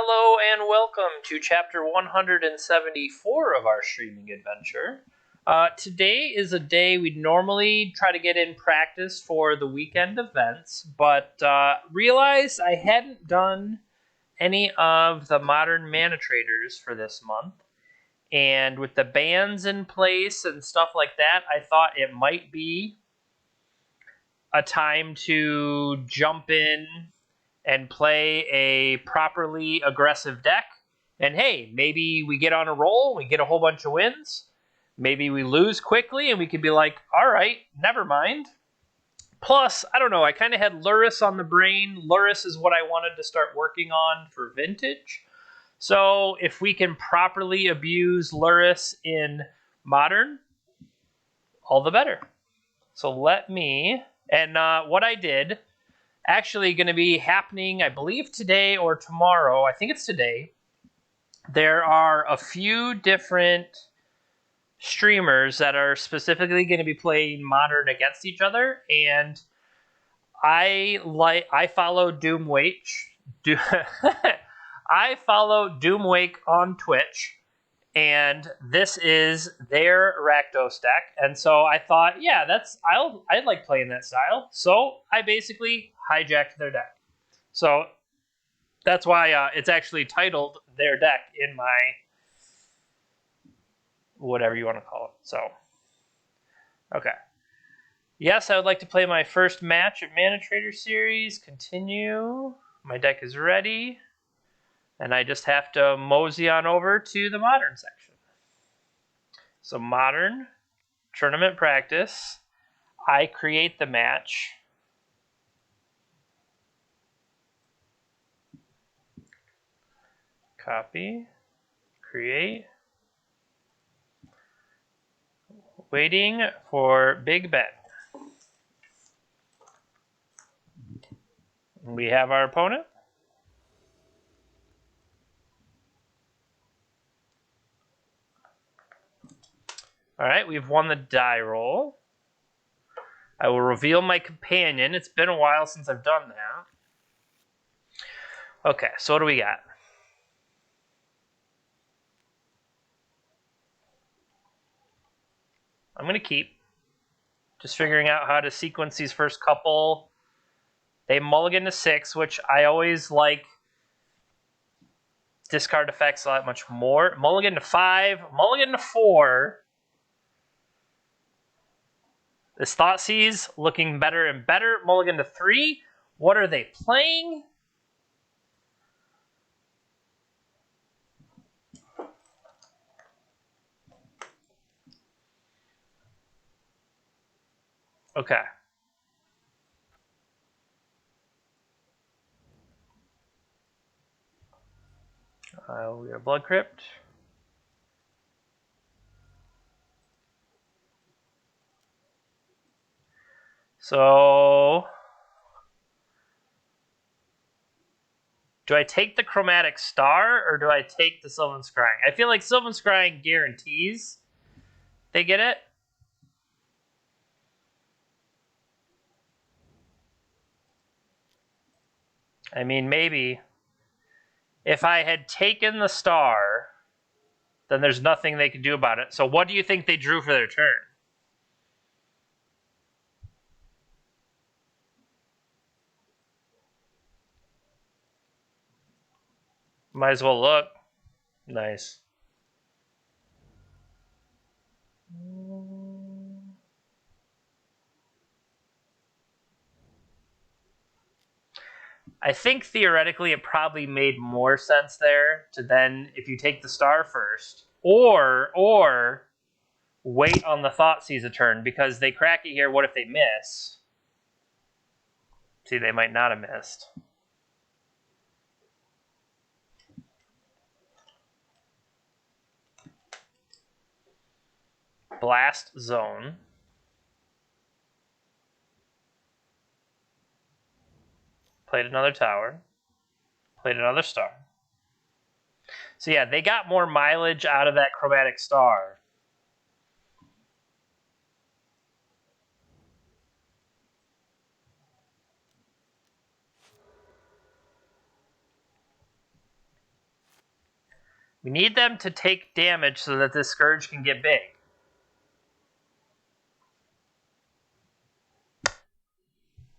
Hello and welcome to chapter 174 of our streaming adventure. Today is a day we'd normally try to get in practice for the weekend events, but realized I hadn't done any of the modern ManaTraders for this month. And with the bans in place and stuff like that, I thought it might be a time to jump in and play a properly aggressive deck. And hey, maybe we get on a roll, we get a whole bunch of wins. Maybe we lose quickly and we could be like, all right, never mind. Plus, I don't know, I kind of had Luris on the brain. Luris is what I wanted to start working on for Vintage. So if we can properly abuse Luris in Modern, all the better. So let me, and what I did, actually going to be happening, I believe, today or tomorrow. I think it's today. There are a few different streamers that are specifically going to be playing Modern against each other, and I follow Doomwake. I follow Doomwake on Twitch, and this is their Rakdos deck. And so I thought, yeah, I like playing that style. So I basically hijacked their deck. So that's why it's actually titled their deck in my whatever you want to call it. So, okay. Yes, I would like to play my first match at ManaTraders series. Continue. My deck is ready. And I just have to mosey on over to the Modern section. So Modern, tournament practice. I create the match. Copy. Create. Waiting for Big Ben. We have our opponent. All right, we've won the die roll. I will reveal my companion. It's been a while since I've done that. Okay, so what do we got? I'm going to keep. Just figuring out how to sequence these first couple. They mulligan to 6, which I always like discard effects a lot much more. Mulligan to 5, mulligan to 4. This Thoughtseize looking better and better. Mulligan to 3. What are they playing? Okay. We got a Blood Crypt. So, do I take the Chromatic Star or do I take the Sylvan Scrying? I feel like Sylvan Scrying guarantees they get it. I mean, maybe. If I had taken the star, then there's nothing they could do about it. So what do you think they drew for their turn? Might as well look. Nice. I think theoretically it probably made more sense there to then, if you take the star first, or wait on the Thoughtseize a turn, because they crack it here, what if they miss? See, they might not have missed. Blast Zone. Played another tower. Played another star. So yeah, they got more mileage out of that Chromatic Star. We need them to take damage so that this Scourge can get big.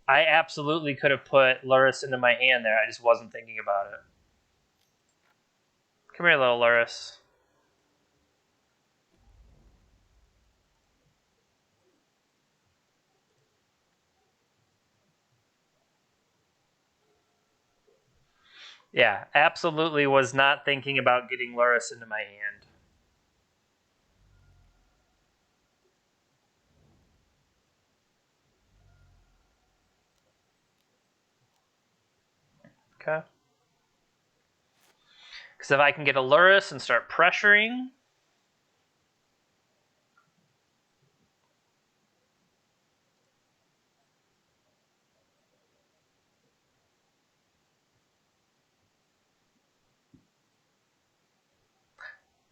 I absolutely could have put Lurrus into my hand there. I just wasn't thinking about it. Come here, little Lurrus. Yeah, absolutely was not thinking about getting Lurrus into my hand. Okay. Because if I can get a Lurrus and start pressuring...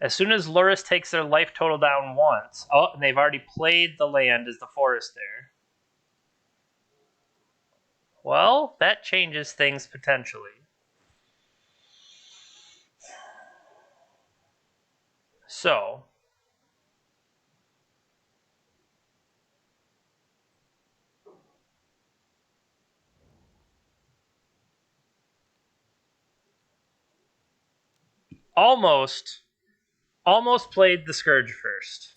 As soon as Lurrus takes their life total down once... Oh, and they've already played the land as the forest there. Well, that changes things potentially. So... Almost played the Scourge first.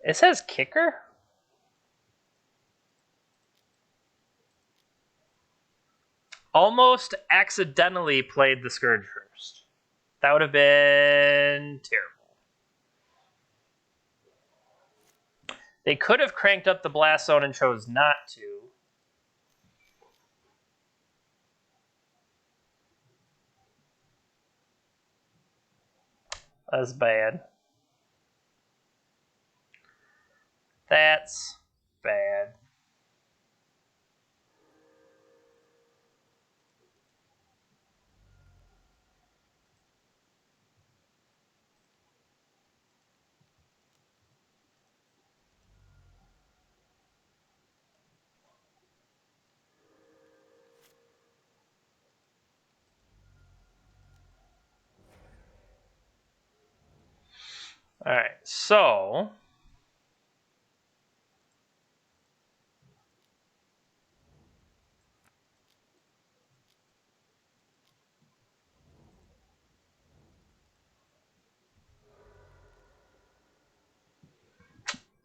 It says kicker? Almost accidentally played the Scourge first. That would have been terrible. They could have cranked up the blast zone and chose not to. That's bad. That's bad. Alright, so...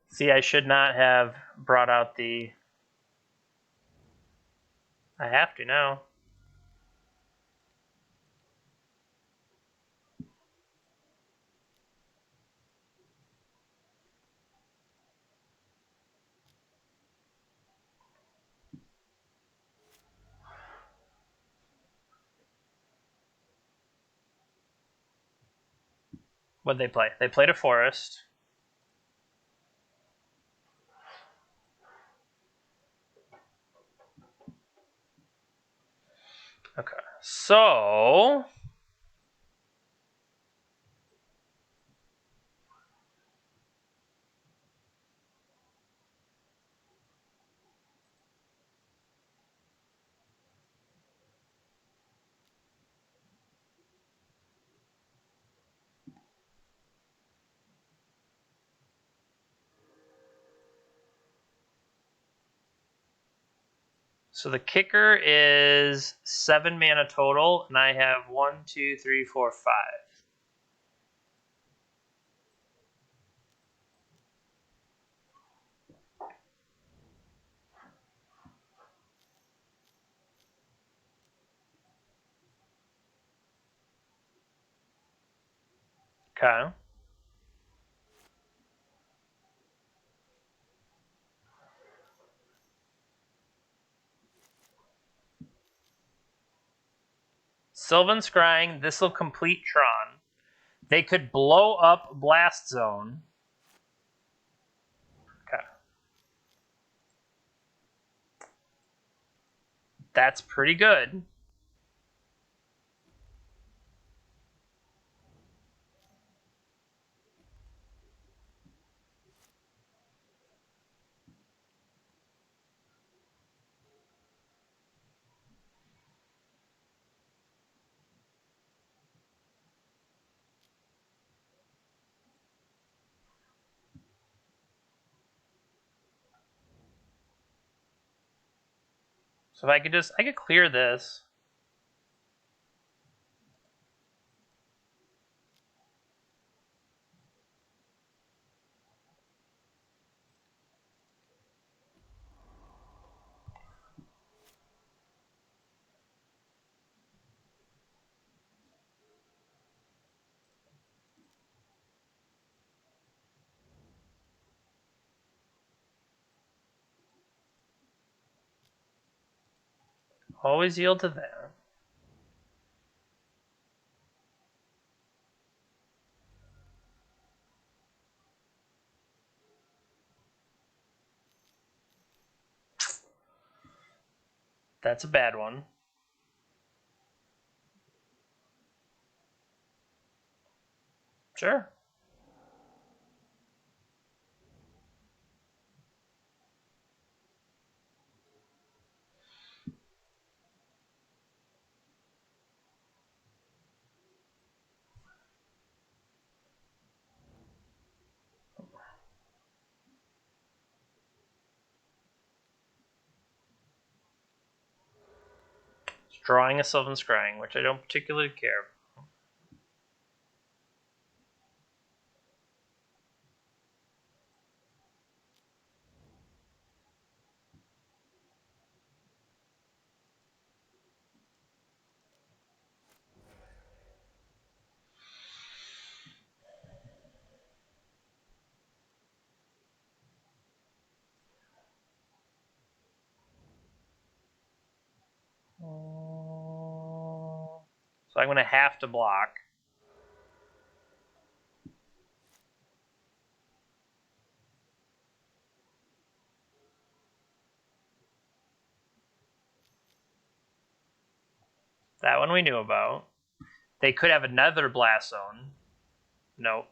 See, I should not have brought out the... I have to now. What'd they play? They played a forest. Okay, so... So the kicker is 7 mana total, and I have 1, 2, 3, 4, 5. Okay. Sylvan Scrying, this will complete Tron. They could blow up Blast Zone. Okay. That's pretty good. So if I could clear this. Always yield to that. That's a bad one. Sure. Drawing a Sylvan Scrying, which I don't particularly care. So I'm going to have to block. That one we knew about. They could have another Blast Zone. Nope.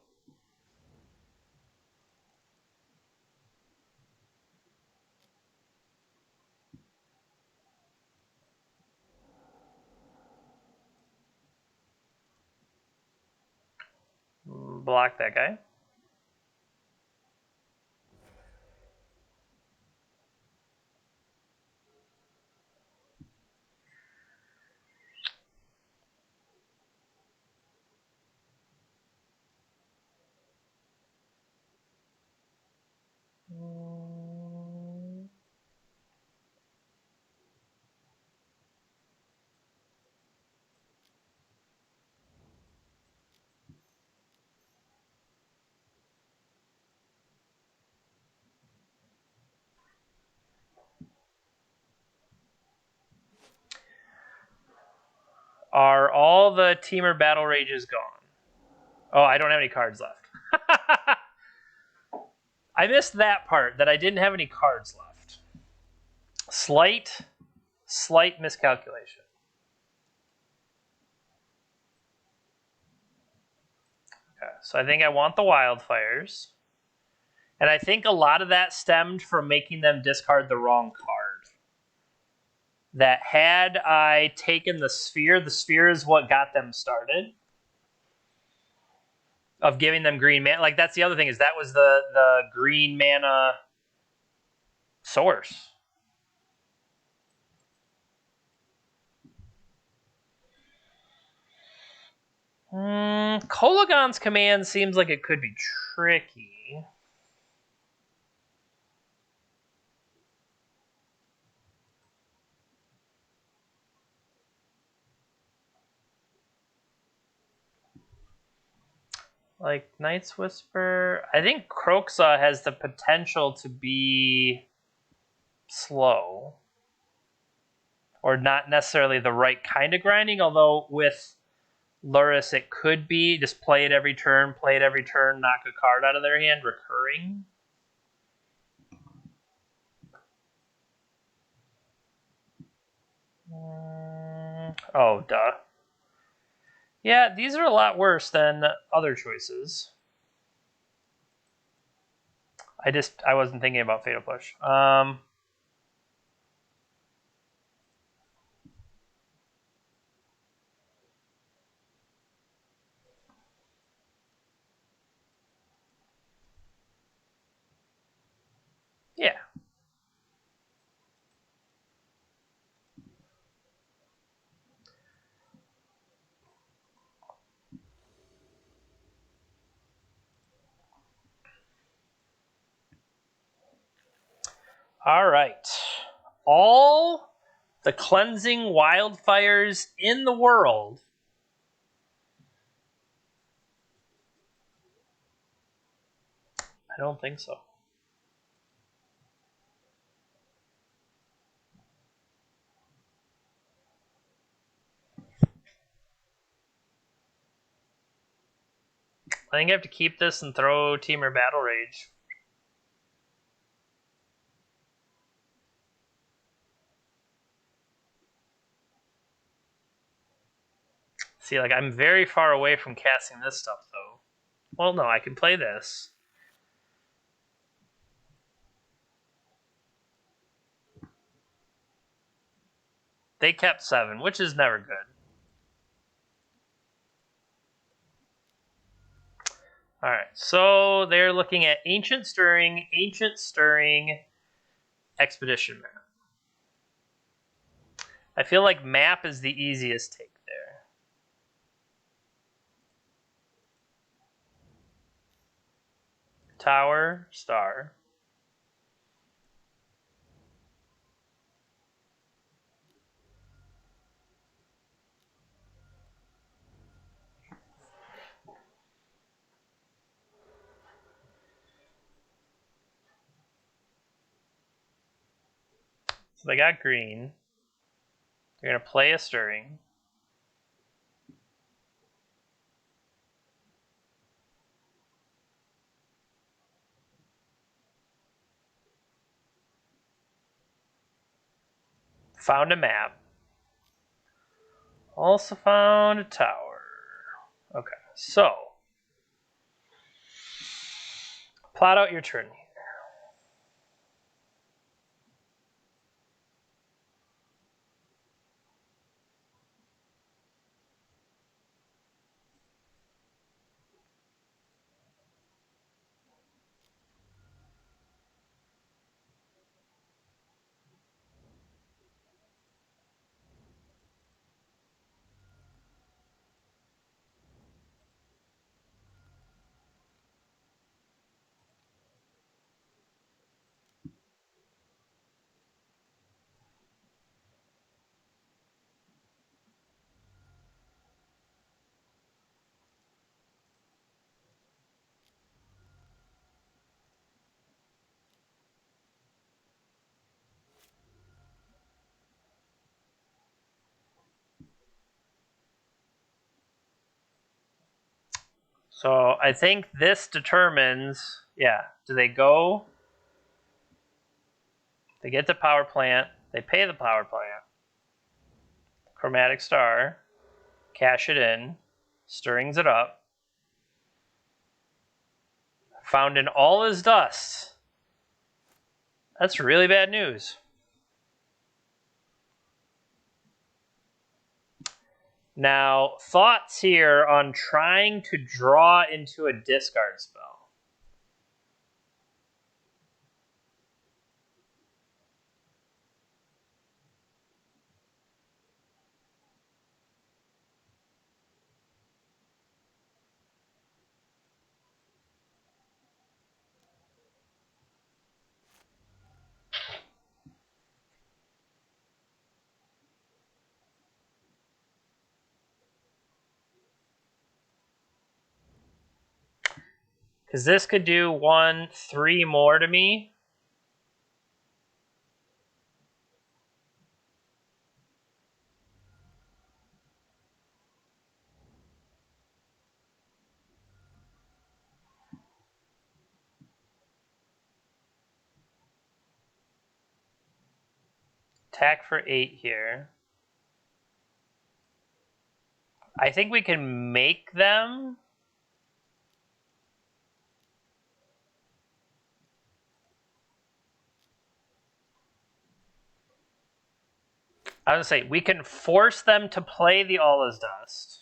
Block that guy. Are all the Teamer Battle Rages gone? Oh, I don't have any cards left. I missed that part, that I didn't have any cards left. Slight miscalculation. Okay, so I think I want the Wildfires. And I think a lot of that stemmed from making them discard the wrong card. That had I taken the Sphere is what got them started. Of giving them green mana. Like, that's the other thing, is that was the green mana source. Kolagon's command seems like it could be tricky. Like, Night's Whisper. I think Kroxa has the potential to be slow. Or not necessarily the right kind of grinding, although with Luris it could be just play it every turn, knock a card out of their hand, recurring. Oh, duh. Yeah, these are a lot worse than other choices. I wasn't thinking about Fatal Push. Yeah. All right. All the cleansing wildfires in the world I don't think so. I think I have to keep this and throw Teamer Battle Rage. See, like, I'm very far away from casting this stuff, though. Well, no, I can play this. They kept 7, which is never good. All right, so they're looking at Ancient Stirring, Expedition Map. I feel like Map is the easiest take there. Tower, Star. So they got green. They're going to play a Stirring. Found a map. Also found a tower. Okay, so plot out your turn here. So I think this determines, do they go? They get the power plant. They pay the power plant. Chromatic Star. Cash it in. Stirrings it up. Found in all his dust. That's really bad news. Now, thoughts here on trying to draw into a discard spell. Because this could do 3 more to me. Attack for 8 here. I think we can make them. I was going to say, we can force them to play the All Is Dust.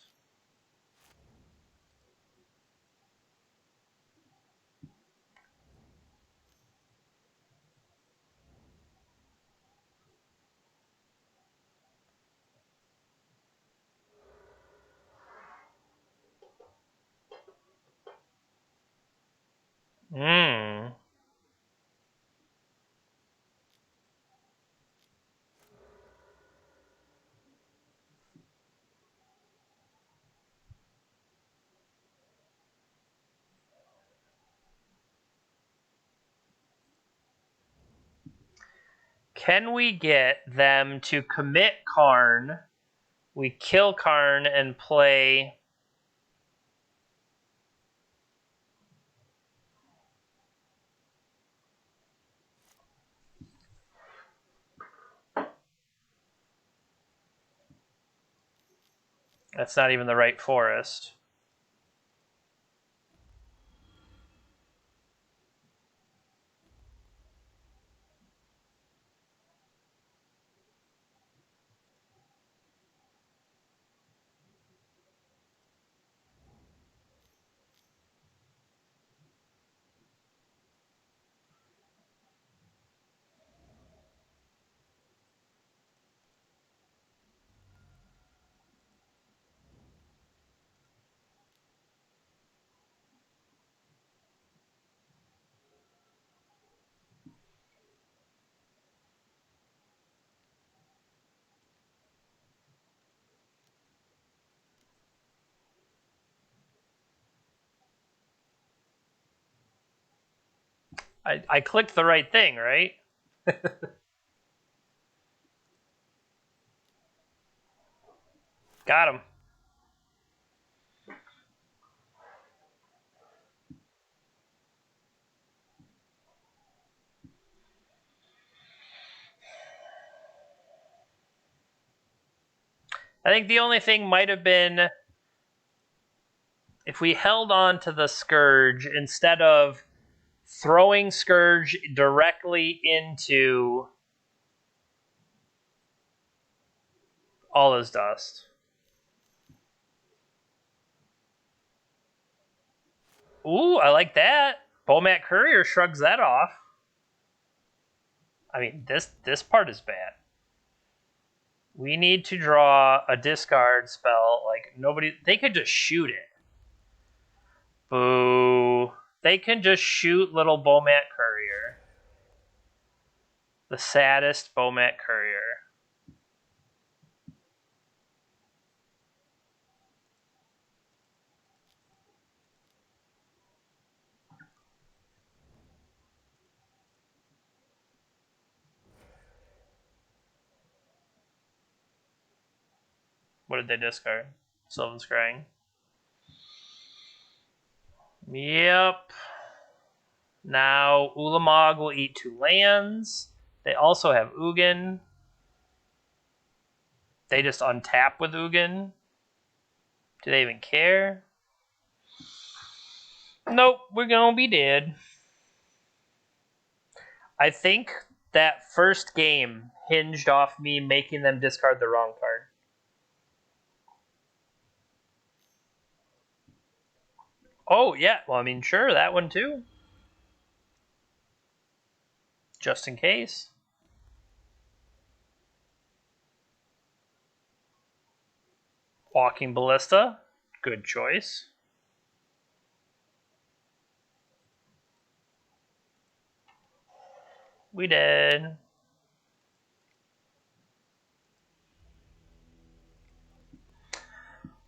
Can we get them to commit Karn? We kill Karn and play... That's not even the right forest. I clicked the right thing, right? Got him. I think the only thing might have been if we held on to the Scourge instead of throwing Scourge directly into all his dust. Ooh, I like that. Bomat Courier shrugs that off. I mean, this part is bad. We need to draw a discard spell. Like, nobody... They could just shoot it. Boo. They can just shoot little Bomat Courier. The saddest Bomat Courier. What did they discard? Sylvan Scrying. Yep. Now, Ulamog will eat 2 lands. They also have Ugin. They just untap with Ugin. Do they even care? Nope, we're gonna be dead. I think that first game hinged off me making them discard the wrong card. Oh, yeah. Well, I mean, sure, that one too. Just in case. Walking Ballista. Good choice. We did.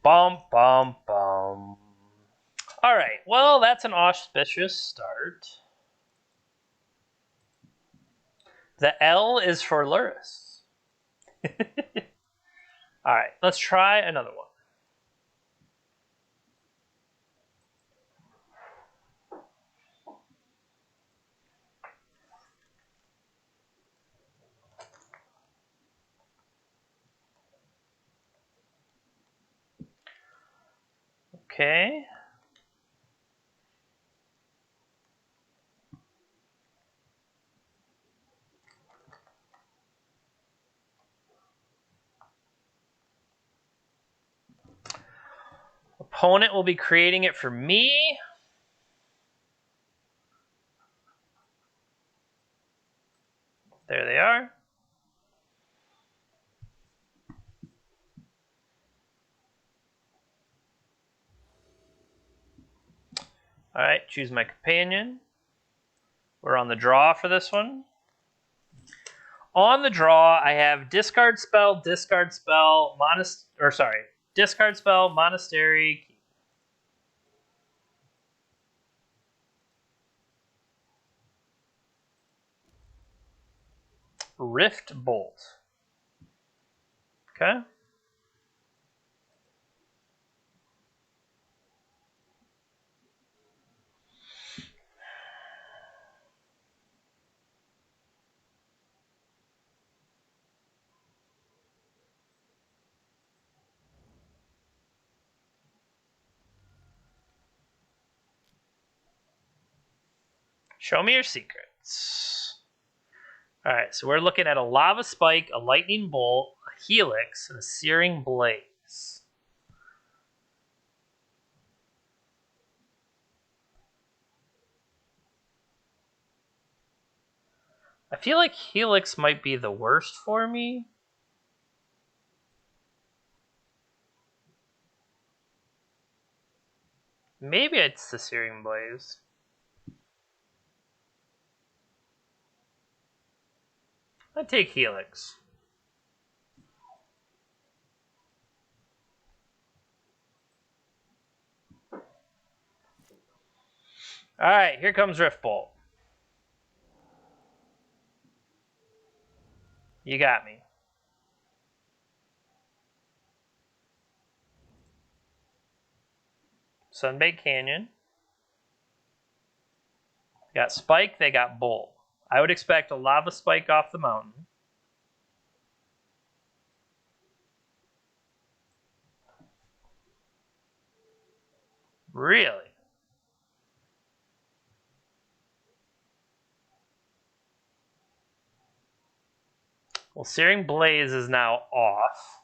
Bum, bum, bum. All right. Well, that's an auspicious start. The L is for Luris. All right. Let's try another one. Okay. Opponent will be creating it for me. There they are. All right, choose my companion. We're on the draw for this one. On the draw, I have discard spell, discard spell, discard spell, monastery. Rift Bolt. Okay. Show me your secrets. All right, so we're looking at a Lava Spike, a Lightning Bolt, a Helix, and a Searing Blaze. I feel like Helix might be the worst for me. Maybe it's the Searing Blaze. I'd take Helix. All right, here comes Rift Bolt. You got me. Sunbaked Canyon. They got Spike, they got Bolt. I would expect a Lava Spike off the mountain. Really? Well, Searing Blaze is now off.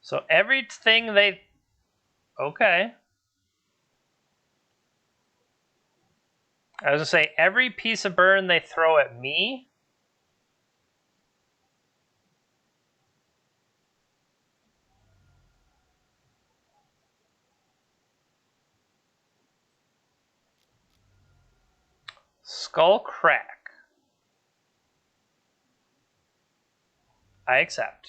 So everything they... Okay. I was going to say, every piece of burn they throw at me... Skull Crack. I accept.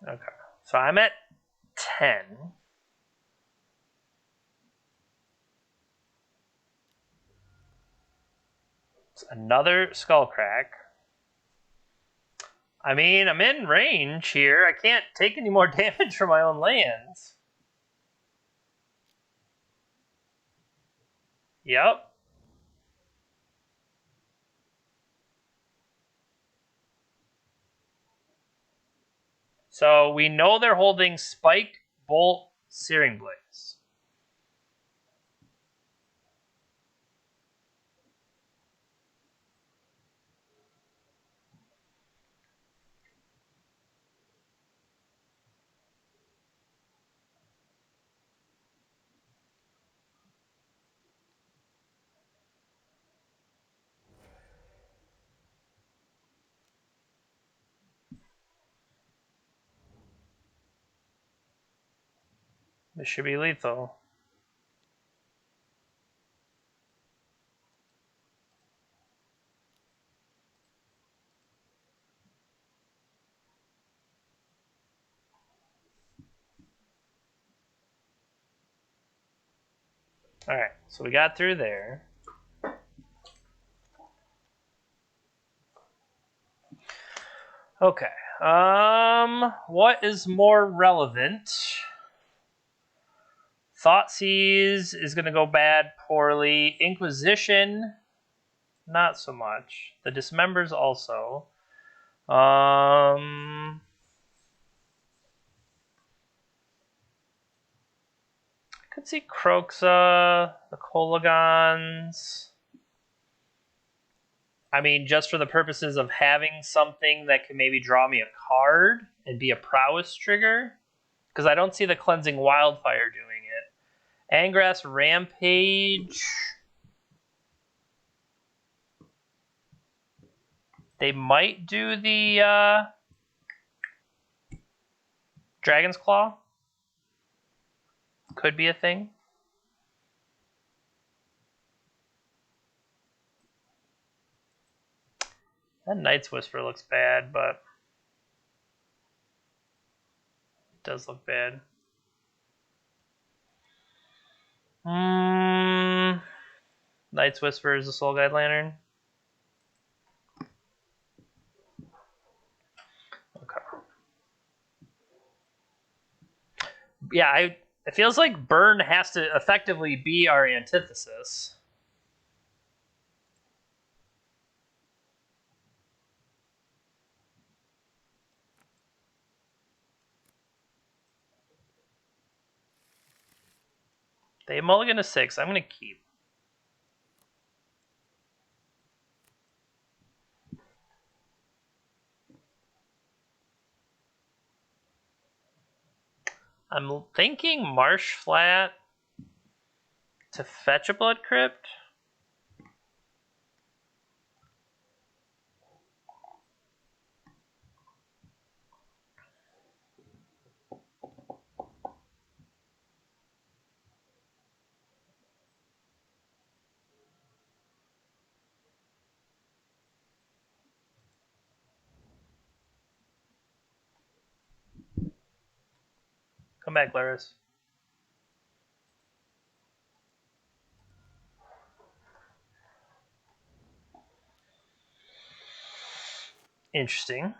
Okay. So I'm at 10. It's another Skull Crack. I mean, I'm in range here. I can't take any more damage from my own lands. Yep. So we know they're holding Spike, Bolt, Searing Blaze. This should be lethal. Alright, so we got through there. Okay. What is more relevant? Thoughtseize is going to go bad, poorly. Inquisition, not so much. The Dismembers also. I could see Croxa, the Kolagons. I mean, just for the purposes of having something that could maybe draw me a card and be a prowess trigger. Because I don't see the Cleansing Wildfire doing it. Angrass Rampage. They might do the Dragon's Claw. Could be a thing. That Night's Whisper looks bad, but it does look bad. Night's Whisper is a Soul Guide Lantern. Okay. Yeah, it feels like Burn has to effectively be our antithesis. They mulligan to 6. I'm going to keep. I'm thinking Marsh Flat to fetch a Blood Crypt. Come back, Laris. Interesting.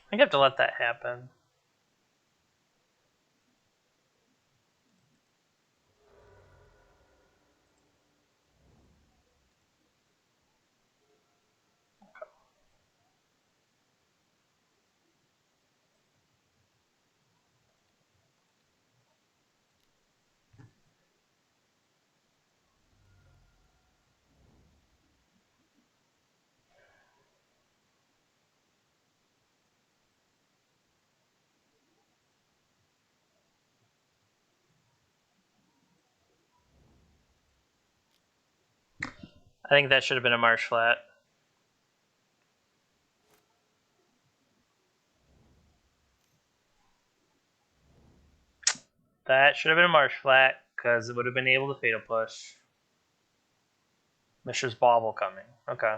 I think I have to let that happen. I think that should have been a Marsh Flat. That should have been a Marsh Flat, because it would have been able to Fatal Push. Mishra's Bauble coming. Okay.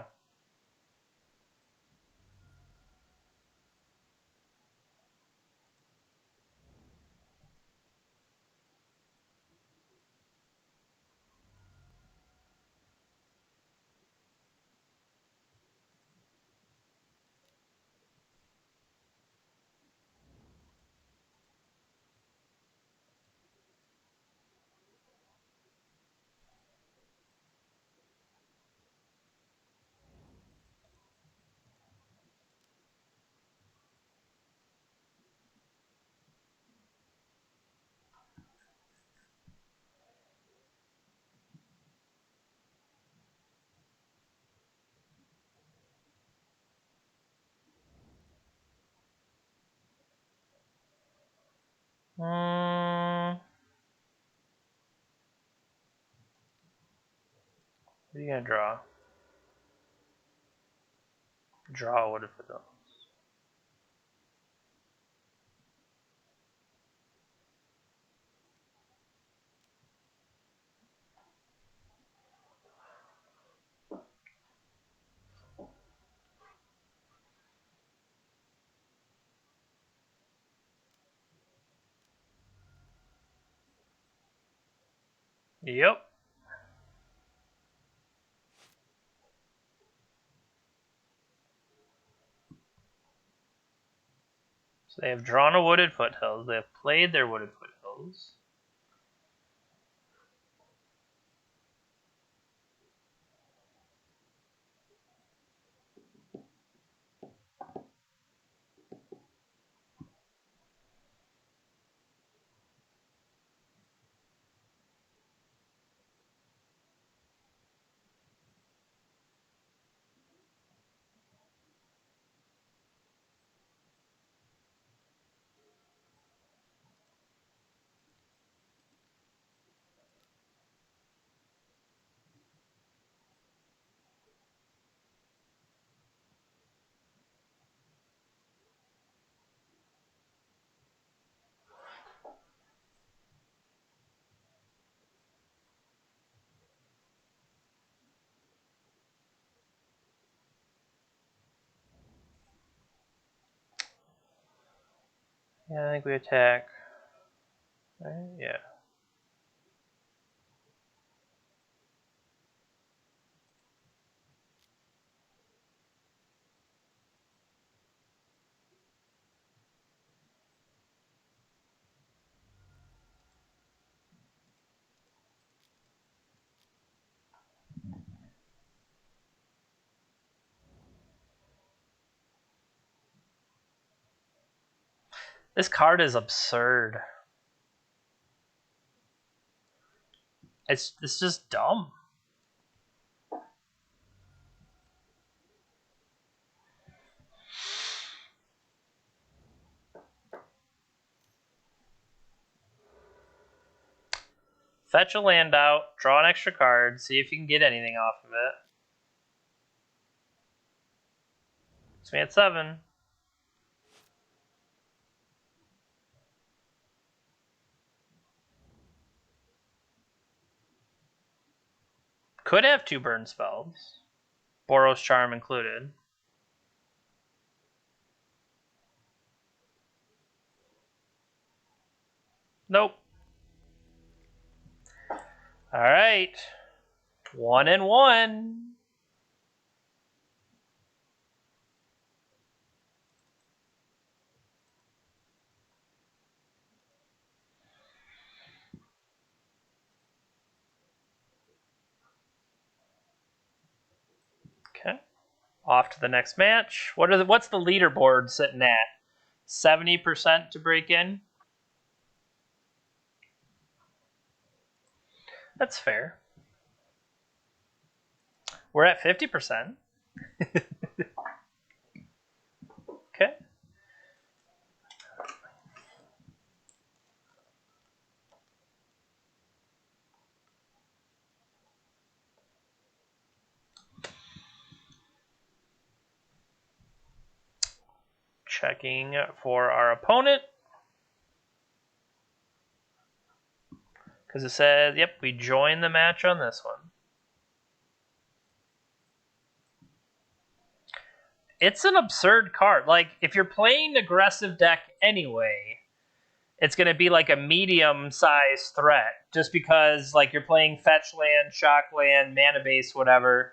What are you gonna draw? Draw wooded foothills. Yep. So they have drawn a wooded foothills. They have played their wooded foothills. Yeah, I think we attack. Right? Yeah. This card is absurd. It's just dumb. Fetch a land out, draw an extra card, see if you can get anything off of it. It's me at 7. Could have 2 burn spells. Boros Charm included. Nope. Alright. 1 and 1. Okay. Off to the next match. What's the leaderboard sitting at? 70% to break in? That's fair. We're at 50%. Okay. Checking for our opponent. Because it says, yep, we joined the match on this one. It's an absurd card. Like, if you're playing aggressive deck anyway, it's going to be like a medium-sized threat. Just because, like, you're playing fetch land, shock land, mana base, whatever.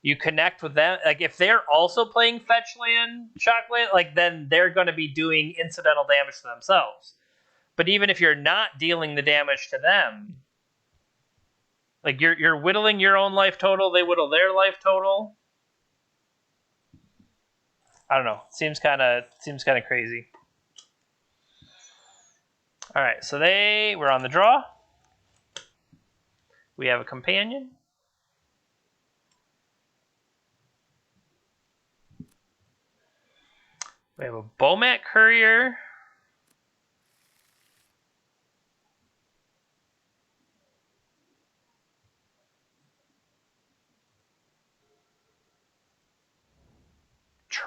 You connect with them. Like, if they're also playing fetch land, shock land, like, then they're going to be doing incidental damage to themselves. But even if you're not dealing the damage to them, like, you're whittling your own life total, they whittle their life total. I don't know. Seems kind of crazy. All right, so we're on the draw. We have a companion. We have a Bomat Courier.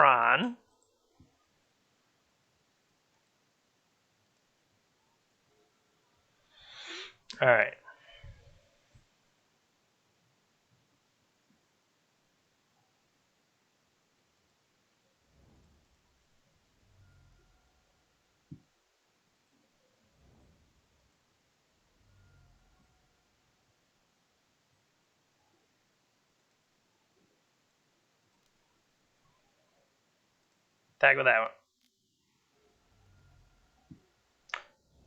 Tron. All right. Tag with that one.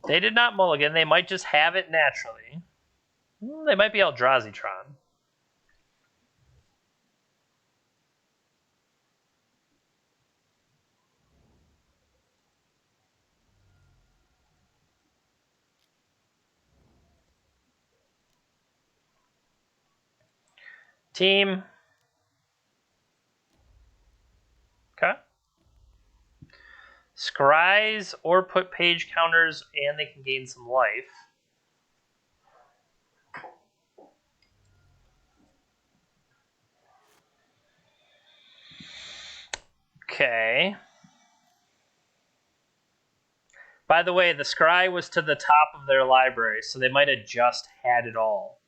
They did not mulligan. They might just have it naturally. They might be Eldrazi Tron. Team. Okay. Scries or put page counters, and they can gain some life. Okay. By the way, the scry was to the top of their library, so they might have just had it all.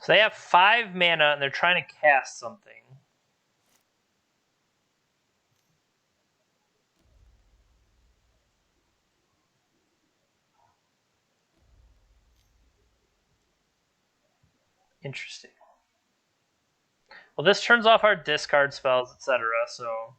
So they have 5 mana, and they're trying to cast something. Interesting. Well, this turns off our discard spells, etc., so...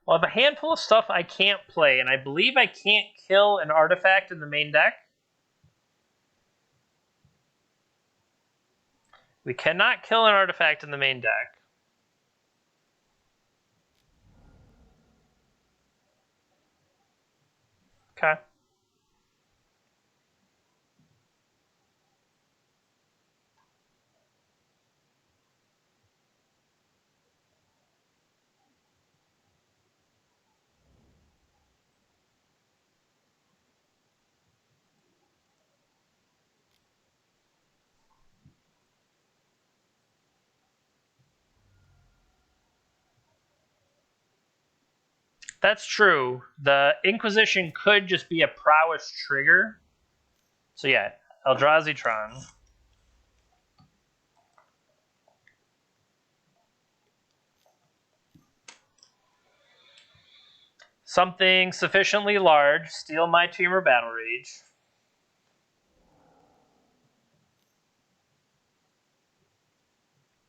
Well, I have a handful of stuff I can't play, and I believe I can't kill an artifact in the main deck. We cannot kill an artifact in the main deck. Okay. That's true. The Inquisition could just be a prowess trigger. So yeah, Eldrazi Tron. Something sufficiently large, steal my Temur Battle Rage.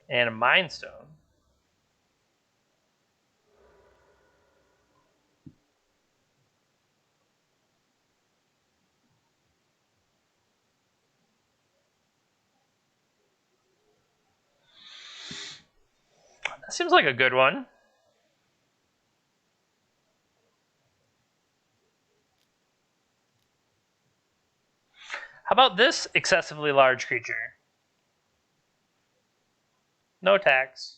And a Mind Stone. That seems like a good one. How about this excessively large creature? No tax.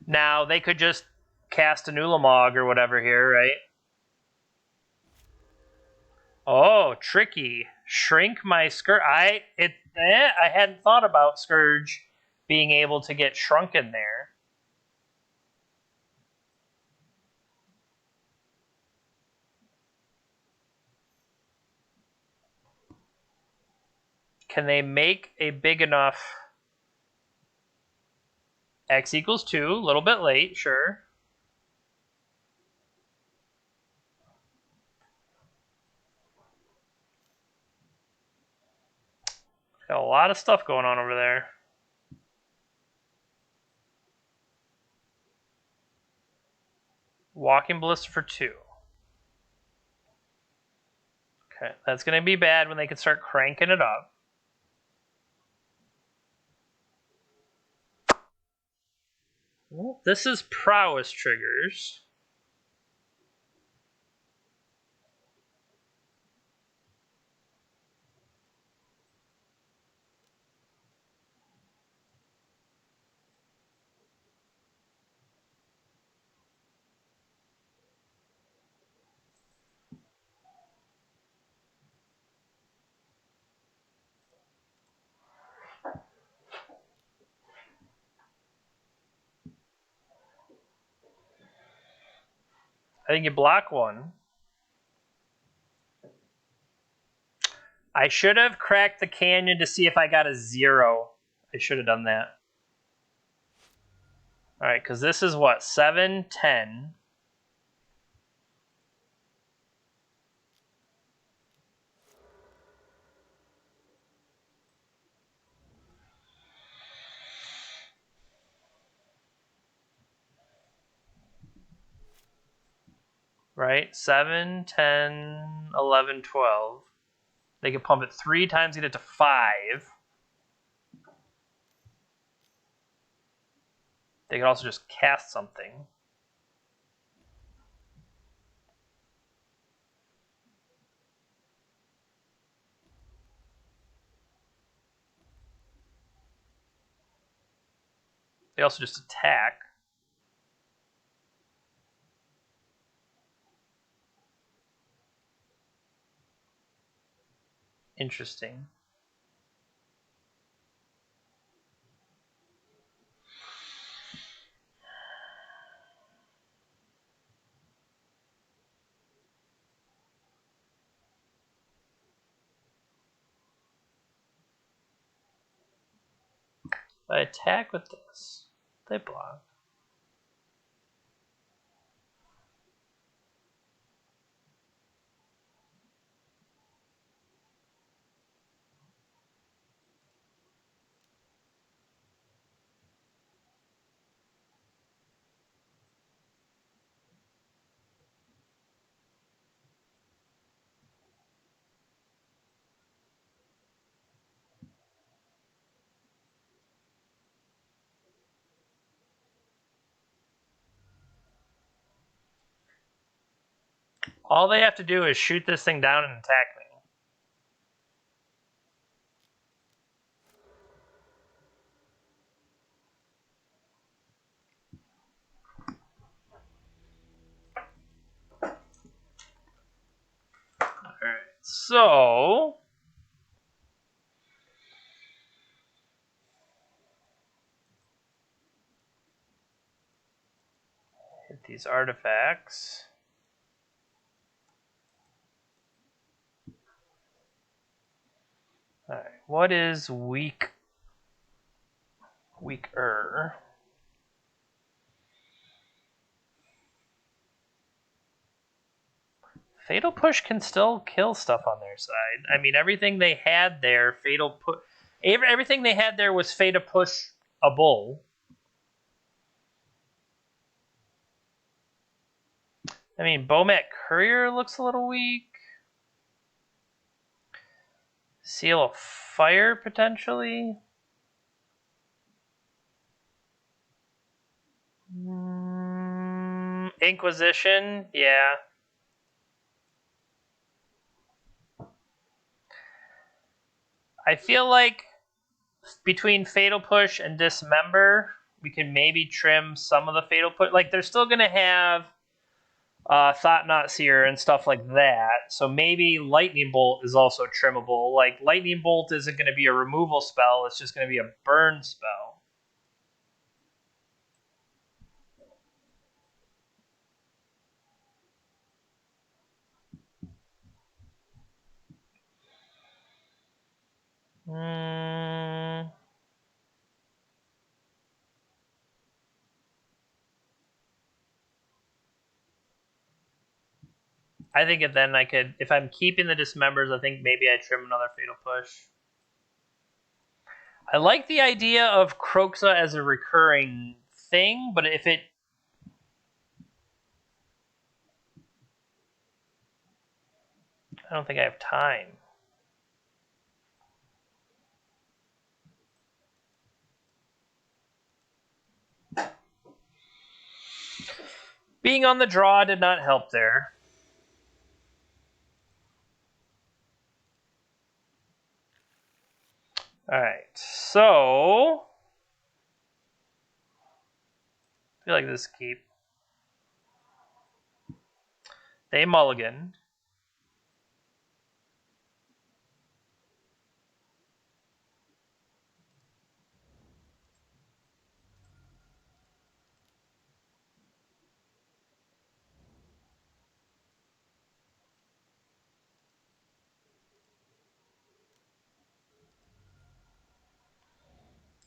Now, they could just cast a Nulamog or whatever here, right? Oh, tricky. Shrink my Scourge. I hadn't thought about Scourge being able to get shrunken there. Can they make a big enough... X equals 2, a little bit late, sure. Got a lot of stuff going on over there. Walking ballista for 2. Okay, that's going to be bad when they can start cranking it up. Well, this is prowess triggers. I think you block 1. I should have cracked the canyon to see if I got a 0. I should have done that. All right, because this is what? 7, 10. Right? 7, 10, 11, 12. They can pump it 3 times, get it to 5. They can also just cast something. They also just attack. Interesting. If I attack with this, they block. All they have to do is shoot this thing down and attack me. Alright, so hit these artifacts. Alright, what is weaker? Fatal Push can still kill stuff on their side. I mean, everything they had there, everything they had there was Fatal Push a bull. I mean, Bomat Courier looks a little weak. Seal of Fire, potentially. Inquisition, yeah. I feel like between Fatal Push and Dismember, we can maybe trim some of the Fatal Push. Like, they're still going to have Thought Not Seer and stuff like that. So maybe Lightning Bolt is also trimmable. Like, Lightning Bolt isn't going to be a removal spell. It's just going to be a burn spell. I think then I could, if I'm keeping the Dismembers, I think maybe I trim another Fatal Push. I like the idea of Croxa as a recurring thing, but if it... I don't think I have time. Being on the draw did not help there. Alright, so... I feel like this keep. They mulligan.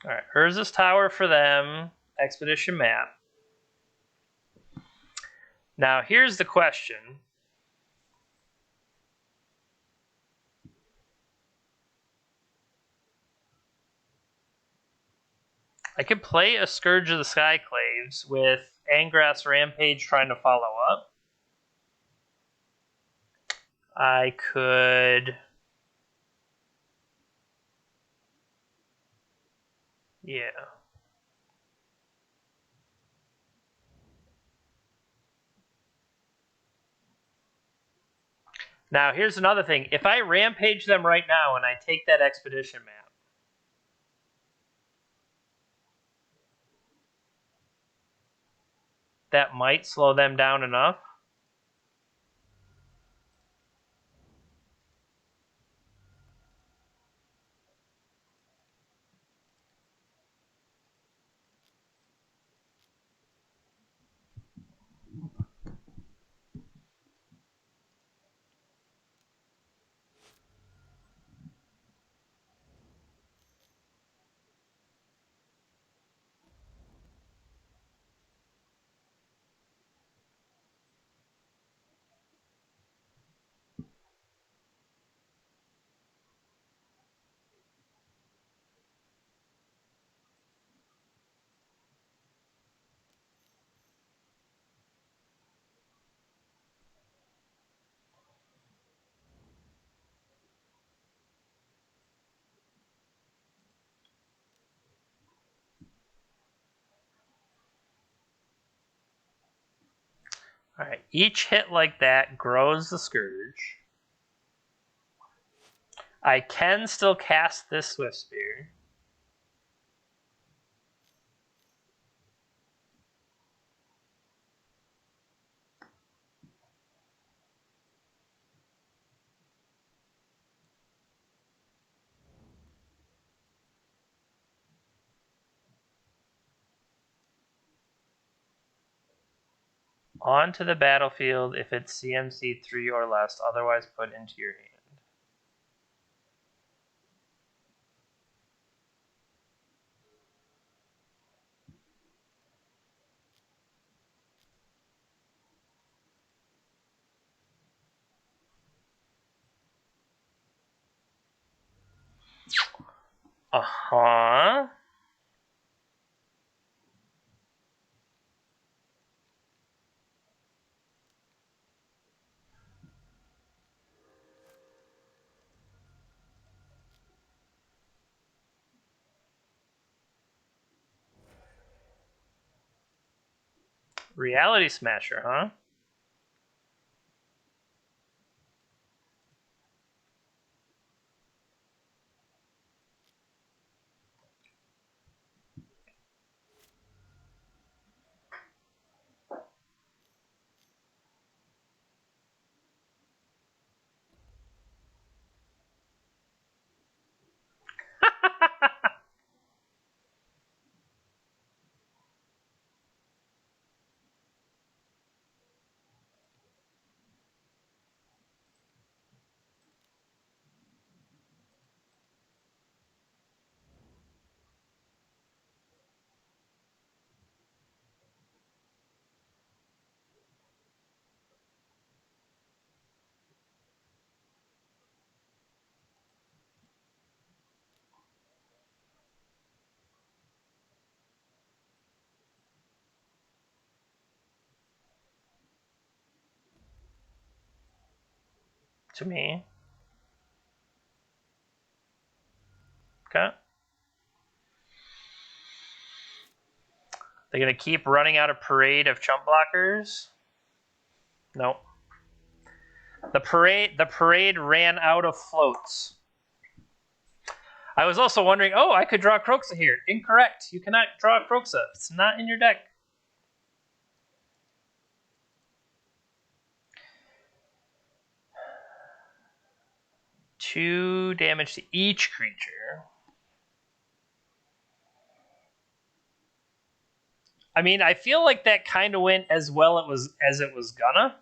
Alright, Urza's Tower for them. Expedition map. Now, here's the question. I could play a Scourge of the Skyclaves with Angrath's Rampage trying to follow up. I could... Yeah. Now, here's another thing. If I Rampage them right now and I take that Expedition map, that might slow them down enough. All right, each hit like that grows the Scourge. I can still cast this Swift Spear. Onto the battlefield if it's CMC 3 or less, otherwise put into your hand. Uh-huh. Reality Smasher, huh? to me. Okay. They're going to keep running out of parade of chump blockers. Nope. The parade ran out of floats. I was also wondering, oh, I could draw Kroxa here. Incorrect. You cannot draw Kroxa. It's not in your deck. Two damage to each creature. I mean, I feel like that kind of went as well as it was gonna.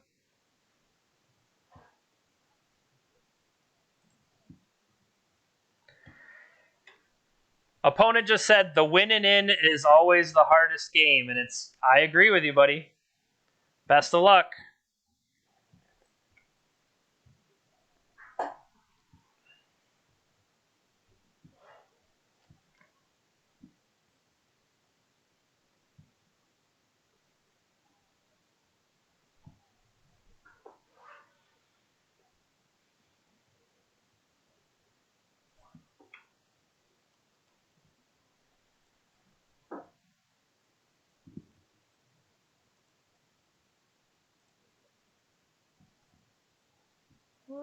Opponent just said the winning in is always the hardest game, and I agree with you, buddy. Best of luck. I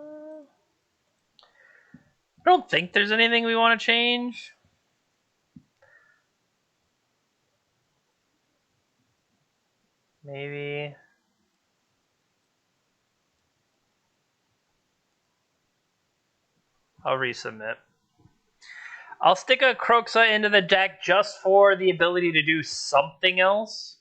don't think there's anything we want to change. Maybe. I'll resubmit. I'll stick a Kroxa into the deck just for the ability to do something else.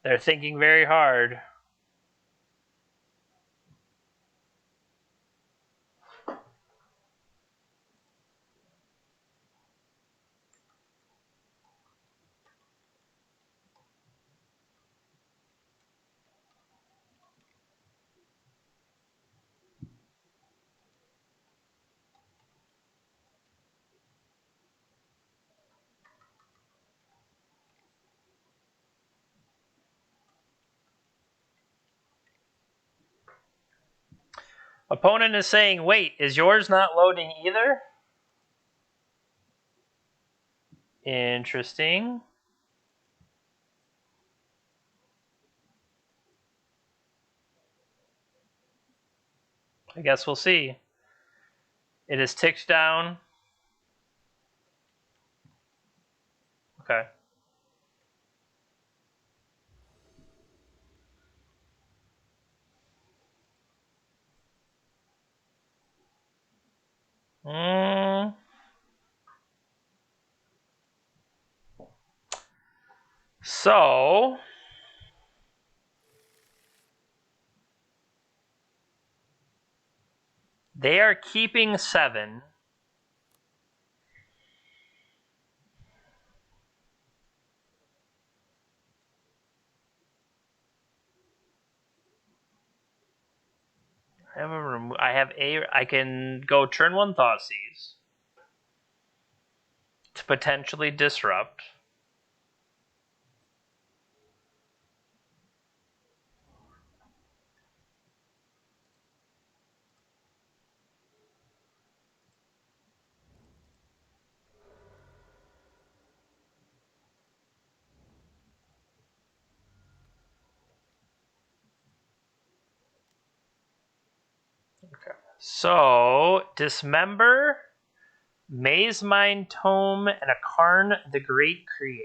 They're thinking very hard. Opponent is saying, wait, is yours not loading either? Interesting. I guess we'll see. It is ticked down. Okay. So they are keeping 7. I can go turn 1 Thoughtseize to potentially disrupt. Okay. So dismember, Maze Mind Tome, and a Karn the Great Creator.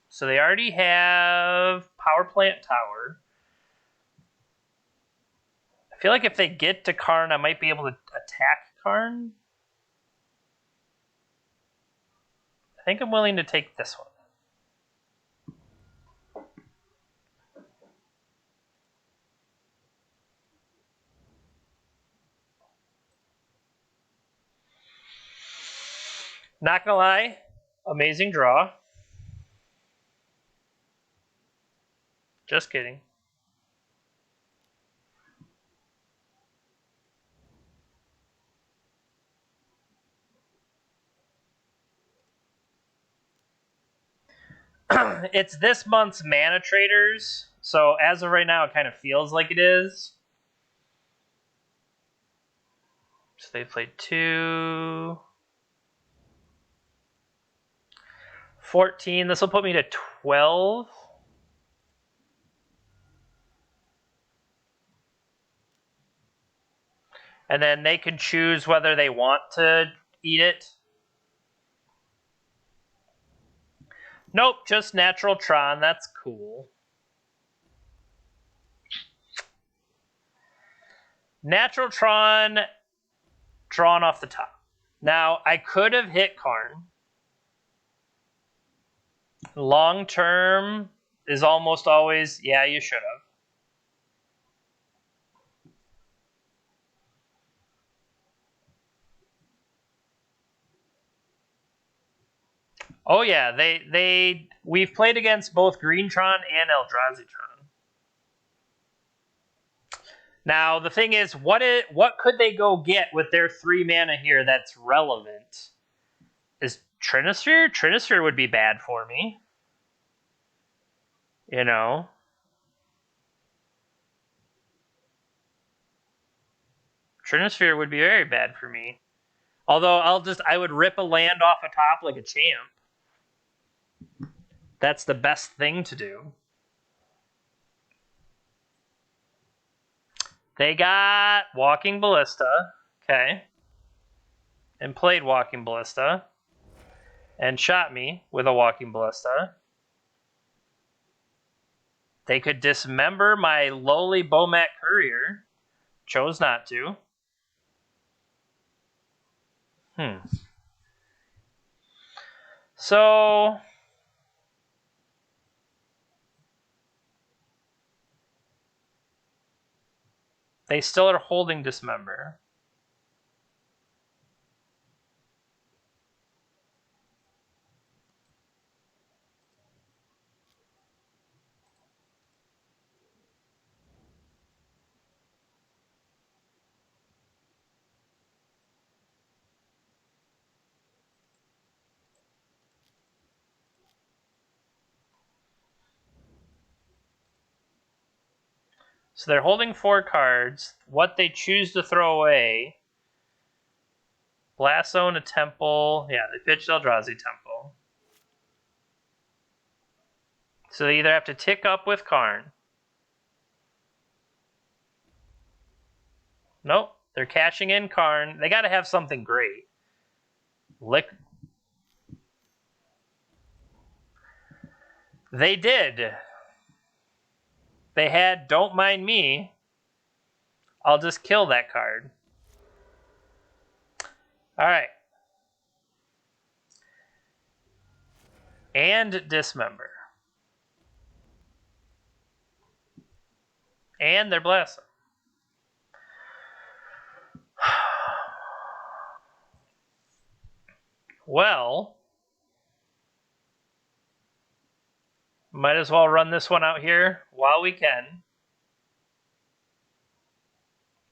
So they already have Power Plant Tower. I feel like if they get to Karn, I might be able to attack Karn. I think I'm willing to take this one. Not gonna lie, amazing draw. Just kidding. It's this month's ManaTraders, so as of right now, it kind of feels like it is. So they played 2, 14. This will put me to 12. And then they can choose whether they want to eat it. Nope, just natural Tron. That's cool. Natural Tron drawn off the top. Now, I could have hit Karn. Long term is almost always, yeah, you should have. Oh yeah, we've played against both Greentron and Eldrazi-tron. Now the thing is, what could they go get with their 3 mana here that's relevant? Is Trinisphere? Trinisphere would be bad for me. You know? Trinisphere would be very bad for me. Although I would rip a land off a top like a champ. That's the best thing to do. They got Walking Ballista, okay, and played Walking Ballista, and shot me with a Walking Ballista. They could dismember my lowly Bomat Courier, chose not to. So they still are holding Dismember. So they're holding 4 cards. What they choose to throw away. Blast Zone, a Temple. Yeah, they pitched Eldrazi Temple. So they either have to tick up with Karn. Nope, they're cashing in Karn. They got to have something great. They did. They had Don't Mind Me. I'll just kill that card. Alright. And Dismember. And their Blessing. Well, might as well run this one out here while we can.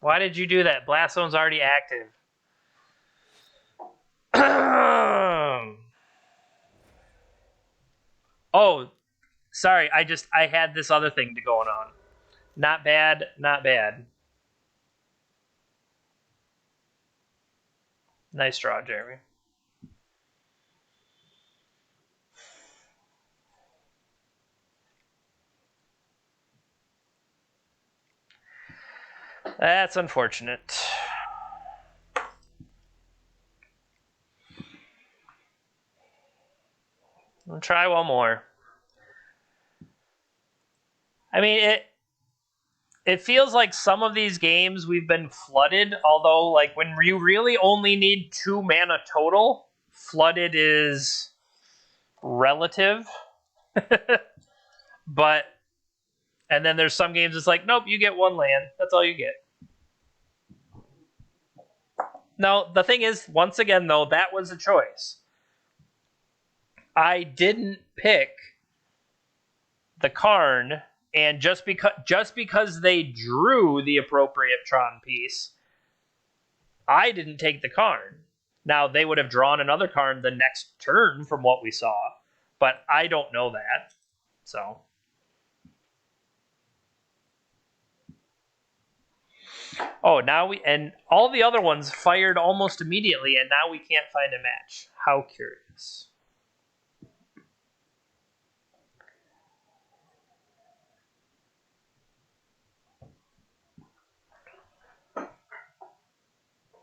Why did you do that? Blast Zone's already active. Oh, sorry. I had this other thing going on. Not bad, not bad. Nice draw, Jeremy. That's unfortunate. I'll try one more. I mean, it feels like some of these games we've been flooded, although like when you really only need 2 mana total, flooded is relative. But and then there's some games it's like, nope, you get 1 land. That's all you get. Now, the thing is, once again, though, that was a choice. I didn't pick the Karn, and just because they drew the appropriate Tron piece, I didn't take the Karn. Now they would have drawn another Karn the next turn from what we saw, but I don't know that. So now and all the other ones fired almost immediately, and now we can't find a match. How curious.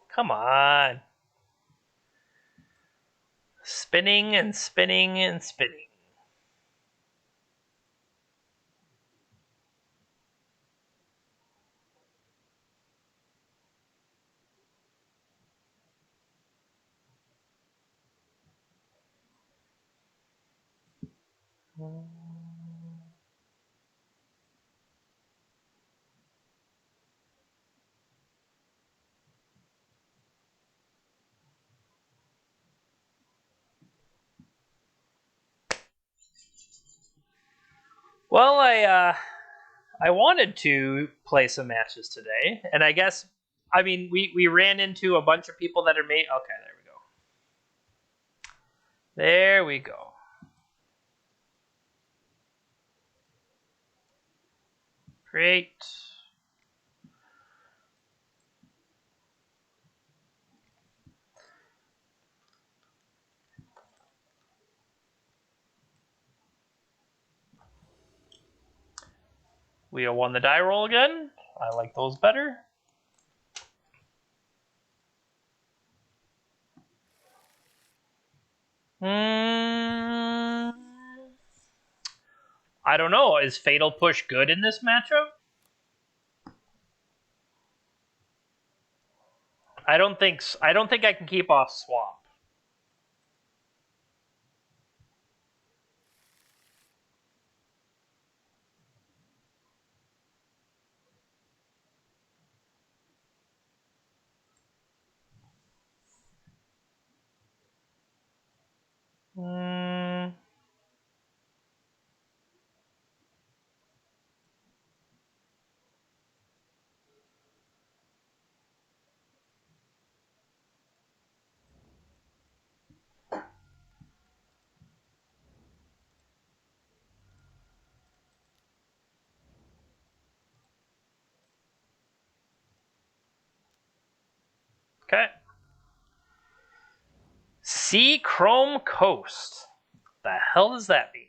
Come on. Spinning and spinning and spinning. Well, I wanted to play some matches today, and I guess we ran into a bunch of people that are made. Okay, there we go. There we go. Great. We won the die roll again. I like those better. I don't know. Is Fatal Push good in this matchup? I don't think I can keep off Swamp. Okay. Sea Chrome Coast. The hell does that mean?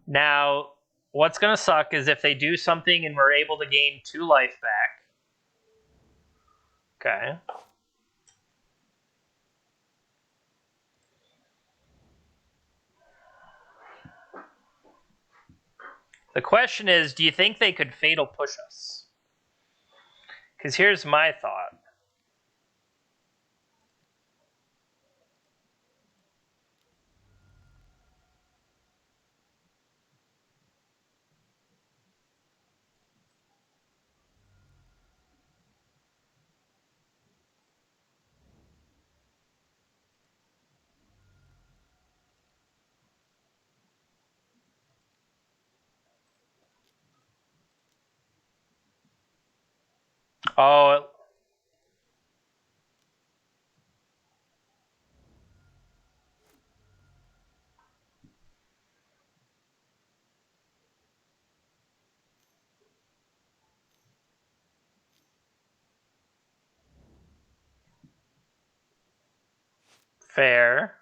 Now, what's going to suck is if they do something and we're able to gain 2 life back. Okay. The question is, do you think they could Fatal Push us? Because here's my thought. Oh, fair.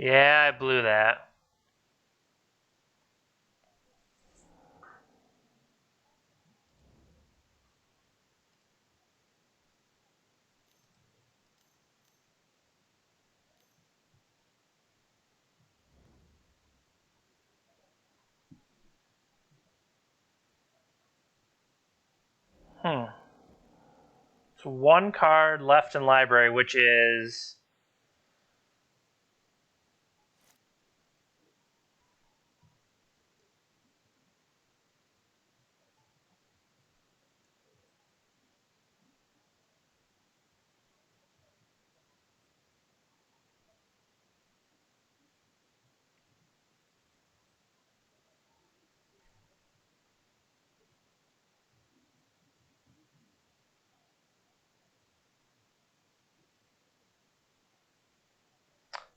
Yeah, I blew that. So one card left in library, which is...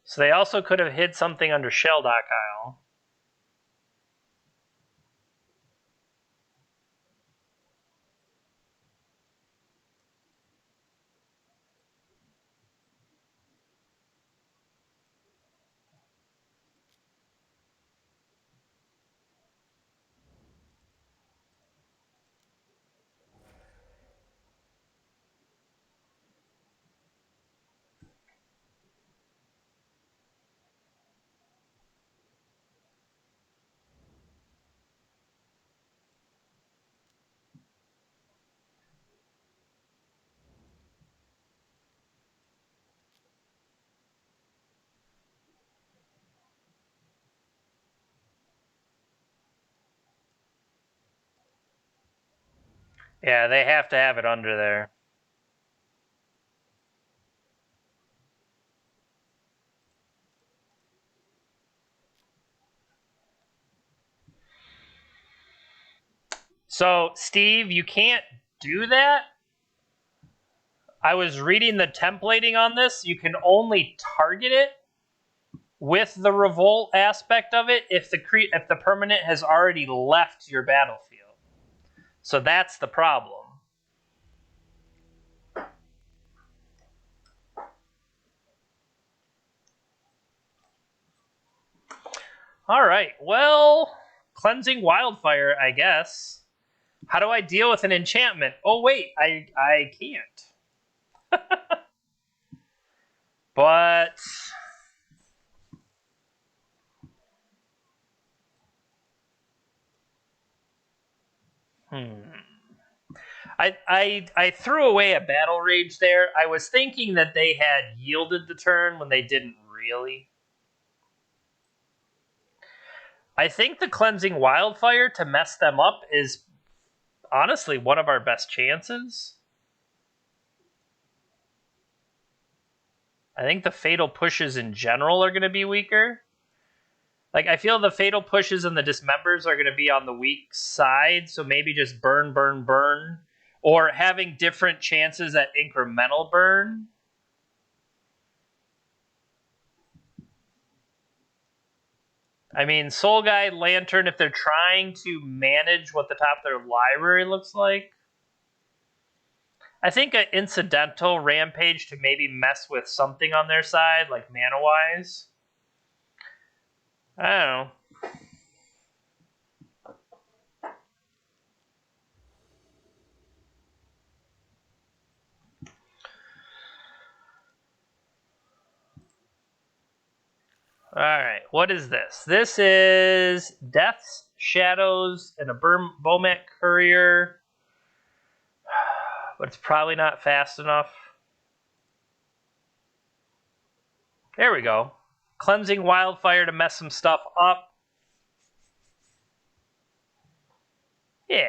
So they also could have hid something under Shelldock Isle. Yeah, they have to have it under there. So, Steve, you can't do that. I was reading the templating on this. You can only target it with the revolt aspect of it if the permanent has already left your battlefield. So that's the problem. All right. Well, cleansing wildfire, I guess. How do I deal with an enchantment? Oh wait, I can't. But I threw away a battle rage there. I was thinking that they had yielded the turn when they didn't really. I think the cleansing wildfire to mess them up is honestly one of our best chances. I think the fatal pushes in general are going to be weaker. Like, I feel the fatal pushes and the dismembers are going to be on the weak side, so maybe just burn, burn, burn. Or having different chances at incremental burn. I mean, Soul Guide, Lantern, if they're trying to manage what the top of their library looks like. I think an incidental Rampage to maybe mess with something on their side, like mana-wise. I don't know. Alright, what is this? This is Death's Shadows and a Bomat Courier. But it's probably not fast enough. There we go. Cleansing Wildfire to mess some stuff up. Yeah.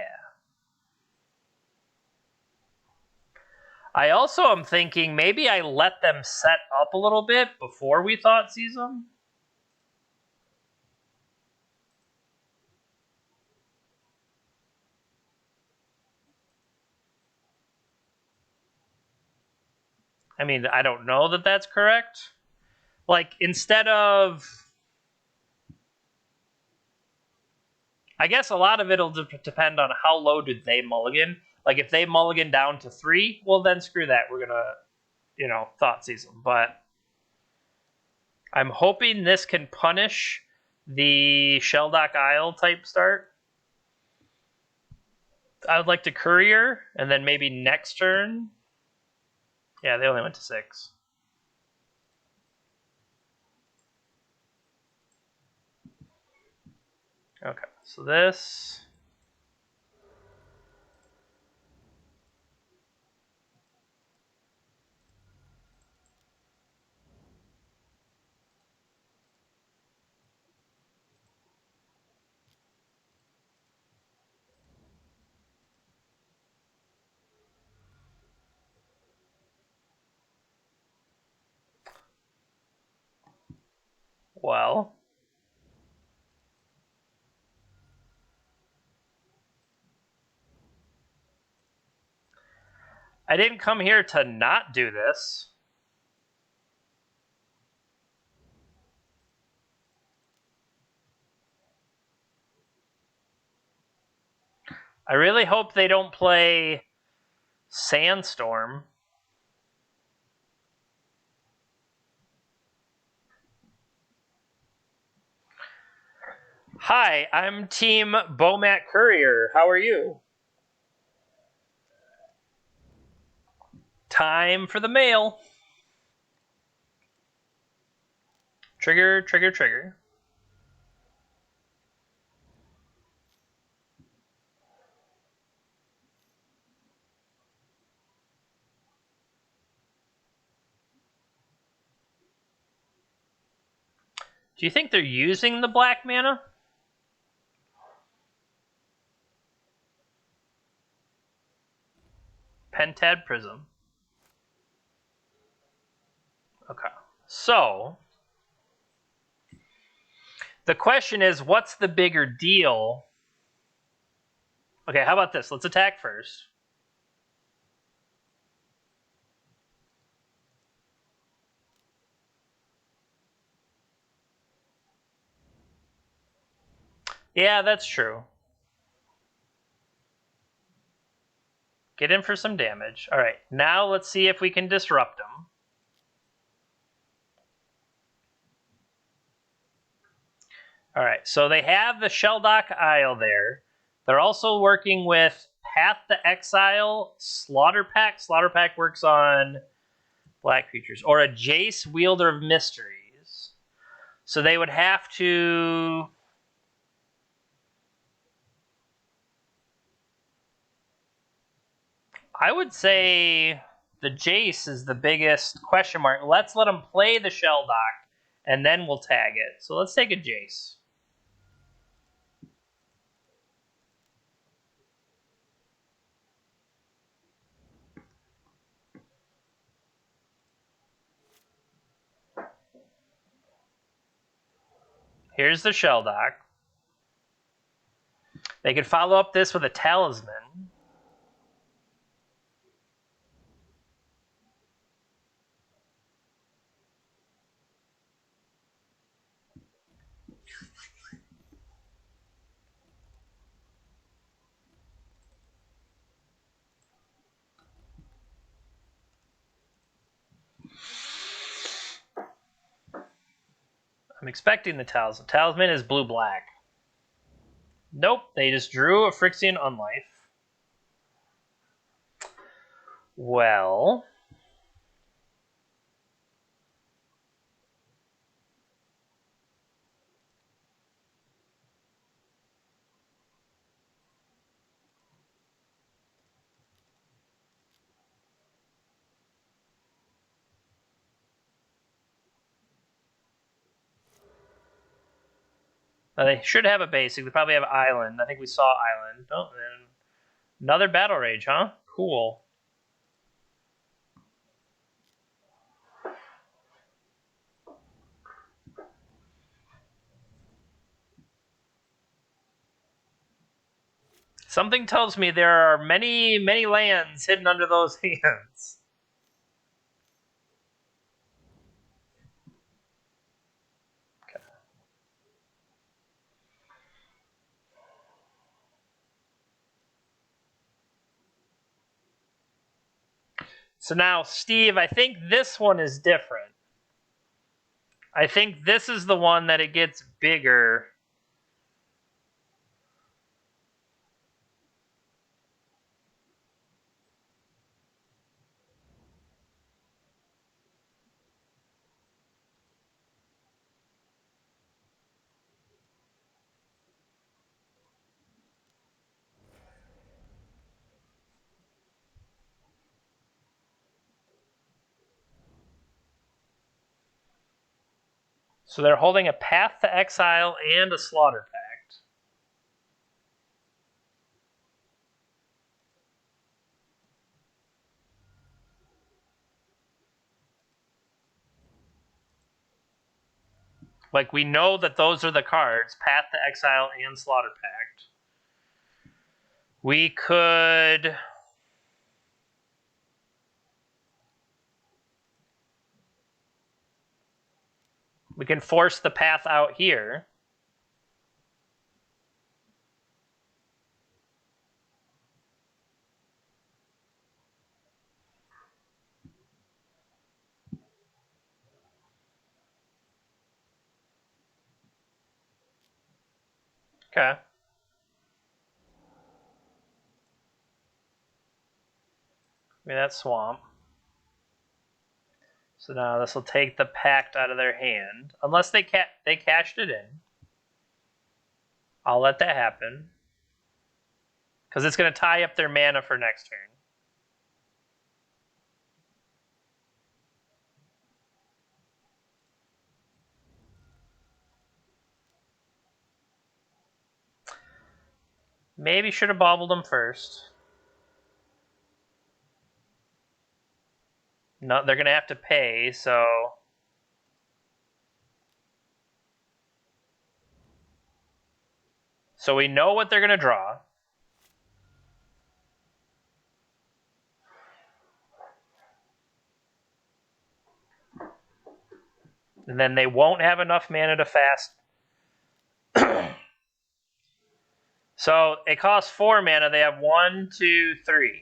I also am thinking maybe I let them set up a little bit before we thought seize them. I mean, I don't know that that's correct. Like, instead of... I guess a lot of it'll depend on how low did they mulligan. Like, if they mulligan down to 3, well, then screw that. We're going to, thought seize them. But I'm hoping this can punish the Shelldock Isle type start. I would like to courier, and then maybe next turn. Yeah, they only went to 6. Okay, so this. Well, I didn't come here to not do this. I really hope they don't play Sandstorm. Hi, I'm Team Bomat Courier. How are you? Time for the mail. Trigger, trigger, trigger. Do you think they're using the black mana? Pentad Prism. Okay. So, the question is, what's the bigger deal? Okay, how about this? Let's attack first. Yeah, that's true. Get in for some damage. All right, now let's see if we can disrupt them. All right, so they have the Shelldock Isle there. They're also working with Path to Exile, Slaughter Pack. Slaughter Pack works on black creatures. Or a Jace, Wielder of Mysteries. So they would have to... I would say the Jace is the biggest question mark. Let's let them play the Shelldock, and then we'll tag it. So let's take a Jace. Here's the Shelldock. They could follow up this with a Talisman. I'm expecting the Talisman. Talisman is blue-black. Nope, they just drew a Phyrexian Unlife. Well... they should have a basic. They probably have Island. I think we saw Island. Oh, and another Battle Rage, huh? Cool. Something tells me there are many, many lands hidden under those hands. Okay. So now, Steve, I think this one is different. I think this is the one that it gets bigger. So they're holding a Path to Exile and a Slaughter Pact. Like, we know that those are the cards, Path to Exile and Slaughter Pact. We could... We can force the path out here. Okay. I mean, that's Swamp. So now this will take the Pact out of their hand. Unless they cashed it in. I'll let that happen. Because it's going to tie up their mana for next turn. Maybe should have bobbled them first. No, they're going to have to pay, so... So we know what they're going to draw. And then they won't have enough mana to fast. So it costs 4 mana. They have 1, 2, 3.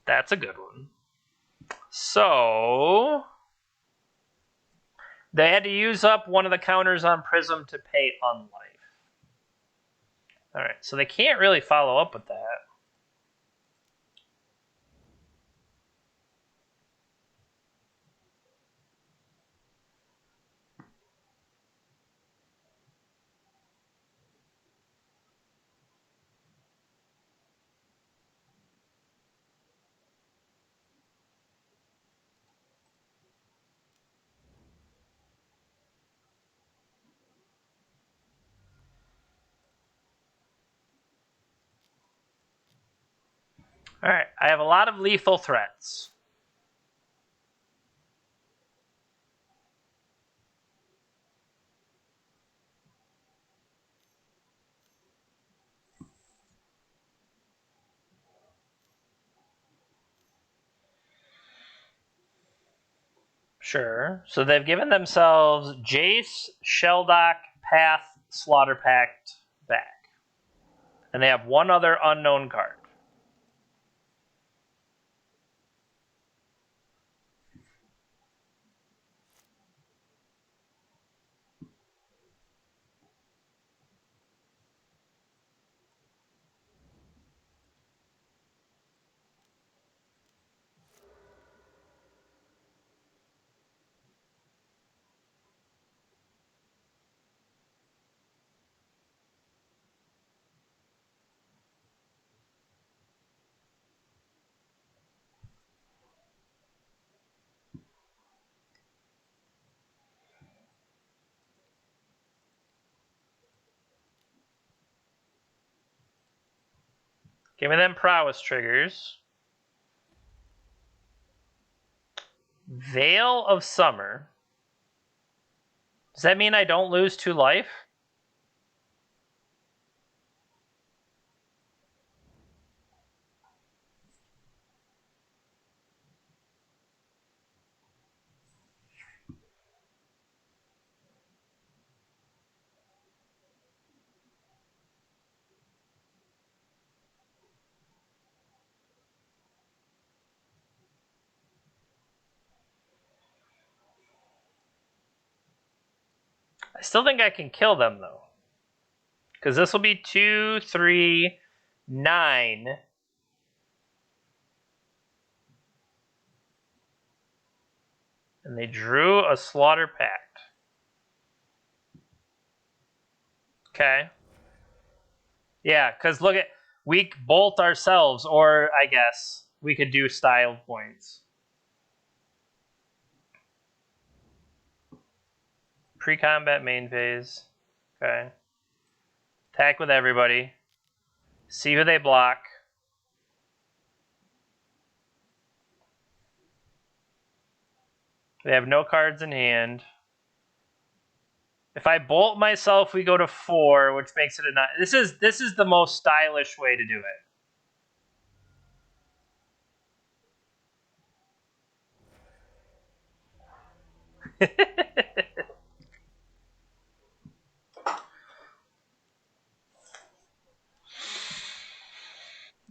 That's a good one. So they had to use up one of the counters on Prism to pay Unlife. All right, so they can't really follow up with that. All right, I have a lot of lethal threats. Sure. So they've given themselves Jace, Sheldock, Path, Slaughter Pact back. And they have one other unknown card. Give me them prowess triggers. Veil of Summer. Does that mean I don't lose 2 life? still think I can kill them, though. Because this will be 2, 3, 9. And they drew a Slaughter Pact. Okay. Yeah, because look at... We bolt ourselves, or I guess we could do style points. Pre-combat main phase. Okay. Attack with everybody. See who they block. They have no cards in hand. If I bolt myself, we go to 4, which makes it a 9. This is the most stylish way to do it.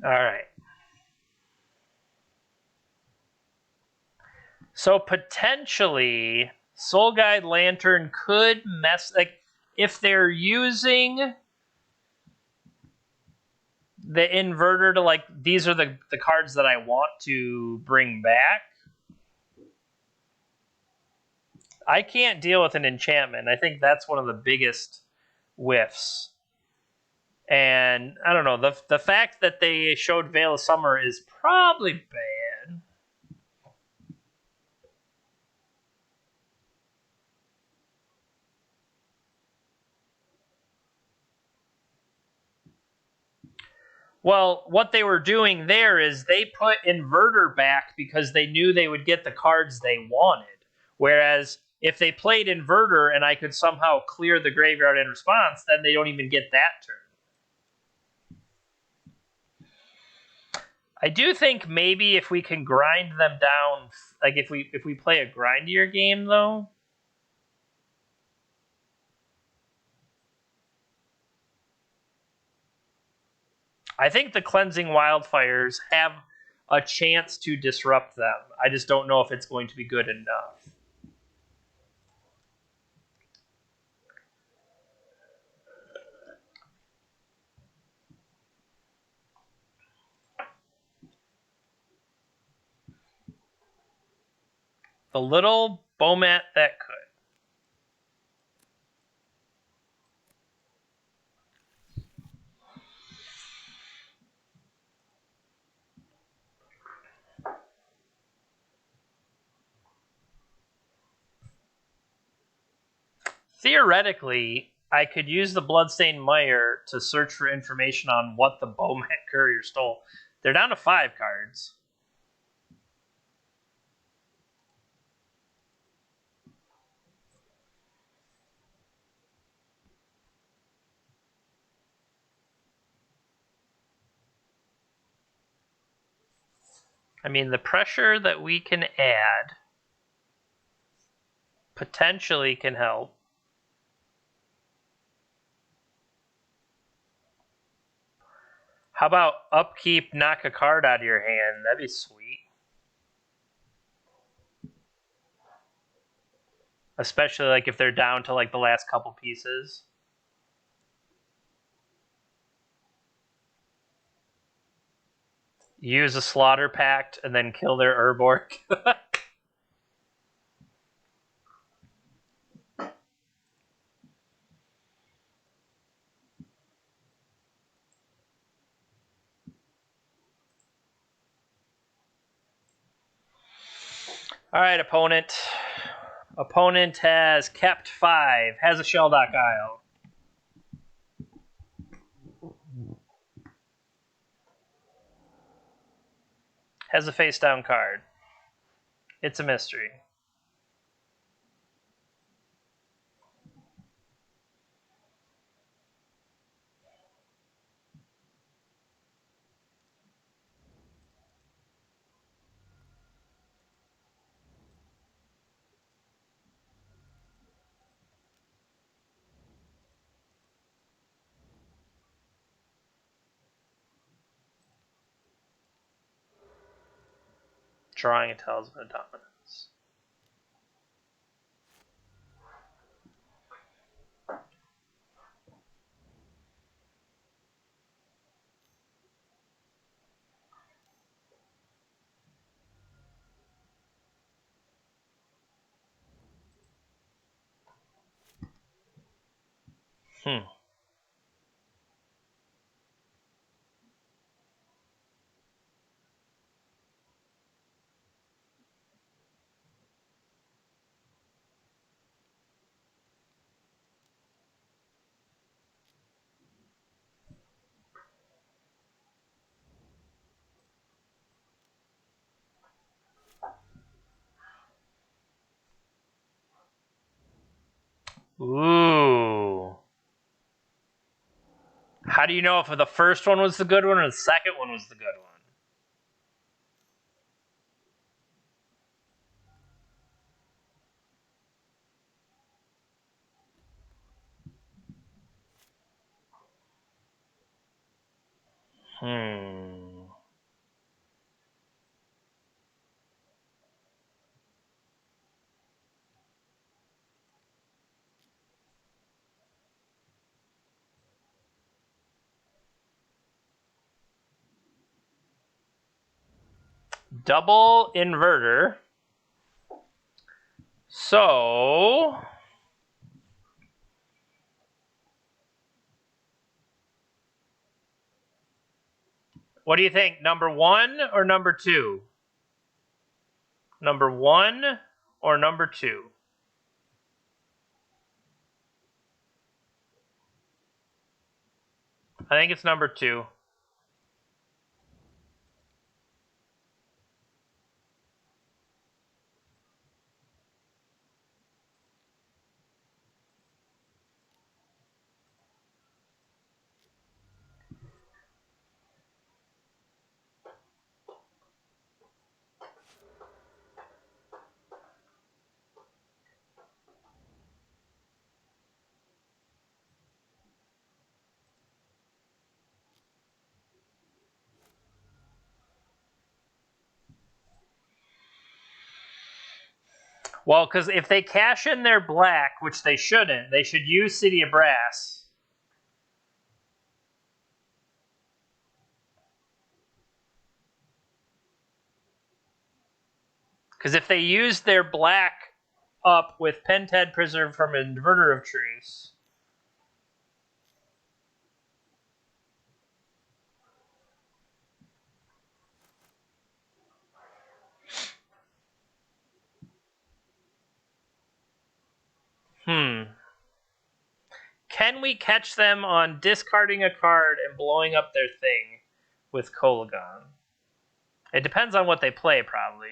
All right. So potentially, Soul Guide Lantern could mess... Like, if they're using the inverter to, like, these are the cards that I want to bring back, I can't deal with an enchantment. I think that's one of the biggest whiffs. And I don't know, the fact that they showed Veil of Summer is probably bad. Well, what they were doing there is they put Inverter back because they knew they would get the cards they wanted. Whereas if they played Inverter and I could somehow clear the graveyard in response, then they don't even get that turn. I do think maybe if we can grind them down, like if we play a grindier game though. I think the Cleansing Wildfires have a chance to disrupt them. I just don't know if it's going to be good enough. The little Bomat that could. Theoretically, I could use the Bloodstained Mire to search for information on what the Bomat Courier stole. They're down to 5 cards. I mean, the pressure that we can add potentially can help. How about upkeep, knock a card out of your hand? That'd be sweet. Especially like if they're down to like the last couple pieces. Use a Slaughter Pact and then kill their Urborg. All right, opponent. Opponent has kept 5, has a Shelldock Isle. Has a face down card. It's a mystery. Drawing a Talisman of Dominance. Hmm. Ooh. How do you know if the first one was the good one or the second one was the good one? Hmm. Double inverter. So, what do you think? Number 1 or number 2? Number 1 or number 2? I think it's number 2. Well, because if they cash in their black, which they shouldn't, they should use City of Brass. Because if they use their black up with Pentad Preserve from Inverter of Truce, can we catch them on discarding a card and blowing up their thing with Kolagon? It depends on what they play, probably.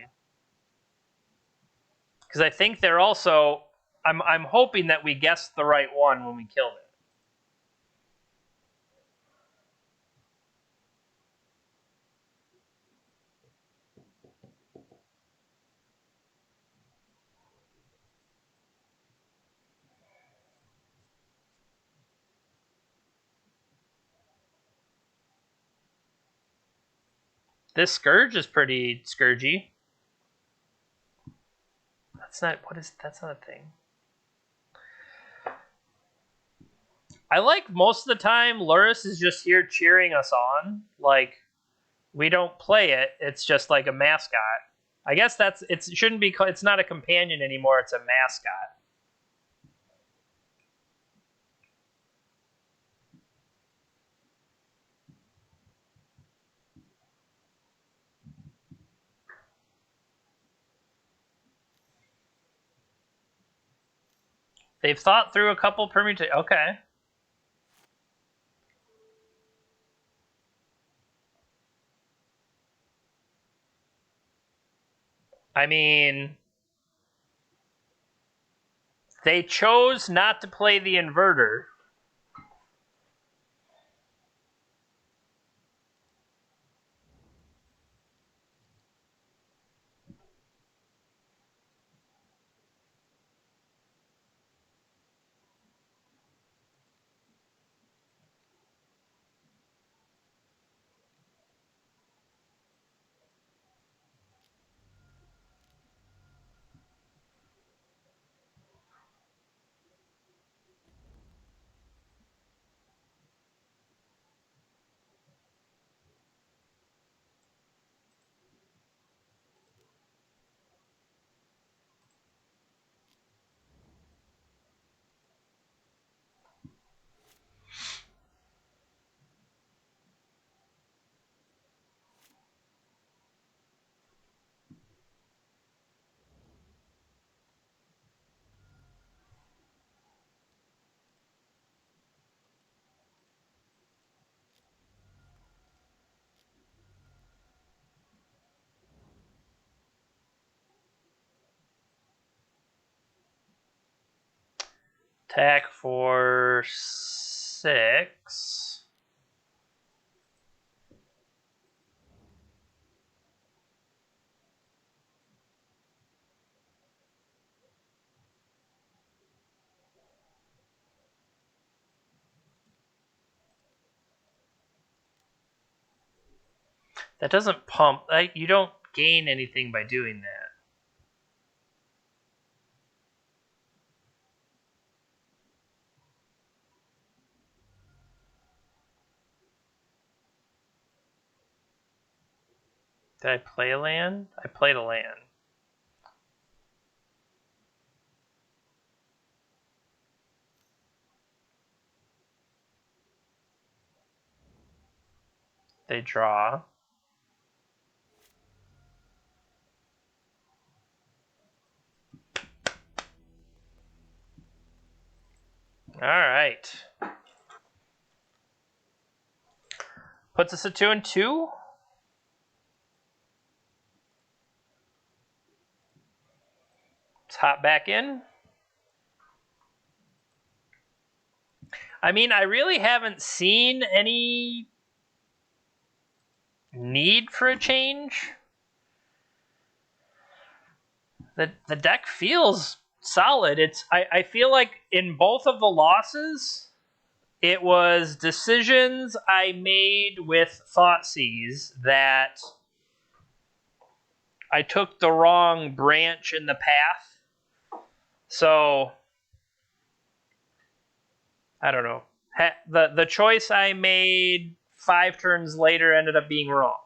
Because I think they're also. I'm hoping that we guessed the right one when we killed it. This Scourge is pretty scourgy. That's not. What is. That's not a thing. I like most of the time Luris is just here cheering us on. Like, we don't play it. It's just like a mascot. I guess that's it. Shouldn't be. It's not a companion anymore. It's a mascot. They've thought through a couple permutations. Okay. I mean, they chose not to play the inverter. Attack for 6. That doesn't pump. You don't gain anything by doing that. Did I play a land? I played a land. They draw. All right. Puts us at 2-2. Let's hop back in. I mean, I really haven't seen any need for a change. The deck feels solid. I feel like in both of the losses, it was decisions I made with Thoughtseize that I took the wrong branch in the path. So I don't know. The choice I made 5 turns later ended up being wrong.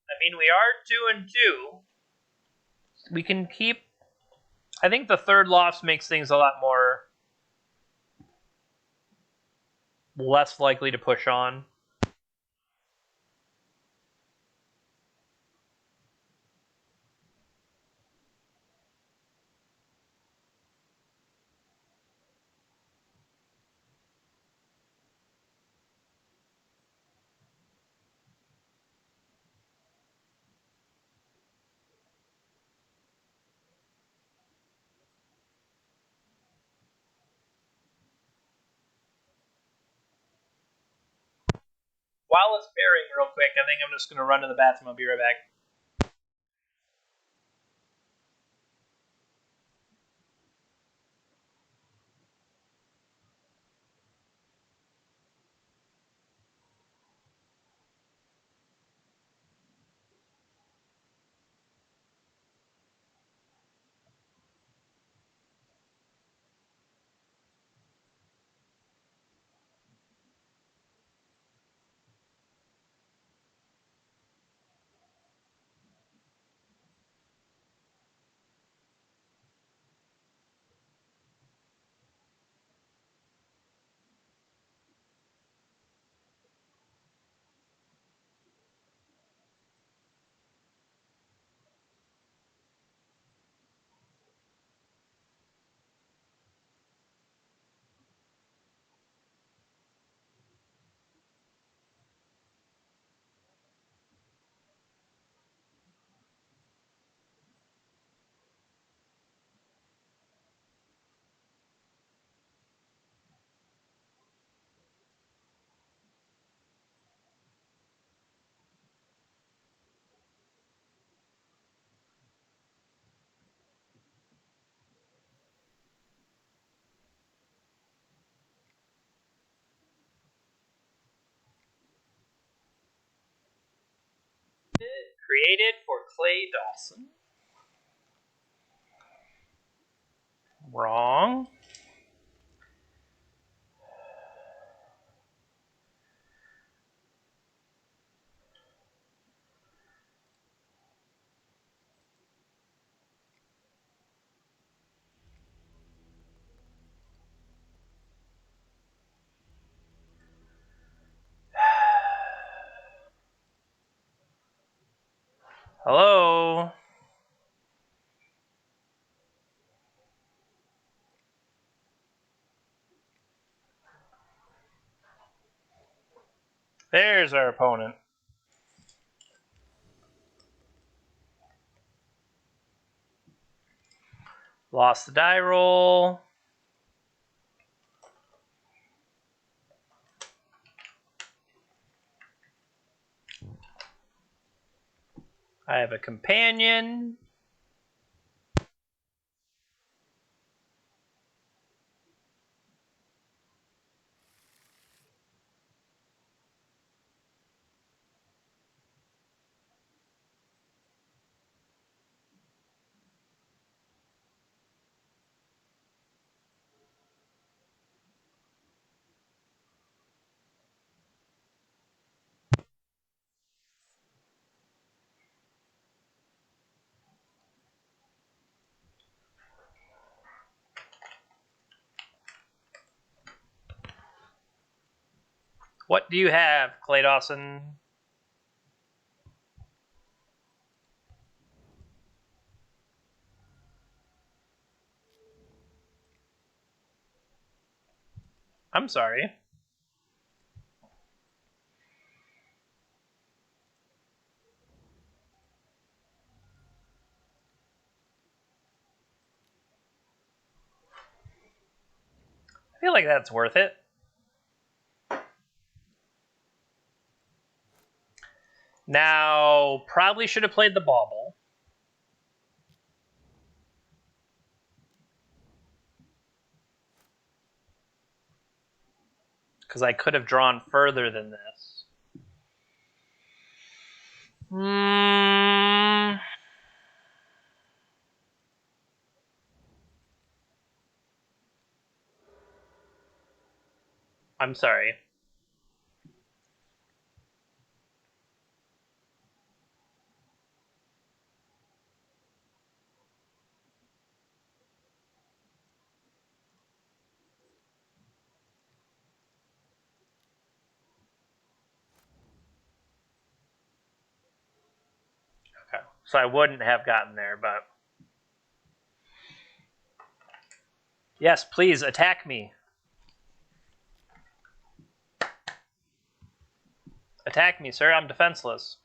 I mean, we are 2-2. We can keep. I think the third loss makes things a lot more less likely to push on. While it's pairing real quick, I think I'm just going to run to the bathroom. I'll be right back. Created for Clay Dawson. Wrong. Hello. There's our opponent. Lost the die roll. I have a companion. What do you have, Clay Dawson? I'm sorry. I feel like that's worth it. Now, probably should have played the bauble. Because I could have drawn further than this. I'm sorry. Okay. So I wouldn't have gotten there, but... Yes, please, attack me. Attack me, sir. I'm defenseless.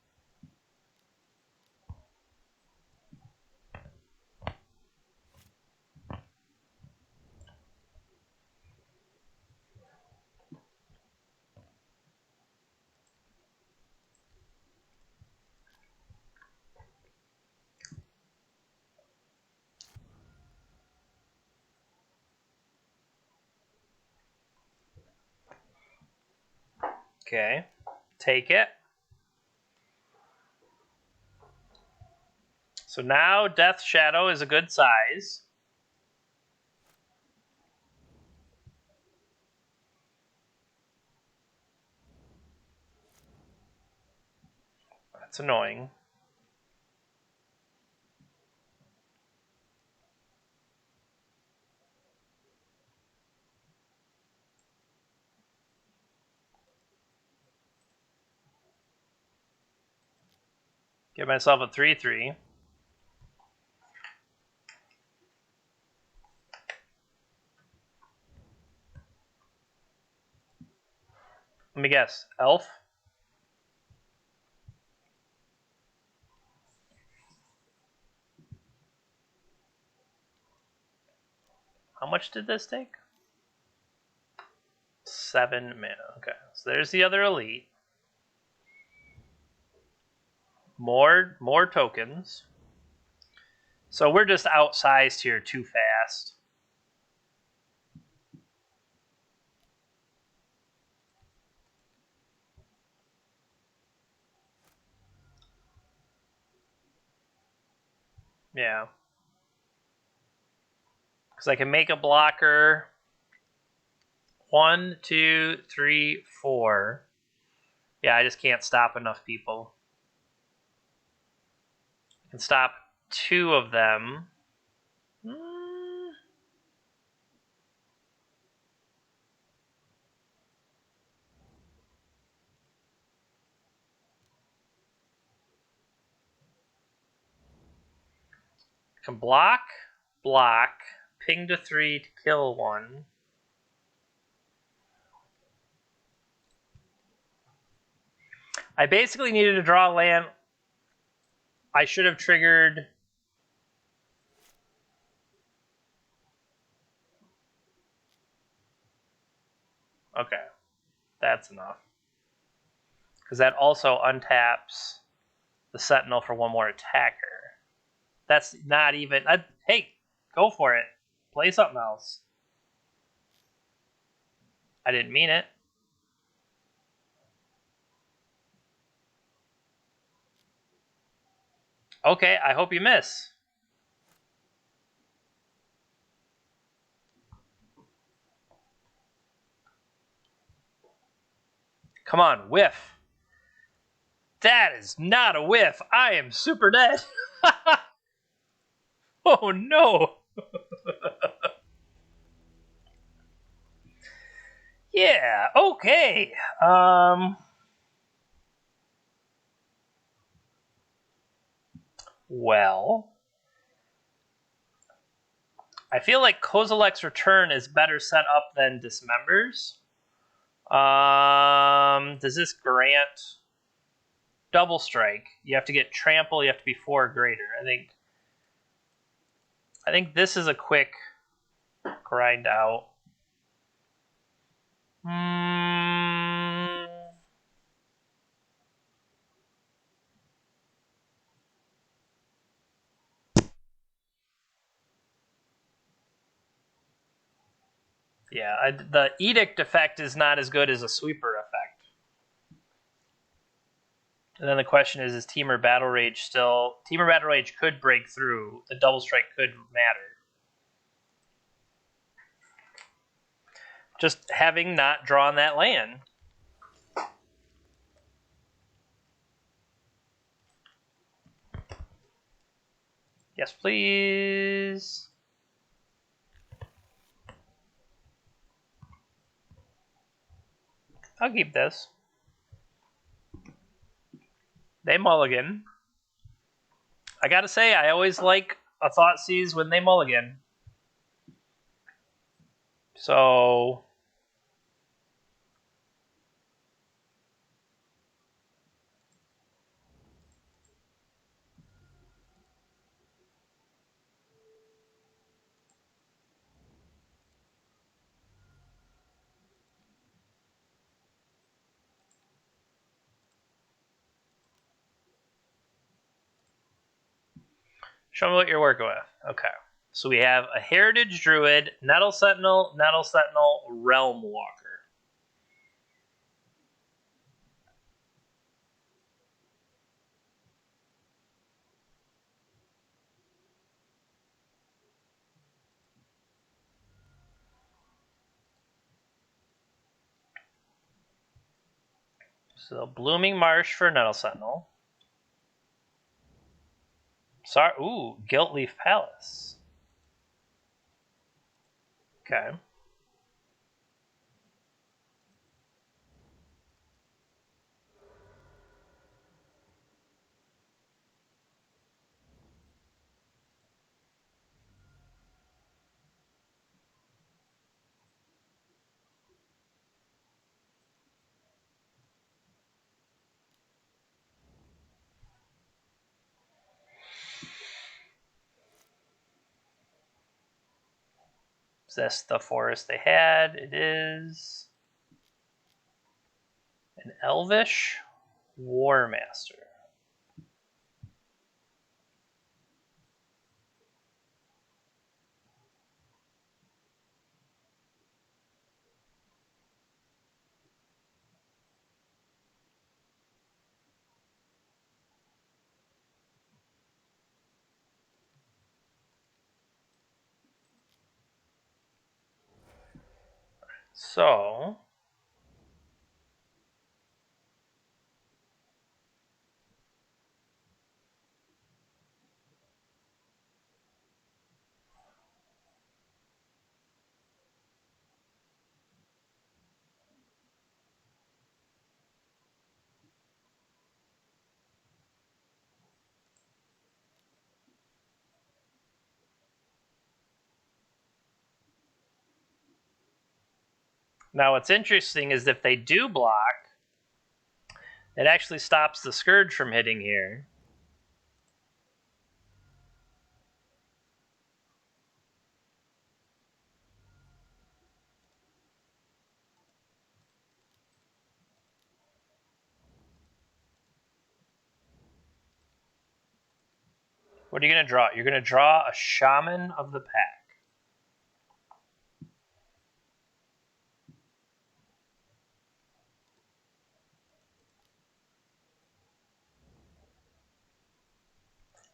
Okay. Take it. So now Death Shadow is a good size. That's annoying. Give myself a 3/3. Let me guess. Elf? How much did this take? 7 mana. Okay. So there's the other elite. More tokens. So we're just outsized here too fast. Yeah. Because I can make a blocker. 1, 2, 3, 4. Yeah, I just can't stop enough people. I can stop 2 of them. I can block, ping to 3 to kill 1. I basically needed to draw land. I should have triggered... Okay, that's enough. Because that also untaps the Sentinel for one more attacker. That's not even... hey, go for it. Play something else. I didn't mean it. Okay, I hope you miss. Come on, whiff. That is not a whiff. I am super dead. Oh no. Yeah, okay. Well, I feel like Kozilek's Return is better set up than Dismembers. Does this grant double strike? You have to get trample, you have to be 4 or greater. I think this is a quick grind out. Yeah, the Edict effect is not as good as a Sweeper effect. And then the question is Temur Battle Rage still... Temur Battle Rage could break through. The double strike could matter. Just having not drawn that land. Yes, please. I'll keep this. They mulligan. I gotta say, I always like a Thoughtseize when they mulligan. So... show me what you're working with. Okay. So we have a Heritage Druid, Nettle Sentinel, Realm Walker. So Blooming Marsh for Nettle Sentinel. Sorry, ooh, Guiltleaf Palace. Okay. Is this the forest they had? It is an Elvish Warmaster. So... Now what's interesting is if they do block, It actually stops the Scourge from hitting here. What are you going to draw? You're going to draw a Shaman of the Pack.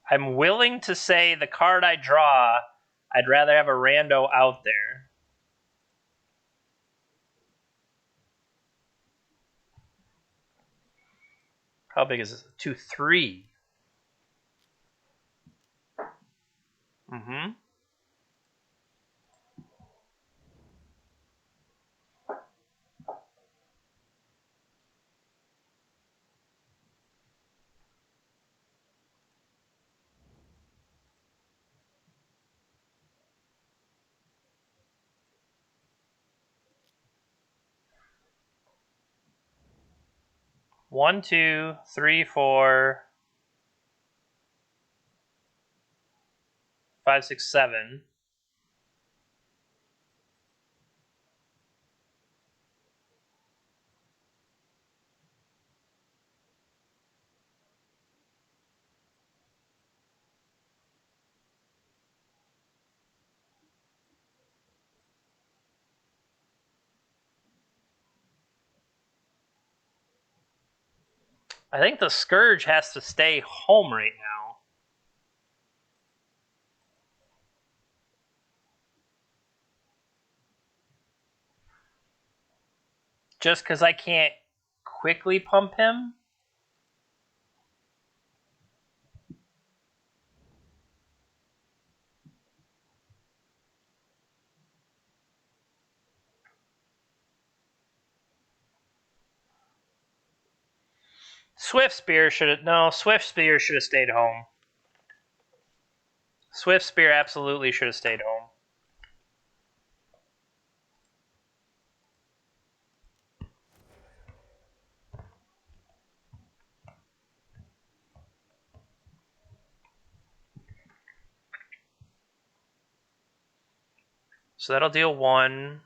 I'm willing to say the card I draw, I'd rather have a rando out there. How big is this? 2-3. Mm-hmm. One, 2, 3, 4, 5, 6, 7. I think the Scourge has to stay home right now. Just because I can't quickly pump him. Swift Spear should have stayed home. Swift Spear absolutely should have stayed home. So that'll deal 1.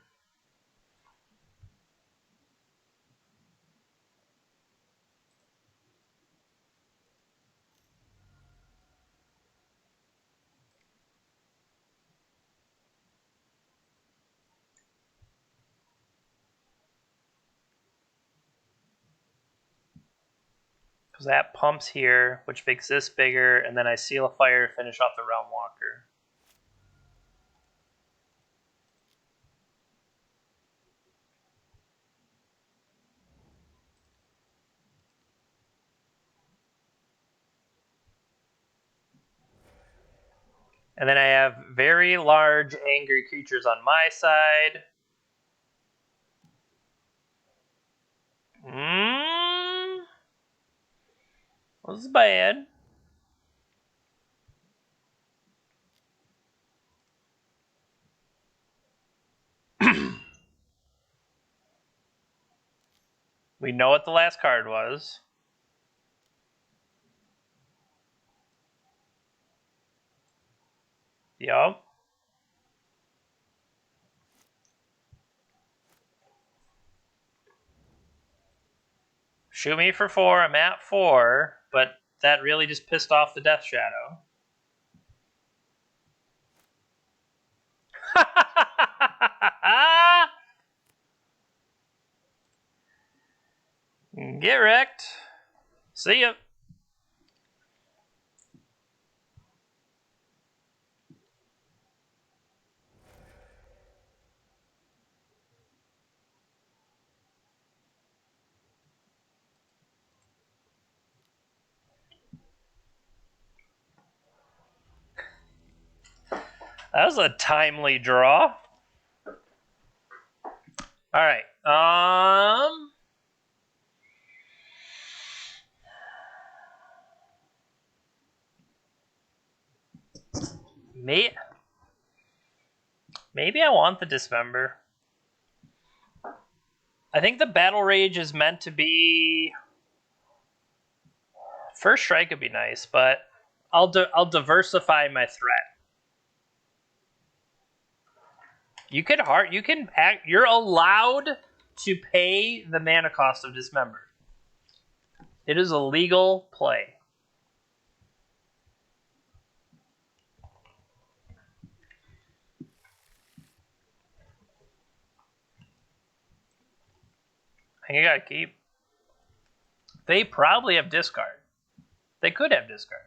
Because that pumps here, which makes this bigger, and then I Seal of Fire to finish off the Realm Walker. And then I have very large angry creatures on my side. This is bad. We know what the last card was. Yup. Shoot me for 4. I'm at 4, but that really just pissed off the Death Shadow. Get wrecked. See ya. That was a timely draw. All right. Maybe I want the Dismember. I think the Battle Rage is meant to be First strike would be nice, but I'll diversify my threat. You're allowed to pay the mana cost of Dismember. It is a legal play. I think I gotta keep. They probably have discard. They could have discard.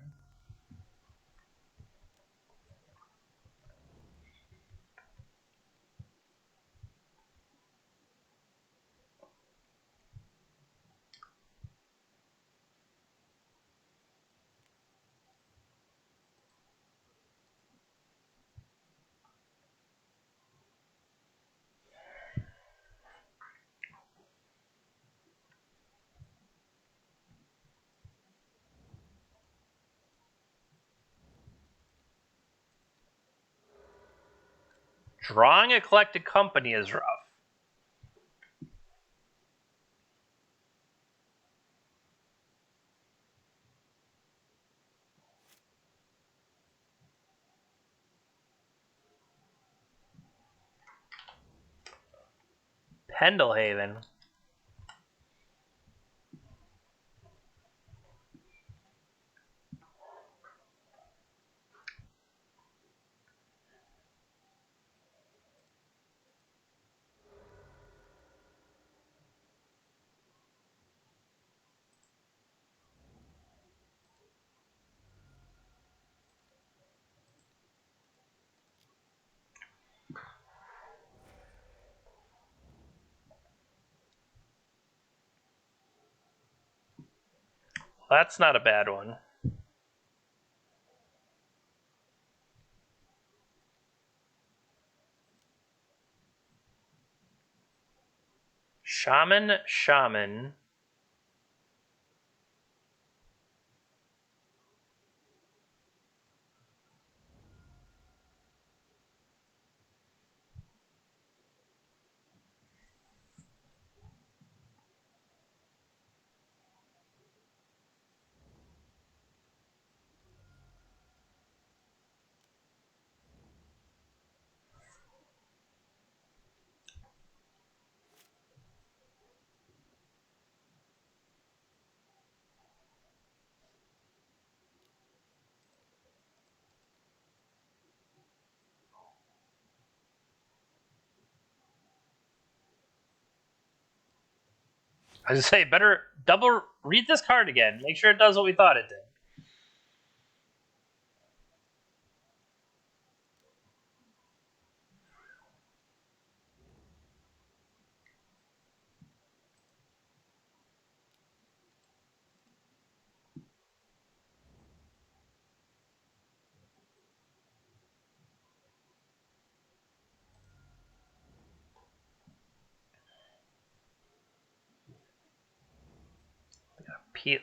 Drawing a collected company is rough. Pendelhaven. Well, that's not a bad one. Shaman. I was gonna say, better double read this card again. Make sure it does what we thought it did.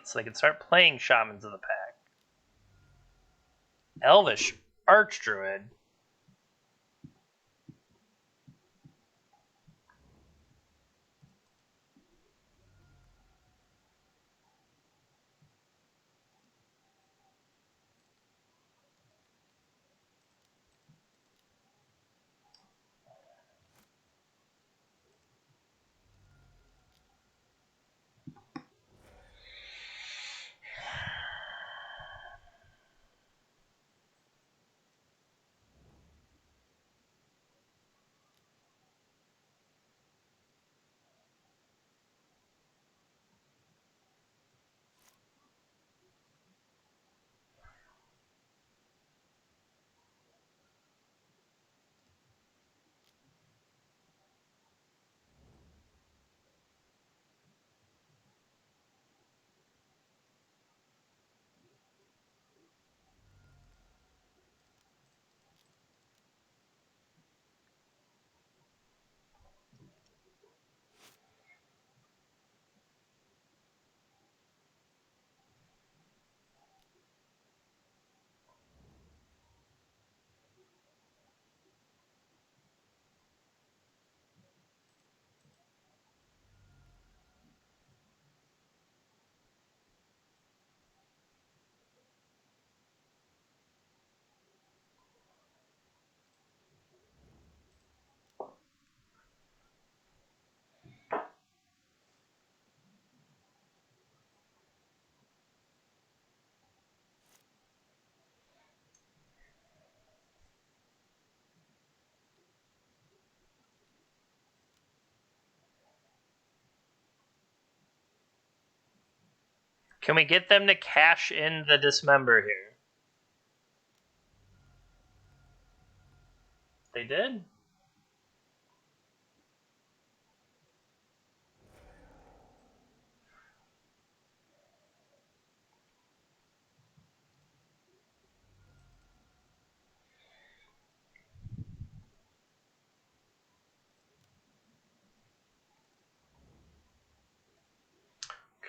So they can start playing Shamans of the Pack. Elvish Archdruid. Can we get them to cash in the dismember here? They did.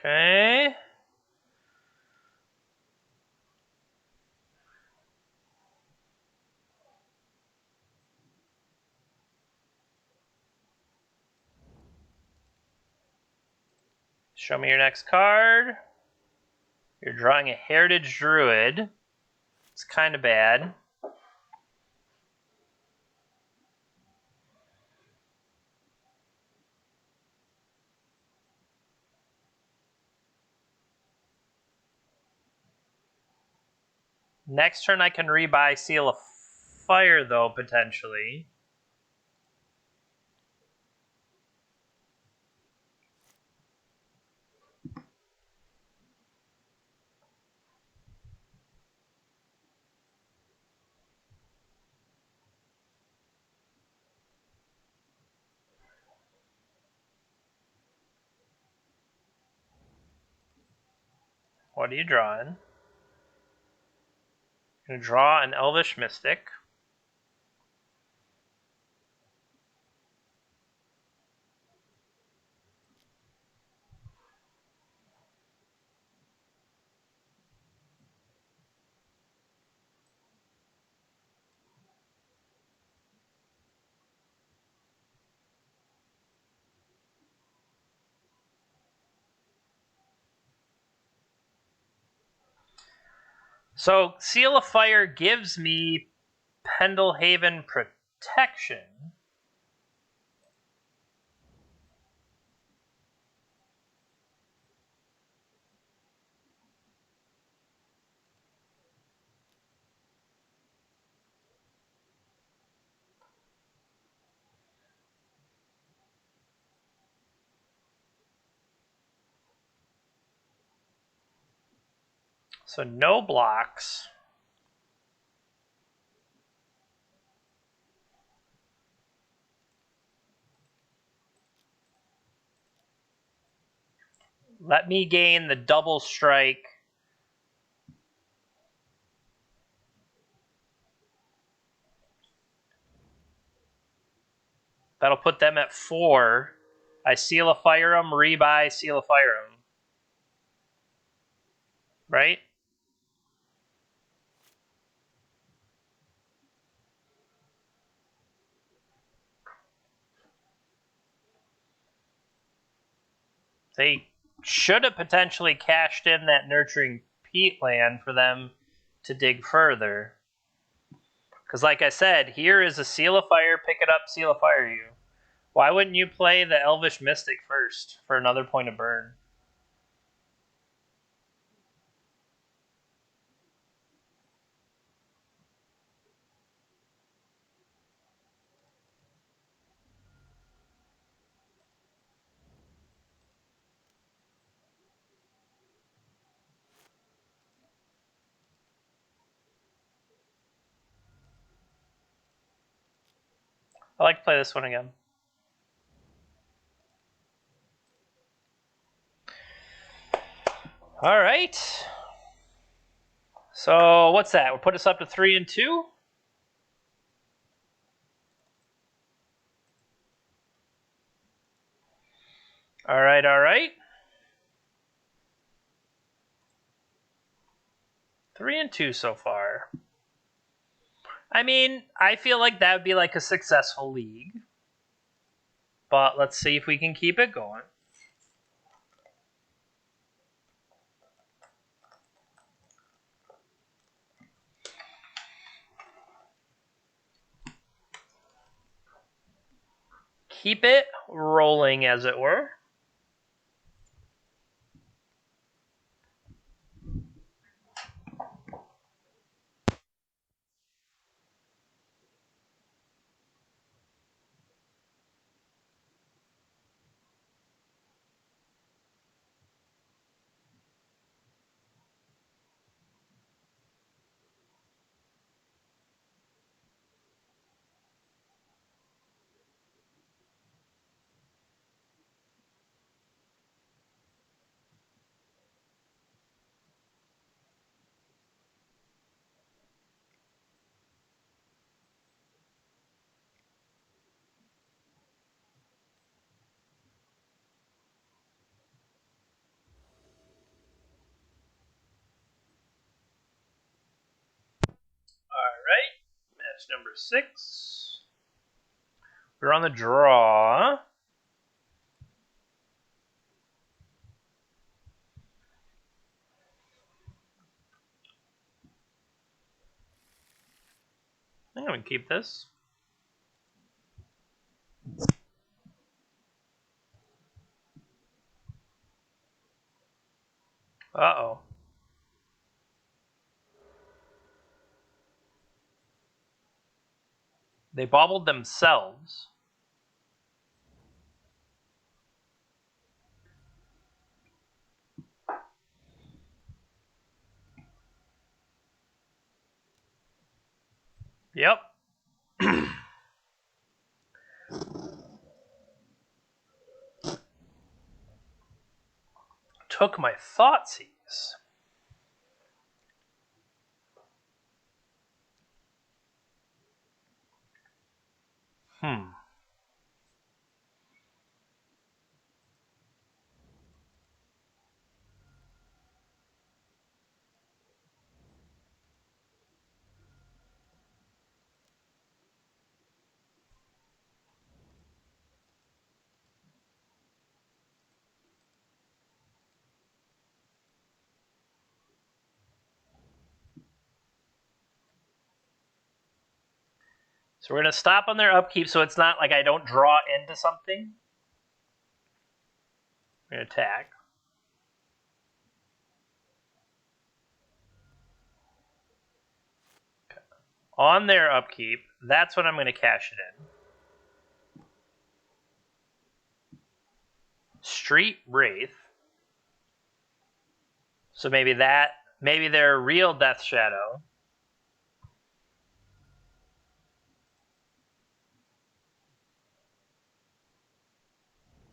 Okay. Show me your next card. You're drawing a Heritage Druid. It's kind of bad. Next turn I can rebuy Seal of Fire, though, potentially. What are you drawing? You're going to draw an Elvish Mystic. So, Seal of Fire gives me Pendlehaven protection. So, no blocks. Let me gain the double strike. That'll put them at 4. I Seal of Fire them, rebuy, Seal of Fire them. Right? They should have potentially cashed in that Nurturing Peatland for them to dig further. Because like I said, here is a Seal of Fire, pick it up, Seal of Fire you. Why wouldn't you play the Elvish Mystic first for another point of burn? I like to play this one again. All right. So what's that? We'll put us up to 3 and 2. All right, all right. 3 and 2 so far. I mean, I feel like that would be like a successful league. But let's see if we can keep it going. Keep it rolling, as it were. right. Match number 6. We're on the draw. I'm going to keep this. Uh-oh. They bobbled themselves. Yep. Took my thoughtseize. Hmm. So we're going to stop on their upkeep so it's not like I don't draw into something. We're going to attack. Okay. On their upkeep, that's when I'm going to cash it in. Street Wraith. So maybe they're real Death Shadow.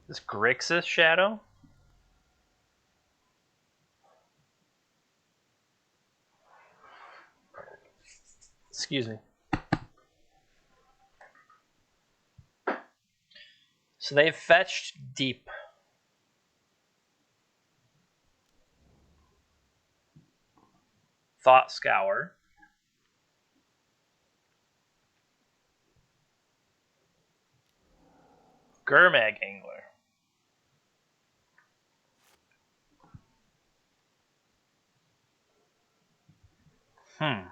This Grixis Shadow. Excuse me. So they've fetched deep. Thought Scour. Gurmag Angler. Hmm.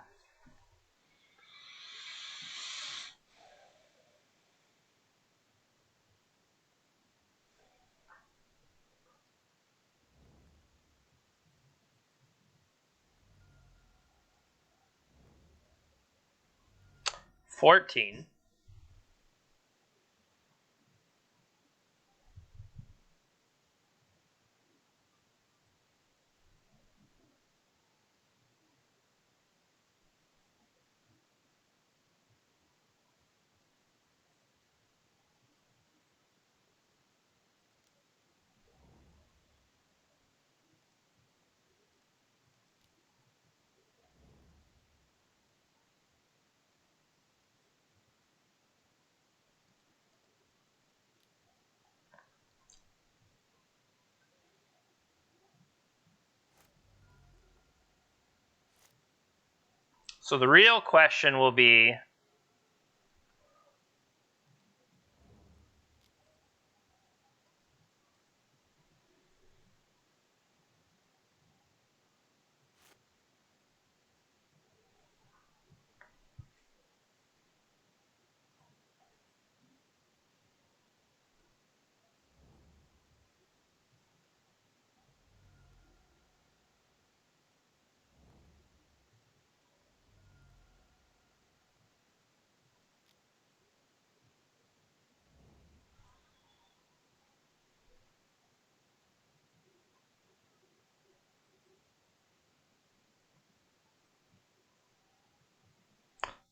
$14. So the real question will be,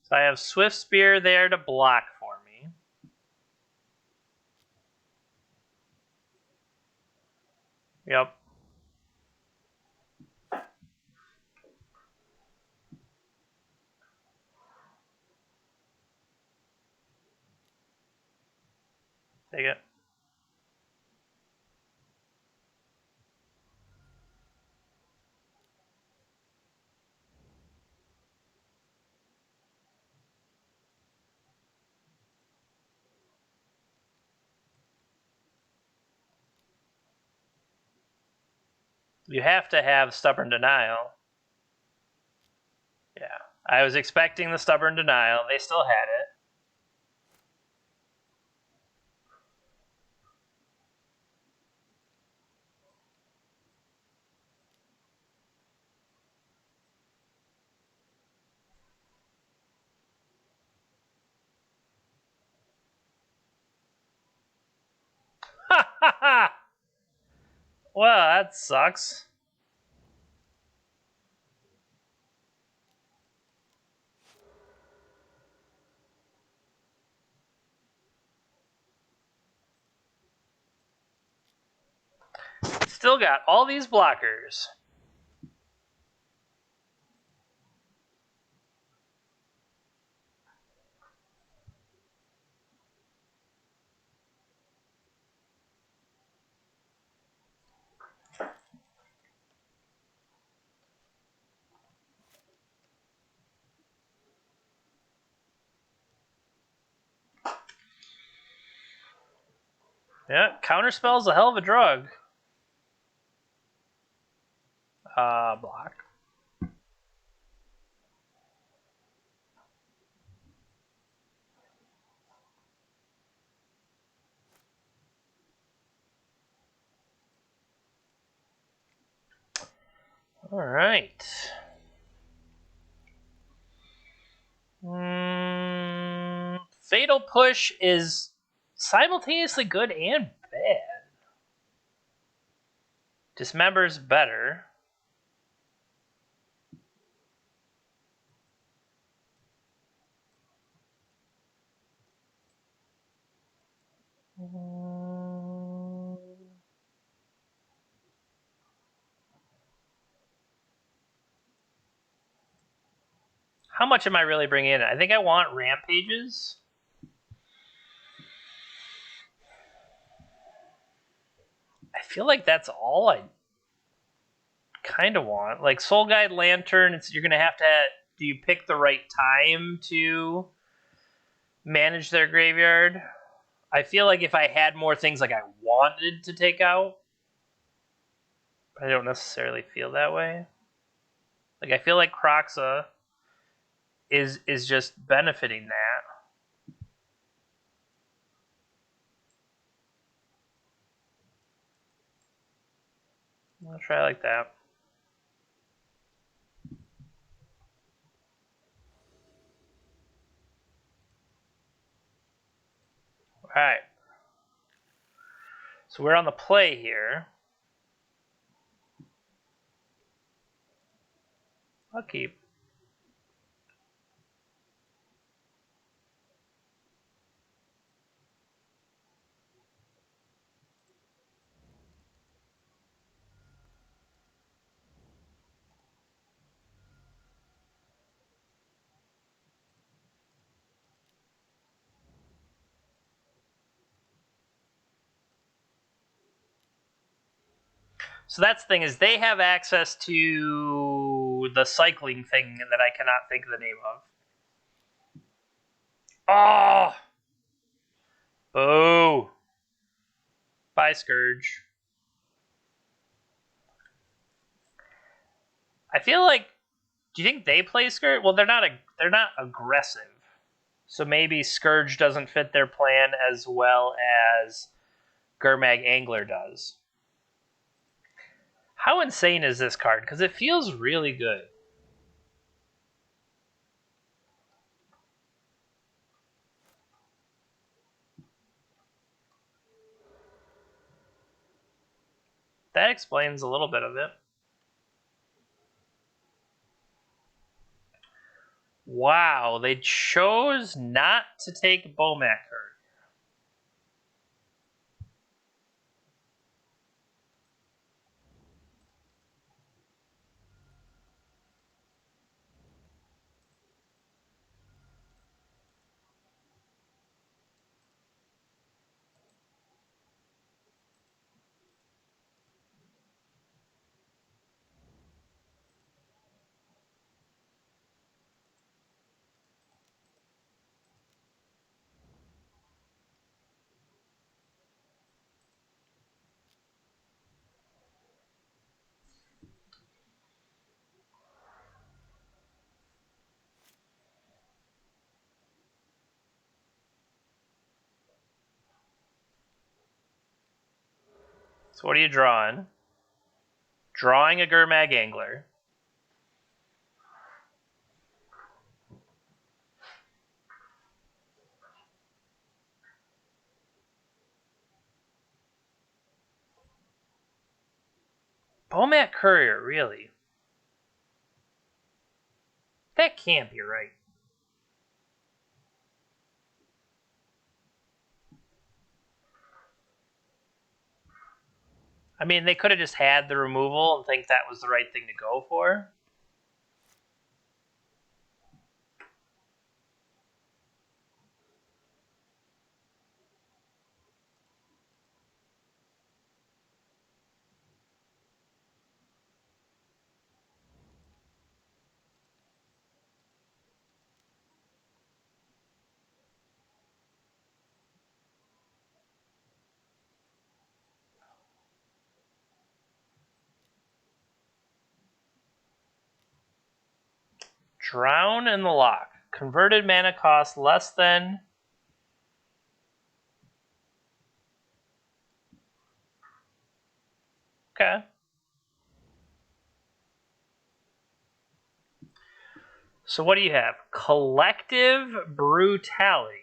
so I have Swift Spear there to block for me. Yep. Take it. You have to have stubborn denial. Yeah. I was expecting the stubborn denial. They still had it. Ha ha ha! Well, that sucks. Still got all these blockers. Yeah, counterspell's a hell of a drug. Block. All right. Fatal Push is simultaneously good and bad. Dismember's better. How much am I really bringing in? I think I want Rampages. I feel like that's all I kind of want. Like Soul Guide Lantern, you're going to have to... Do you pick the right time to manage their graveyard? I feel like if I had more things like I wanted to take out, I don't necessarily feel that way. Like I feel like Croxa is just benefiting that. I'll try like that. All right. So we're on the play here. I'll keep. So that's the thing, is they have access to the cycling thing that I cannot think of the name of. Oh! Boo! Bye, Scourge. I feel like... Do you think they play Scourge? Well, they're not aggressive. So maybe Scourge doesn't fit their plan as well as Gurmag Angler does. How insane is this card? Because it feels really good. That explains a little bit of it. Wow, they chose not to take Bomacker. So what are you drawing? Drawing a Gurmag Angler. Bomat Courier, really? That can't be right. I mean, they could have just had the removal and think that was the right thing to go for. Drown in the Lock. Converted mana cost less than... Okay. So what do you have? Collective Brutality.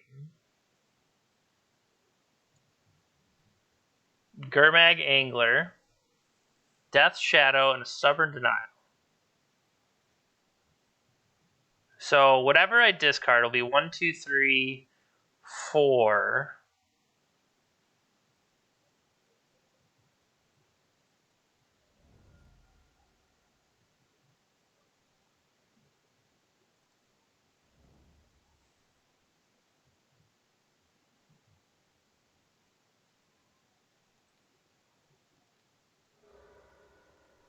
Gurmag Angler. Death Shadow and a Stubborn Denial. So whatever I discard will be 1, 2, 3, 4.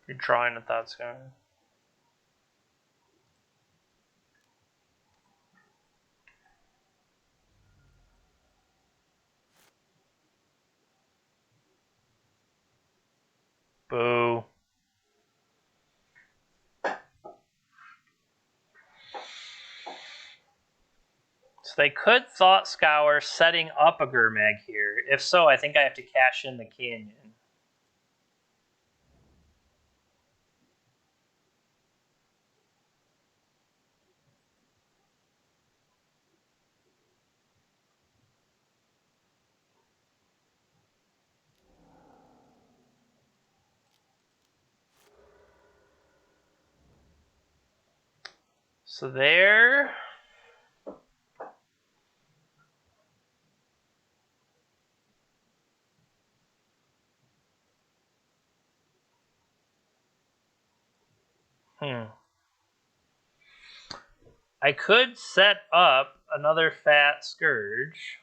You're drawing a Thoughtscourer. Boo. So they could Thought Scour setting up a Gurmag here. If so, I think I have to cash in the Canyon. So there... I could set up another Fat Scourge.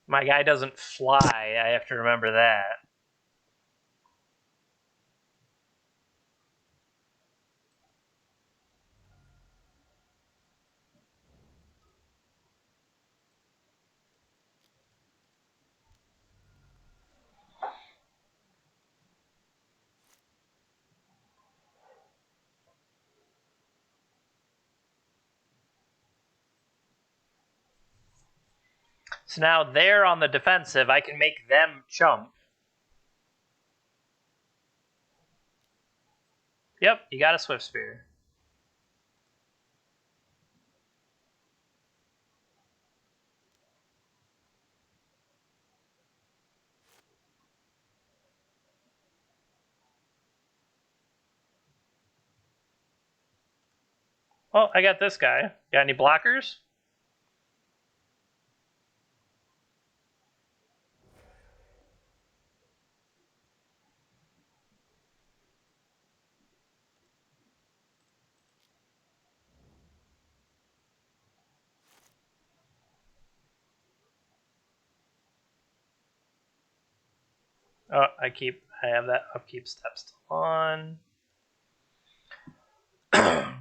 My guy doesn't fly. I have to remember that. So now they're on the defensive. I can make them chump. Yep, you got a Swift Spear. Oh, I got this guy. Got any blockers? Oh, I have that upkeep step still on.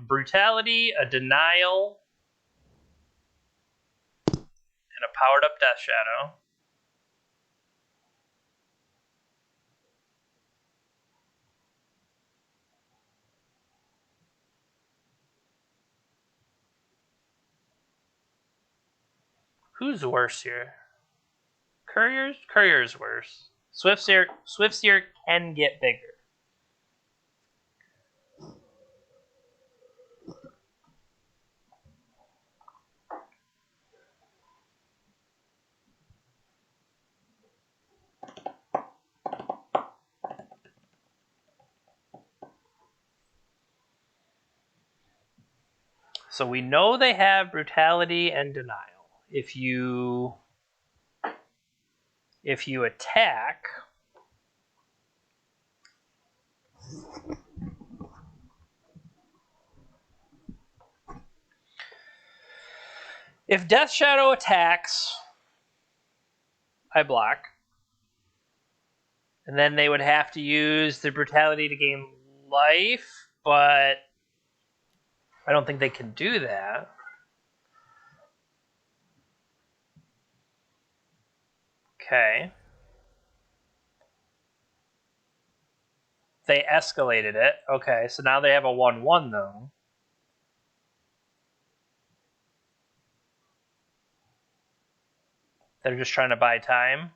Brutality, a denial, and a powered up Death Shadow. Who's worse here? Courier's? Courier's worse. Swiftspear can get bigger. So we know they have brutality and denial. If you attack, if Death Shadow attacks, I block. And then they would have to use the brutality to gain life, but I don't think they can do that. Okay. They escalated it. Okay, so now they have a 1/1 though. They're just trying to buy time.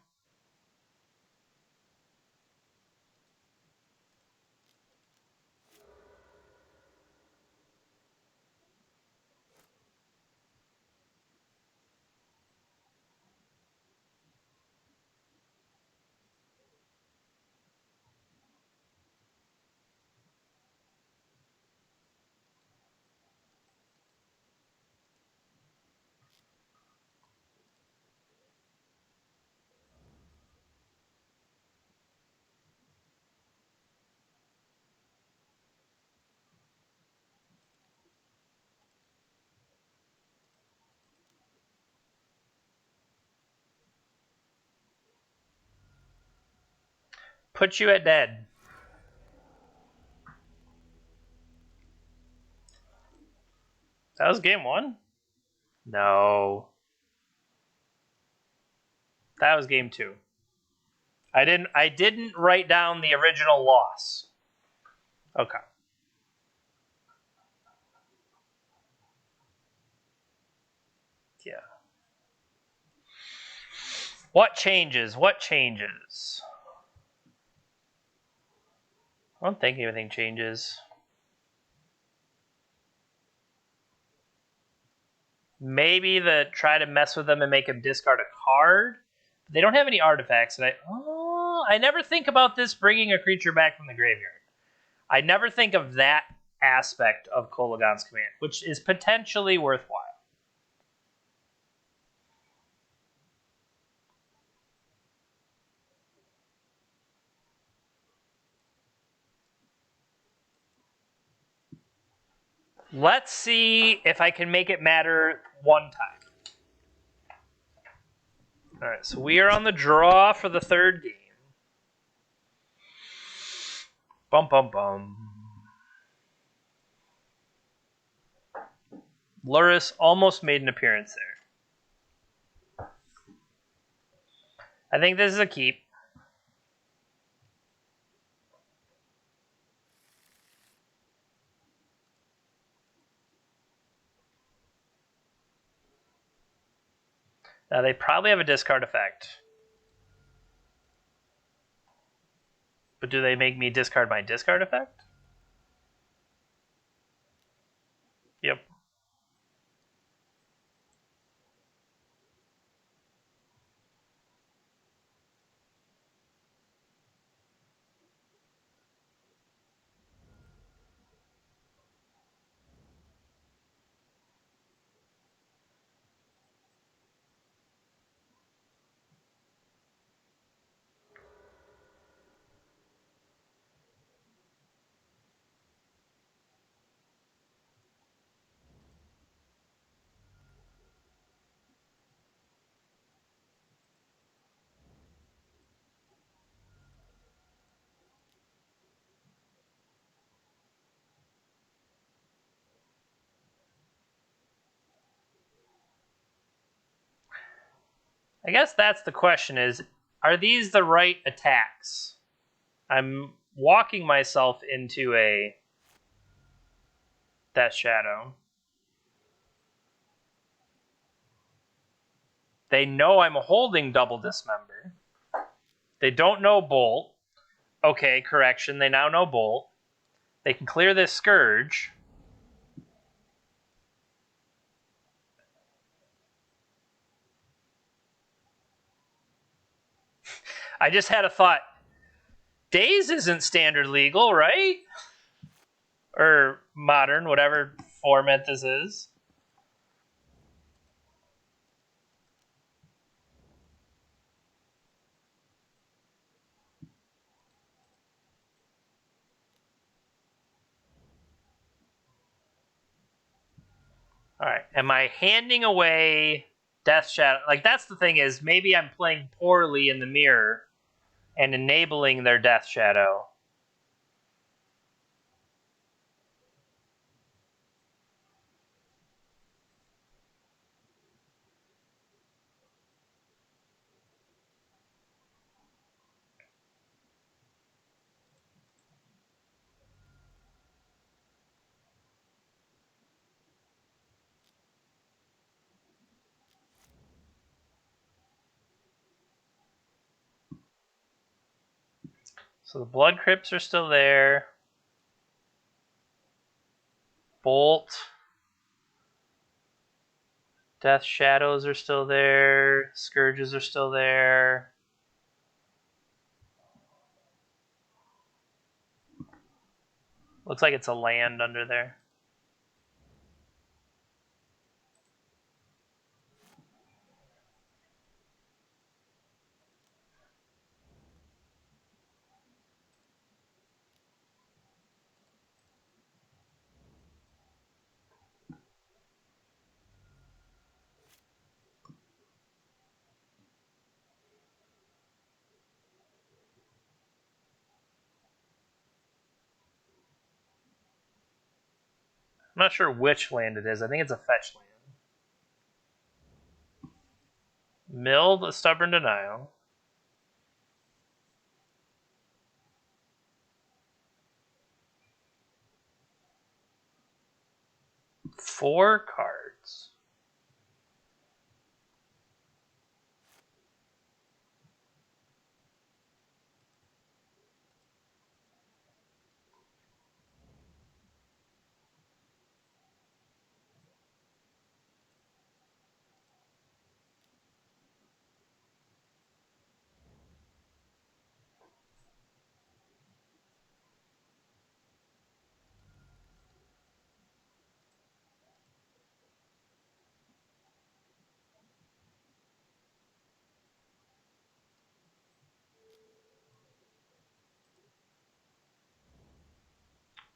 Put you at dead. That was game 1? No. That was game 2. I didn't write down the original loss. Okay. Yeah. What changes? What changes? I don't think anything changes. Maybe try to mess with them and make them discard a card. They don't have any artifacts, and I never think about this bringing a creature back from the graveyard. I never think of that aspect of Kolaghan's command, which is potentially worthwhile. Let's see if I can make it matter one time. All right, so we are on the draw for the third game. Bum, bum, bum. Luris almost made an appearance there. I think this is a keep. Now, they probably have a discard effect. But do they make me discard my discard effect? Yep. I guess that's the question is, are these the right attacks? I'm walking myself into a Death Shadow. They know I'm holding Double Dismember. They don't know Bolt. Okay, correction. They now know Bolt. They can clear this Scourge. I just had a thought. Daze isn't standard legal, right? Or modern, whatever format this is. All right. Am I handing away Death Shadow? Like, that's the thing is, maybe I'm playing poorly in the mirror and enabling their Death Shadow. So the Blood Crypts are still there. Bolt. Death Shadows are still there. Scourges are still there. Looks like it's a land under there. I'm not sure which land it is. I think it's a fetch land. Milled, a Stubborn Denial. Four cards.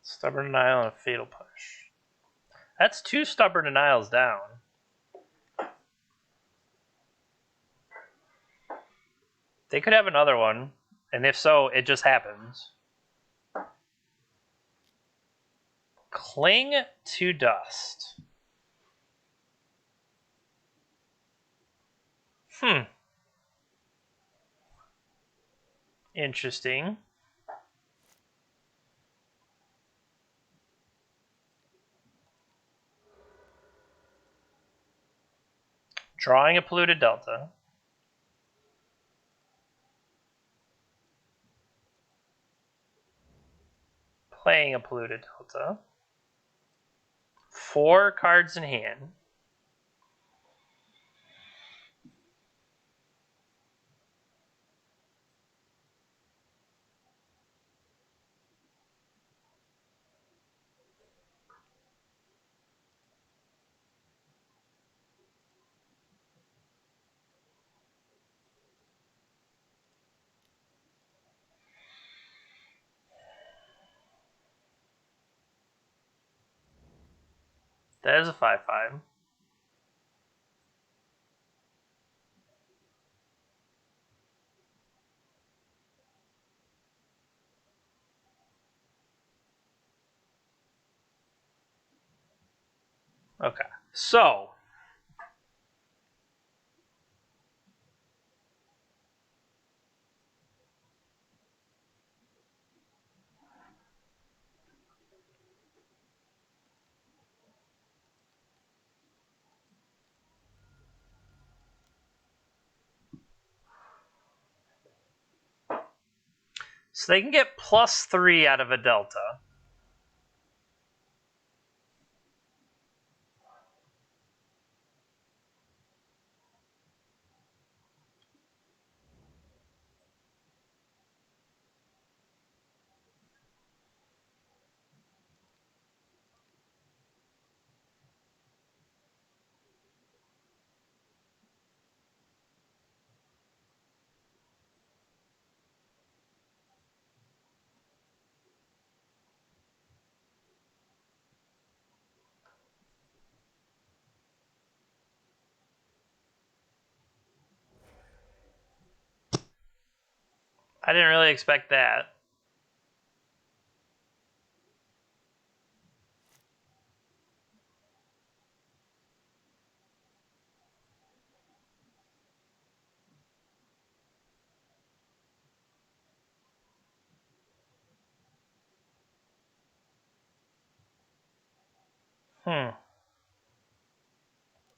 Stubborn Denial and a Fatal Push. That's two Stubborn Denials down. They could have another one, and if so, it just happens. Cling to Dust. Interesting. Drawing a Polluted Delta. Playing a Polluted Delta. Four cards in hand. That is a 5/5. Okay. So, So they can get +3 out of a delta. I didn't really expect that.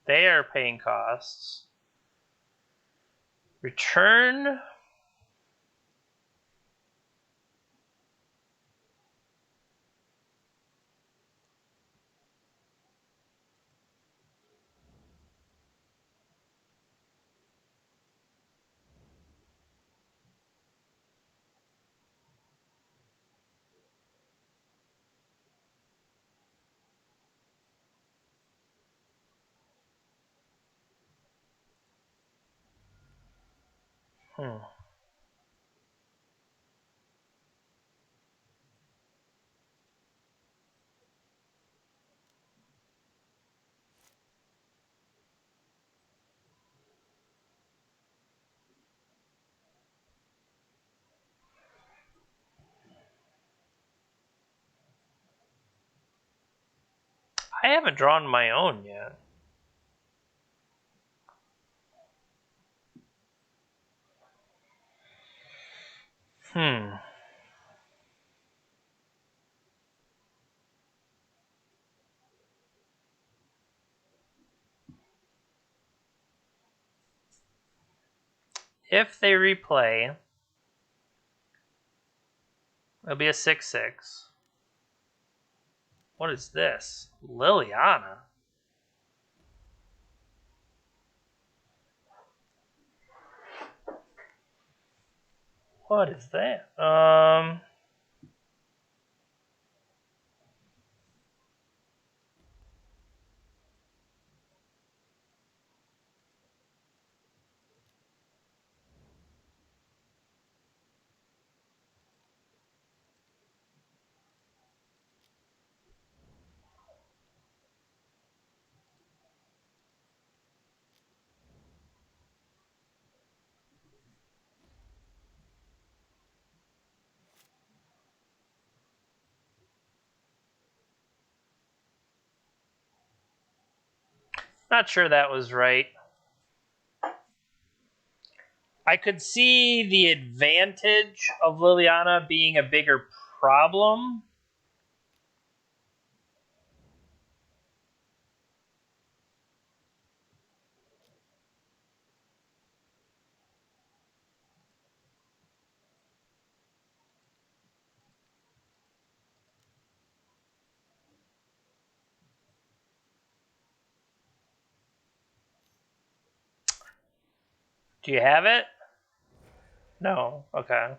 They are paying costs. Return. I haven't drawn my own yet. If they replay, it'll be a 6/6. What is this? Liliana? What is that? Not sure that was right. I could see the advantage of Liliana being a bigger problem. Do you have it? No. Okay.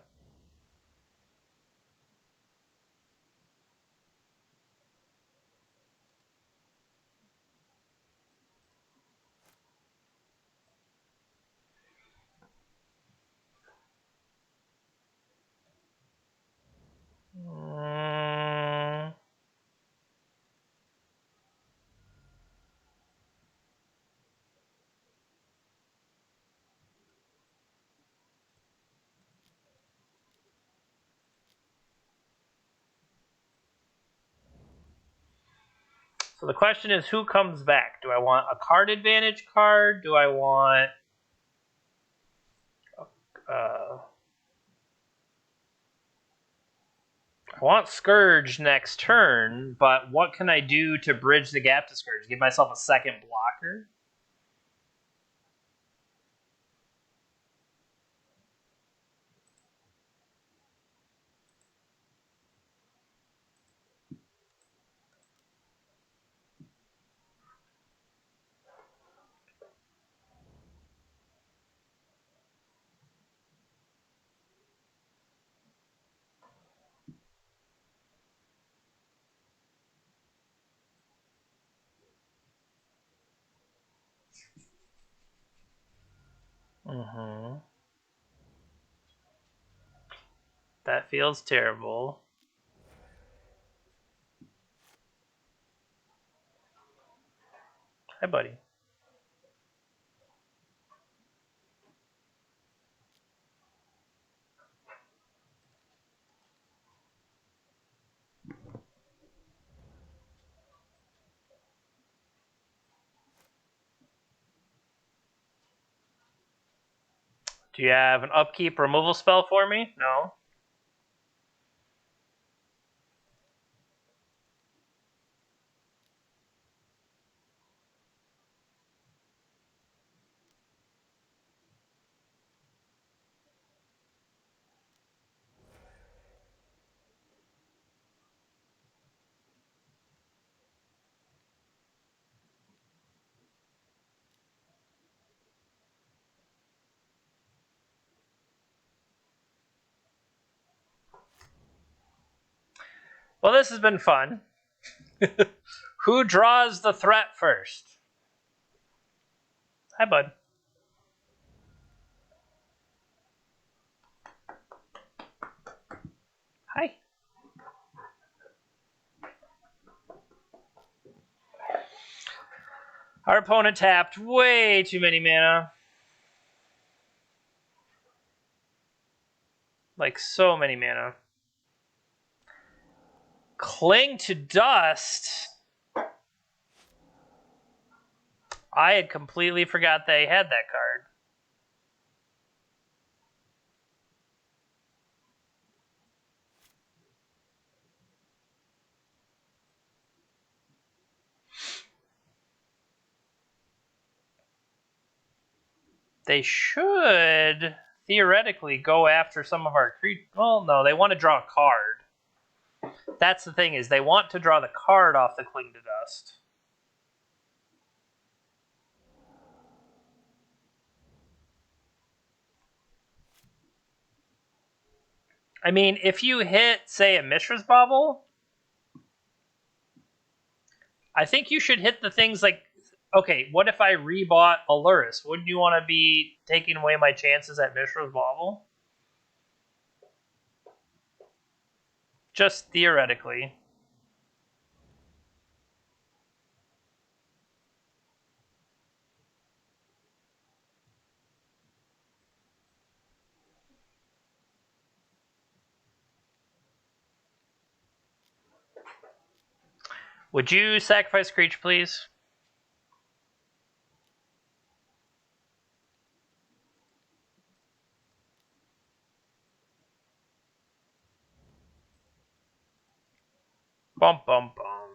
So the question is, who comes back? Do I want a card advantage card? Do I want I want Scourge next turn, but what can I do to bridge the gap to Scourge? Give myself a second blocker? That feels terrible. Hi, buddy. Do you have an upkeep removal spell for me? No. Well, this has been fun. Who draws the threat first? Hi, bud. Hi. Our opponent tapped way too many mana. Like, so many mana. Cling to Dust. I had completely forgot they had that card. They should theoretically go after some of our creatures. Well, no, they want to draw a card. That's the thing, is they want to draw the card off the Cling to Dust. I mean, if you hit, say, a Mishra's Bauble, I think you should hit the things like, okay, what if I rebought Aluris? Wouldn't you want to be taking away my chances at Mishra's Bauble? Just theoretically. Would you sacrifice Creature, please? Bum, bum, bum.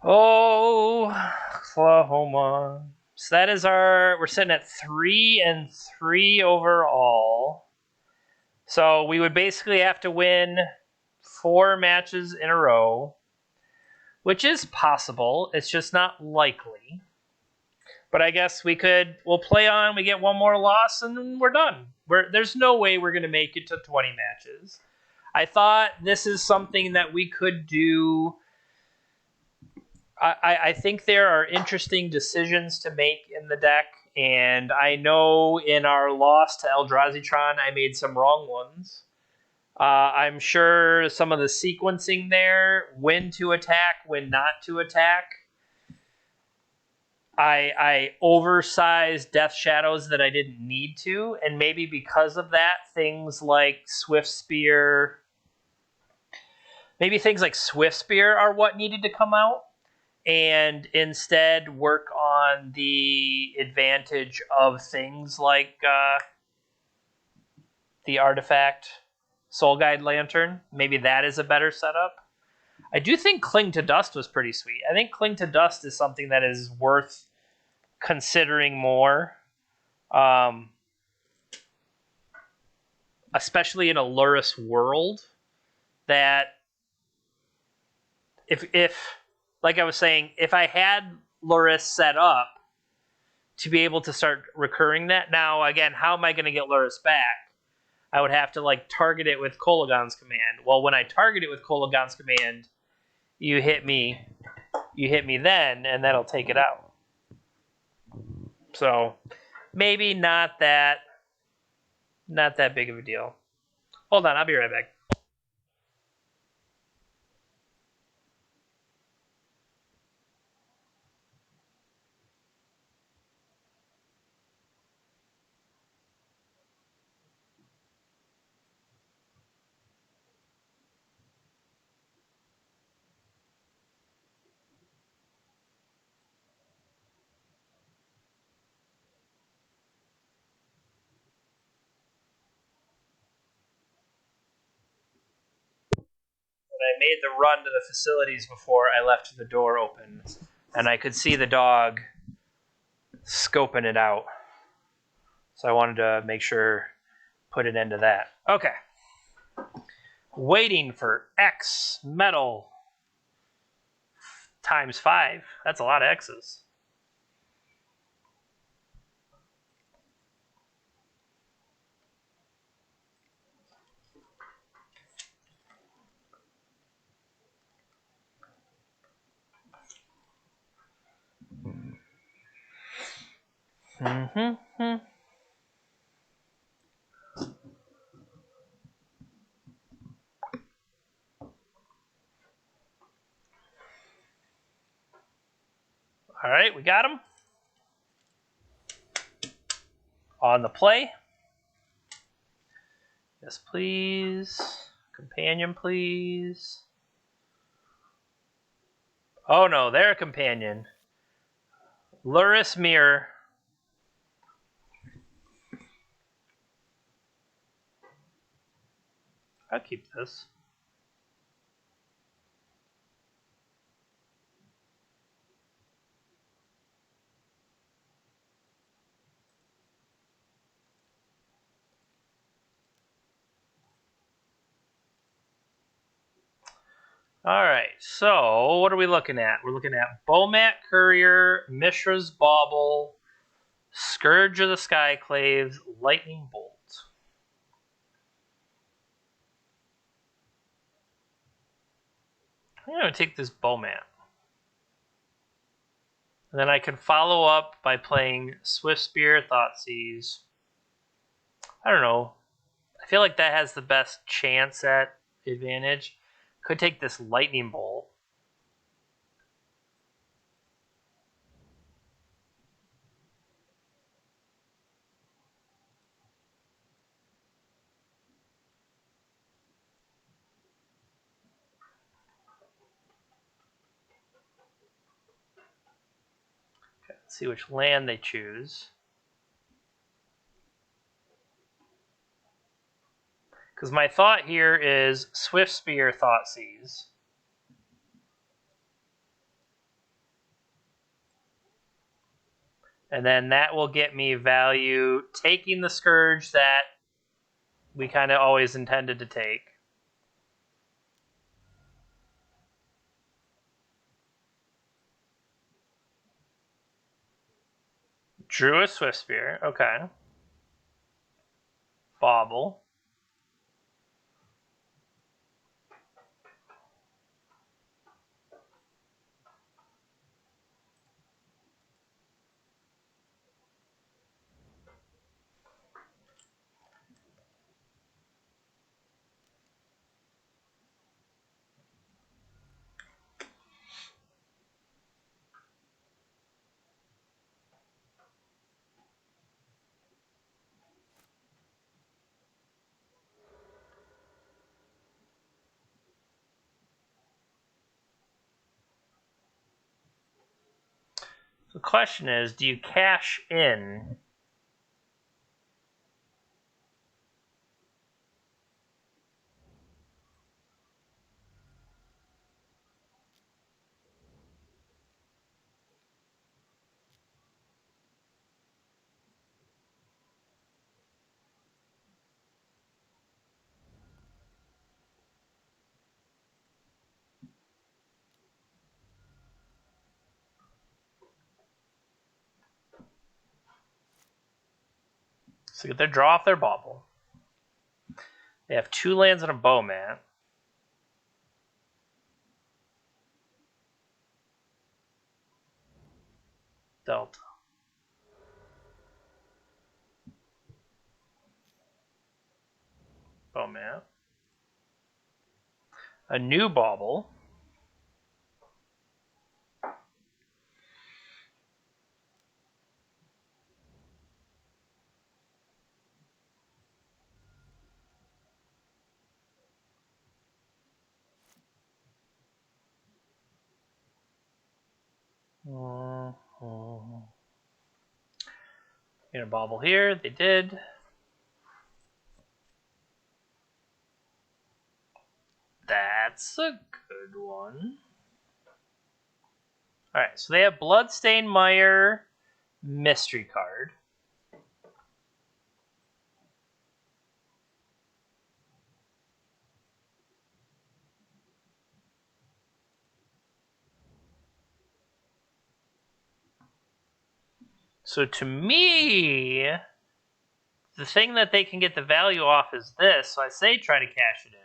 Oh, Oklahoma. So that is we're sitting at 3-3 overall. So we would basically have to win 4 matches in a row, which is possible. It's just not likely. But I guess we'll play on, we get one more loss, and we're done. There's no way we're going to make it to 20 matches. I thought this is something that we could do. I think there are interesting decisions to make in the deck, and I know in our loss to Eldrazi-tron, I made some wrong ones. I'm sure some of the sequencing there, when to attack, when not to attack. I oversized Death Shadows that I didn't need to, and maybe because of that, things like Swift Spear are what needed to come out, and instead work on the advantage of things like the artifact Soul Guide Lantern. Maybe that is a better setup. I do think Cling to Dust was pretty sweet. I think Cling to Dust is something that is worth considering more, especially in a Lurrus world. That if like I was saying, if I had Lurrus set up to be able to start recurring that, now again, how am I going to get Lurrus back? I would have to target it with Kolagon's command. Well, when I target it with Kolagon's command, you hit me then, and that'll take it out. So maybe not that big of a deal. Hold on, I'll be right back. I made the run to the facilities before I left the door open, and I could see the dog scoping it out. So I wanted to make sure, put an end to that. Okay. Waiting for X metal times 5. That's a lot of X's. Mm-hmm. All right, we got him. On the play. Yes, please. Companion, please. Oh no, they're a companion. Luris Mirror. I'll keep this. All right, so what are we looking at? We're looking at Bomat Courier, Mishra's Bauble, Scourge of the Skyclaves, Lightning Bolt. I'm going to take this Bomat. And then I can follow up by playing Swift Spear, Thoughtseize. I don't know. I feel like that has the best chance at advantage. Could take this Lightning Bolt. Okay, let's see which land they choose. Because my thought here is Swift Spear, Thoughtseize. And then that will get me value taking the Scourge that we kind of always intended to take. Drew a Swift Spear. Okay. Bauble. The question is, do you cash in? So they draw off their Bauble. They have 2 lands and a Bomat. Delta. expo map. A new bauble. Get a bauble here. They did. That's a good one. All right, so they have Bloodstained Mire mystery card. So to me, the thing that they can get the value off is this. So I say try to cash it in.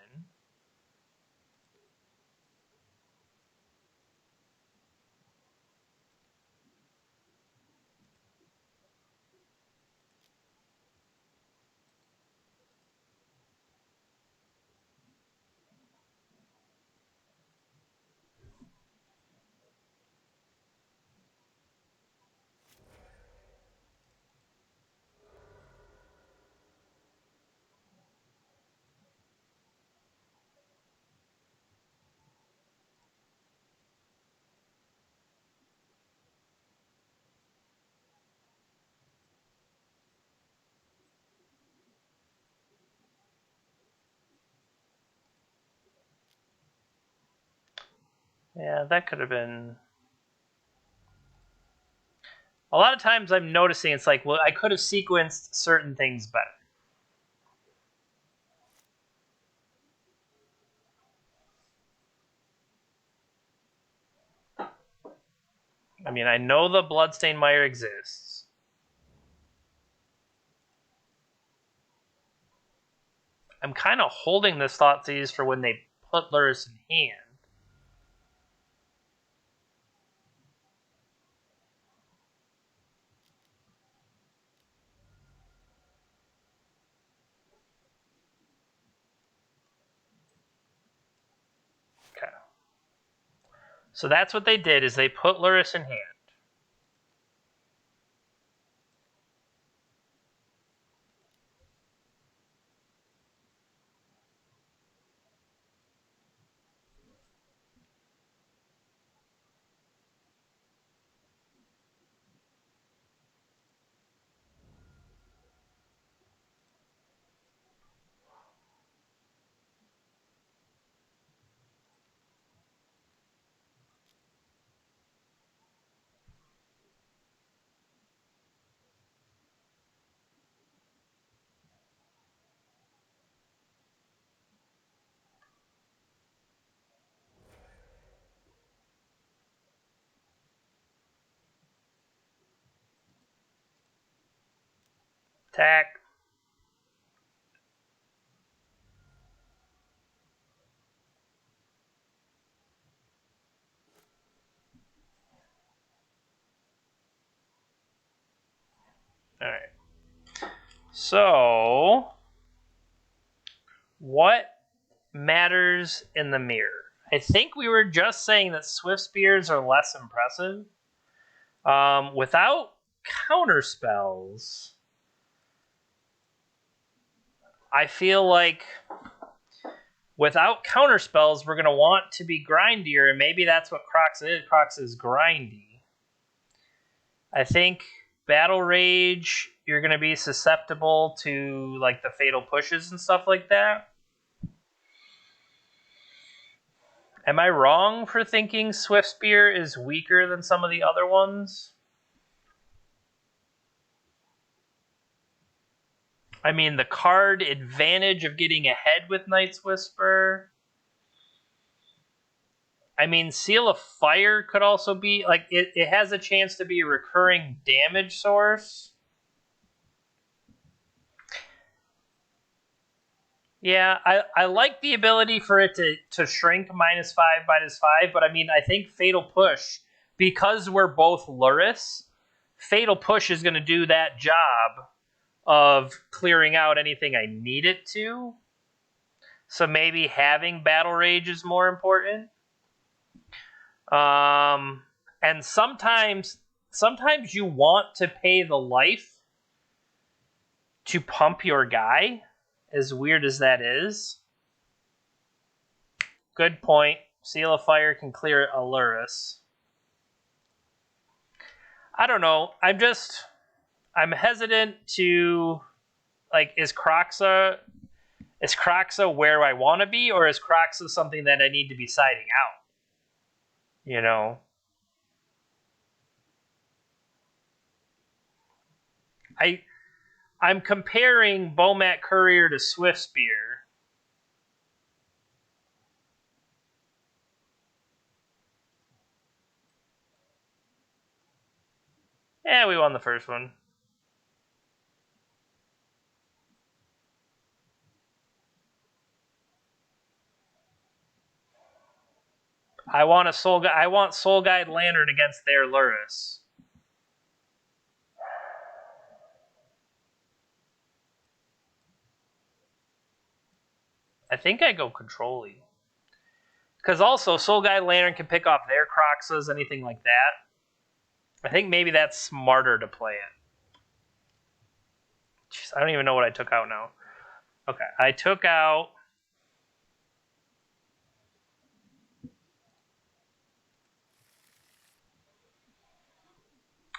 Yeah, that could have been... A lot of times I'm noticing it's like, well, I could have sequenced certain things better. I mean, I know the Bloodstained Mire exists. I'm kind of holding this Thoughtseize for when they put Lurrus in hand. Okay. So that's what they did, is they put Lurrus in hand. Attack. All right. So, what matters in the mirror? I think we were just saying that Swift Spears are less impressive. Without counter spells, I feel like without counter spells, we're going to want to be grindier, and maybe that's what Crocs is. Crocs is grindy. I think Battle Rage, you're going to be susceptible to like the fatal pushes and stuff like that. Am I wrong for thinking Swift Spear is weaker than some of the other ones? I mean, the card advantage of getting ahead with Night's Whisper. I mean, Seal of Fire could also be, like, it has a chance to be a recurring damage source. Yeah, I like the ability for it to shrink -5, but I mean, I think Fatal Push, because we're both Lurrus, Fatal Push is going to do that job of clearing out anything I need it to. So maybe having Battle Rage is more important. And sometimes you want to pay the life to pump your guy, as weird as that is. Good point. Seal of Fire can clear Alurus. I don't know. I'm hesitant to, like, is Kroxa where I want to be, or is Kroxa something that I need to be siding out? You know? I'm comparing Bomat Courier to Swift Spear. Yeah, we won the first one. I want Soul Guide Lantern against their Lurrus. I think I go Control-y. Because also, Soul Guide Lantern can pick off their Kroxas, anything like that. I think maybe that's smarter to play it. Jeez, I don't even know what I took out now. Okay, I took out...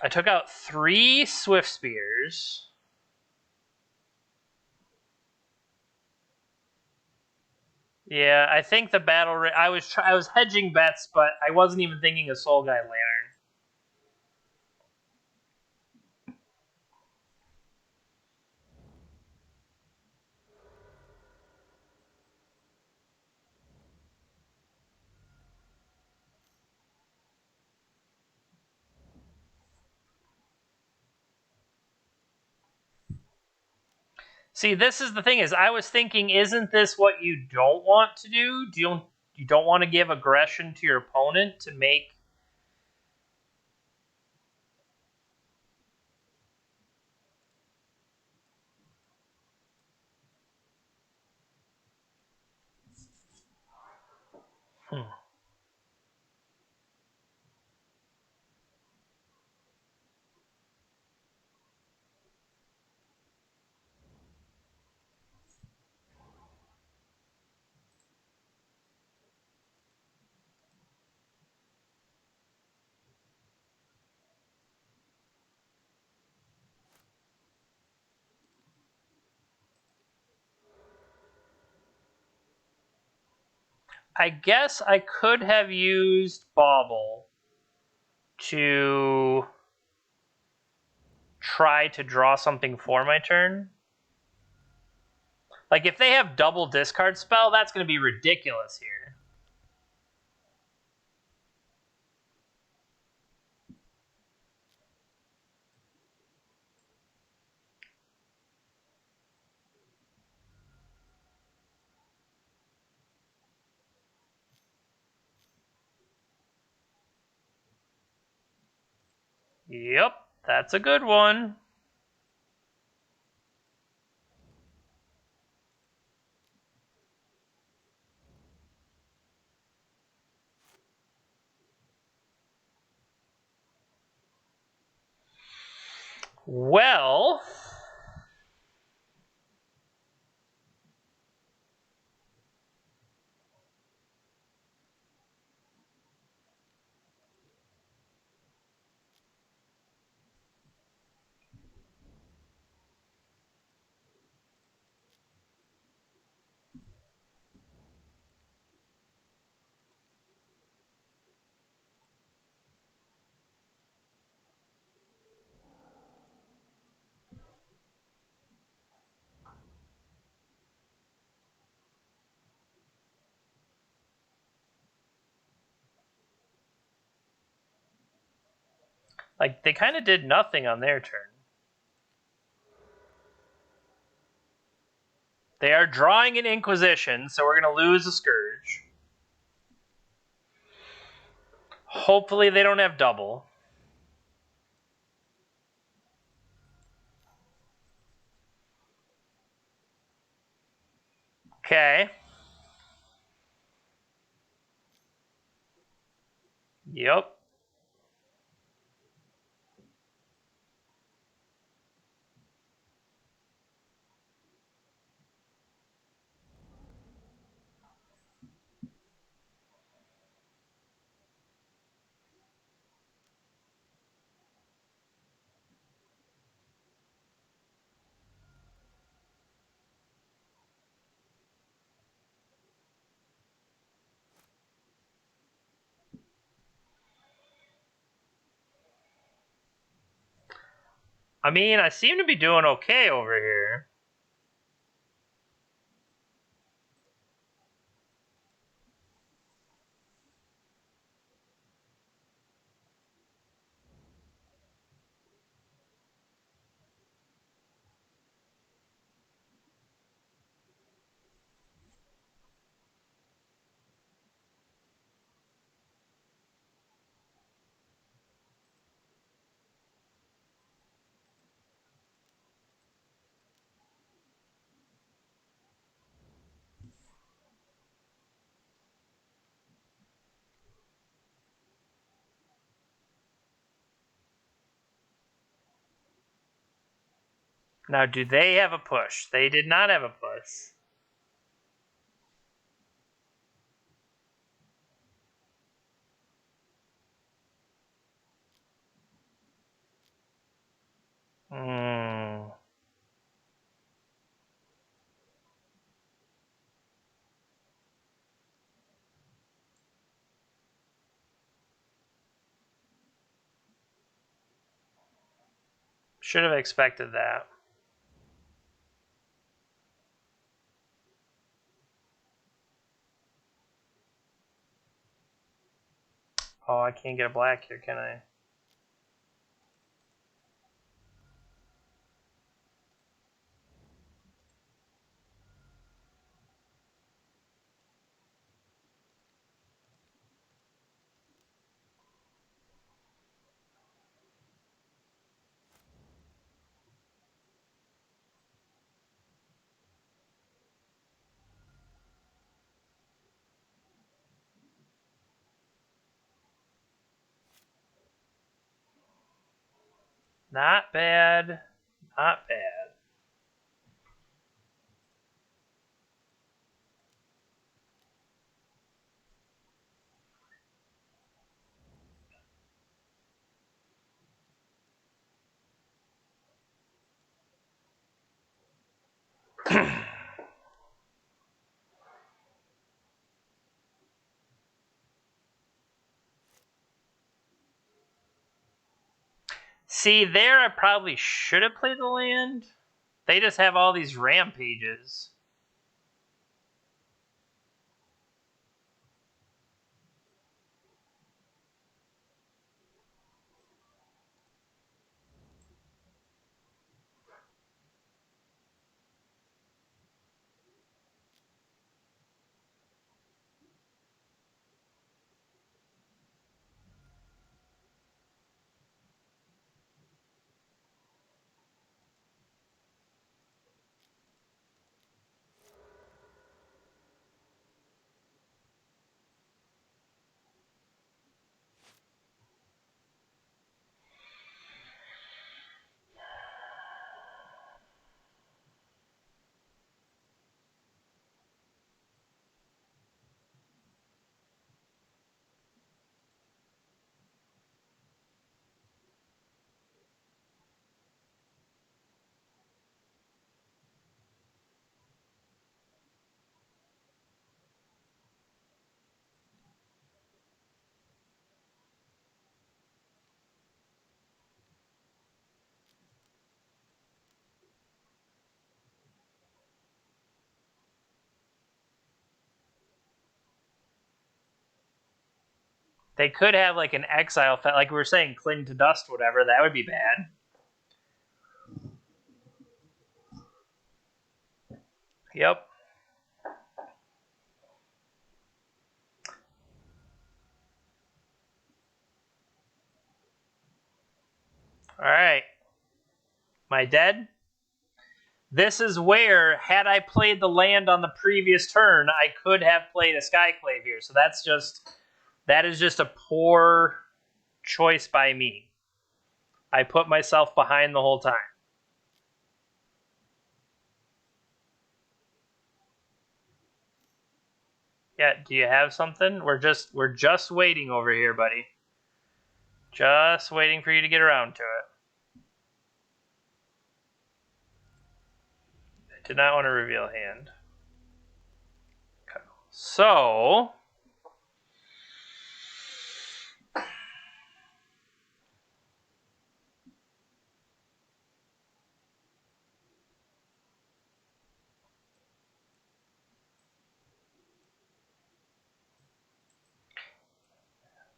I took out 3 Swift Spears. Yeah, I think the battle... I was hedging bets, but I wasn't even thinking of Soul Guide Lantern. See, this is the thing, is I was thinking, isn't this what you don't want to do? You don't want to give aggression to your opponent to make... I guess I could have used Bauble to try to draw something for my turn. Like, if they have double discard spell, that's going to be ridiculous here. Yep, that's a good one. Well... like, they kind of did nothing on their turn. They are drawing an Inquisition, so we're going to lose a Scourge. Hopefully they don't have double. Okay. Yep. I mean, I seem to be doing okay over here. Now, do they have a push? They did not have a push. Should have expected that. Oh, I can't get a black here, can I? Not bad. Not bad. See, there I probably should have played the land. They just have all these rampages. They could have like an exile effect, like we were saying, cling to dust, whatever. That would be bad. Yep. All right. Am I dead? This is where, had I played the land on the previous turn, I could have played a Skyclave here. So that's just That is just a poor choice by me. I put myself behind the whole time. Yeah, do you have something? We're just waiting over here, buddy. Just waiting for you to get around to it. I did not want to reveal hand. Okay. So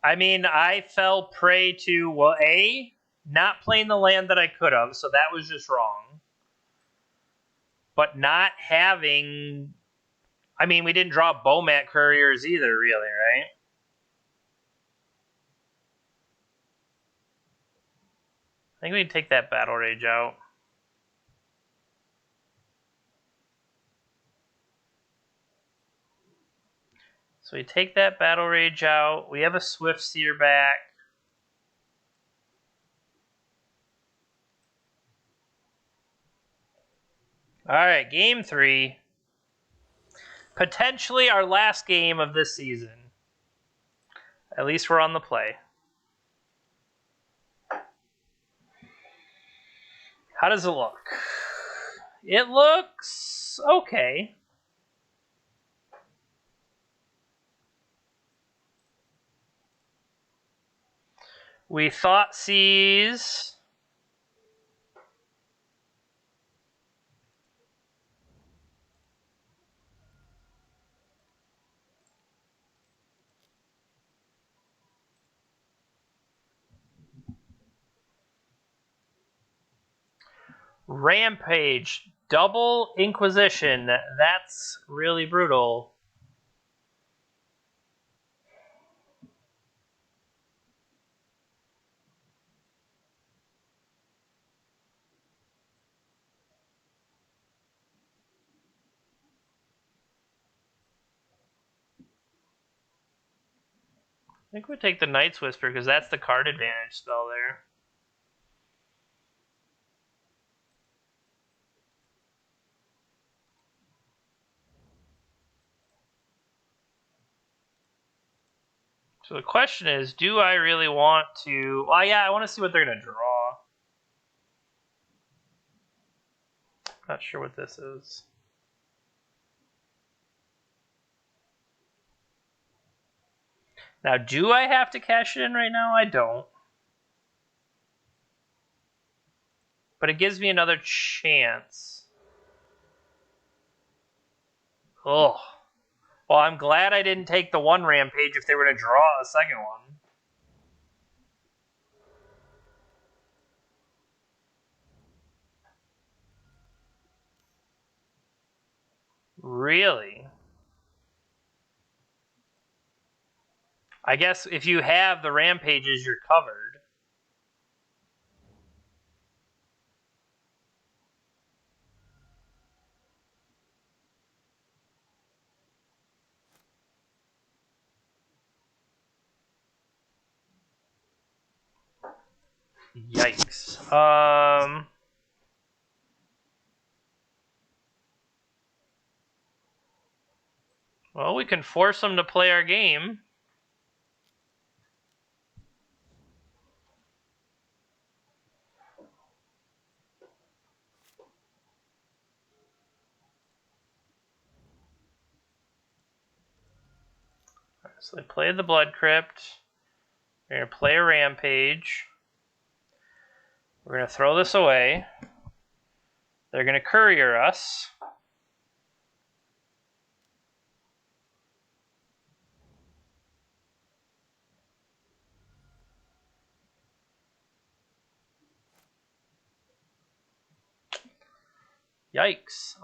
I mean, I fell prey to, well, not playing the land that I could have, so that was just wrong. But not having, I mean, we didn't draw Bowmat Couriers either, really, right? I think we can take that Battle Rage out. So we take that Battle Rage out. We have a Swift Seer back. All right, game 3. Potentially our last game of this season. At least we're on the play. How does it look? It looks okay. We Thoughtseize. Rampage. Double Inquisition. That's really brutal. I think we take the Night's Whisper because that's the card advantage spell there. So the question is, do I really want to... Well, yeah, I want to see what they're going to draw. Not sure what this is. Now, do I have to cash it in right now? I don't. But it gives me another chance. Oh. Well, I'm glad I didn't take the one Rampage if they were to draw a second one. Really? I guess if you have the Rampages, you're covered. Yikes. Well, we can force them to play our game. So they play the Blood Crypt. They're going to play a Rampage. We're going to throw this away. They're going to courier us. Yikes.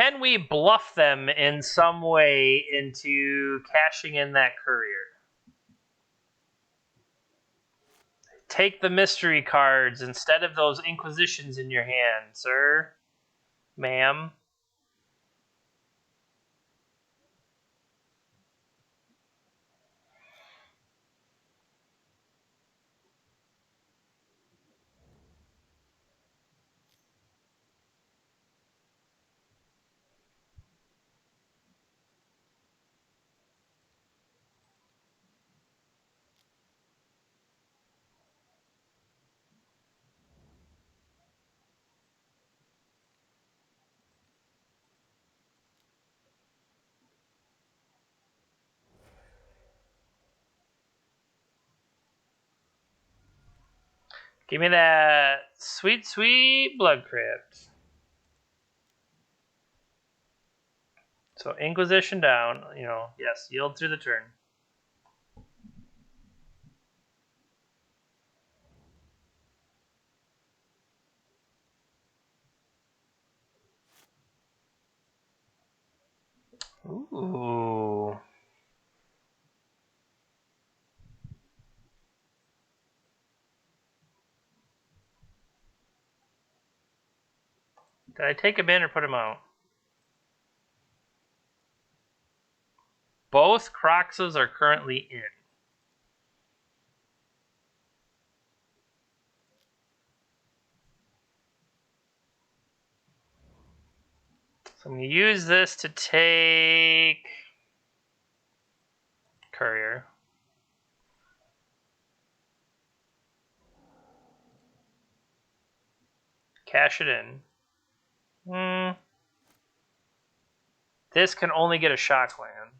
can we bluff them in some way into cashing in that courier? Take the mystery cards instead of those Inquisitions in your hand, sir, ma'am. Give me that sweet, sweet blood crypt. So Inquisition down, yes, yield through the turn. Ooh. Did I take him in or put him out? Both Croxes are currently in. So I'm going to use this to take Courier. Cash it in. This can only get a Shockland.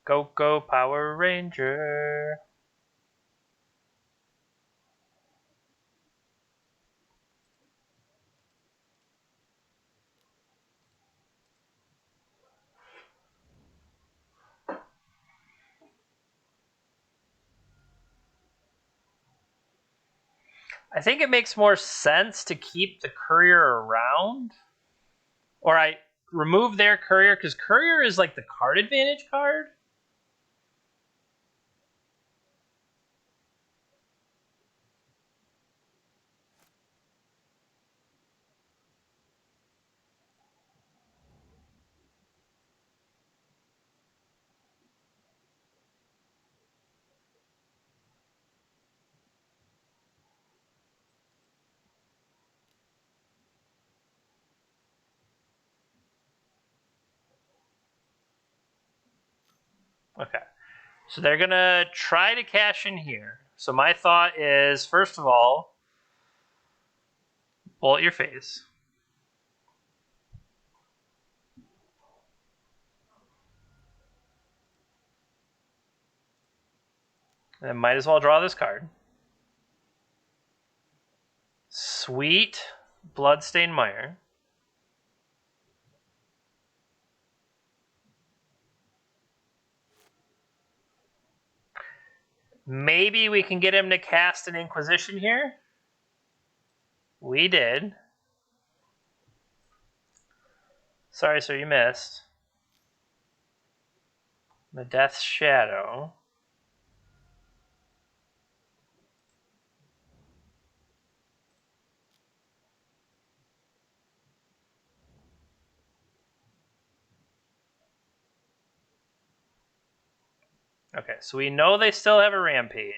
Go, go, Power Ranger. I think it makes more sense to keep the Courier around. Or I remove their Courier, because Courier is like the card advantage card. Okay. So they're going to try to cash in here. So my thought is, first of all, bullet your face. And might as well draw this card. Sweet Bloodstained Mire. Maybe we can get him to cast an Inquisition here. We did. Sorry, sir, you missed. The Death's Shadow. Okay, so we know they still have a Rampage.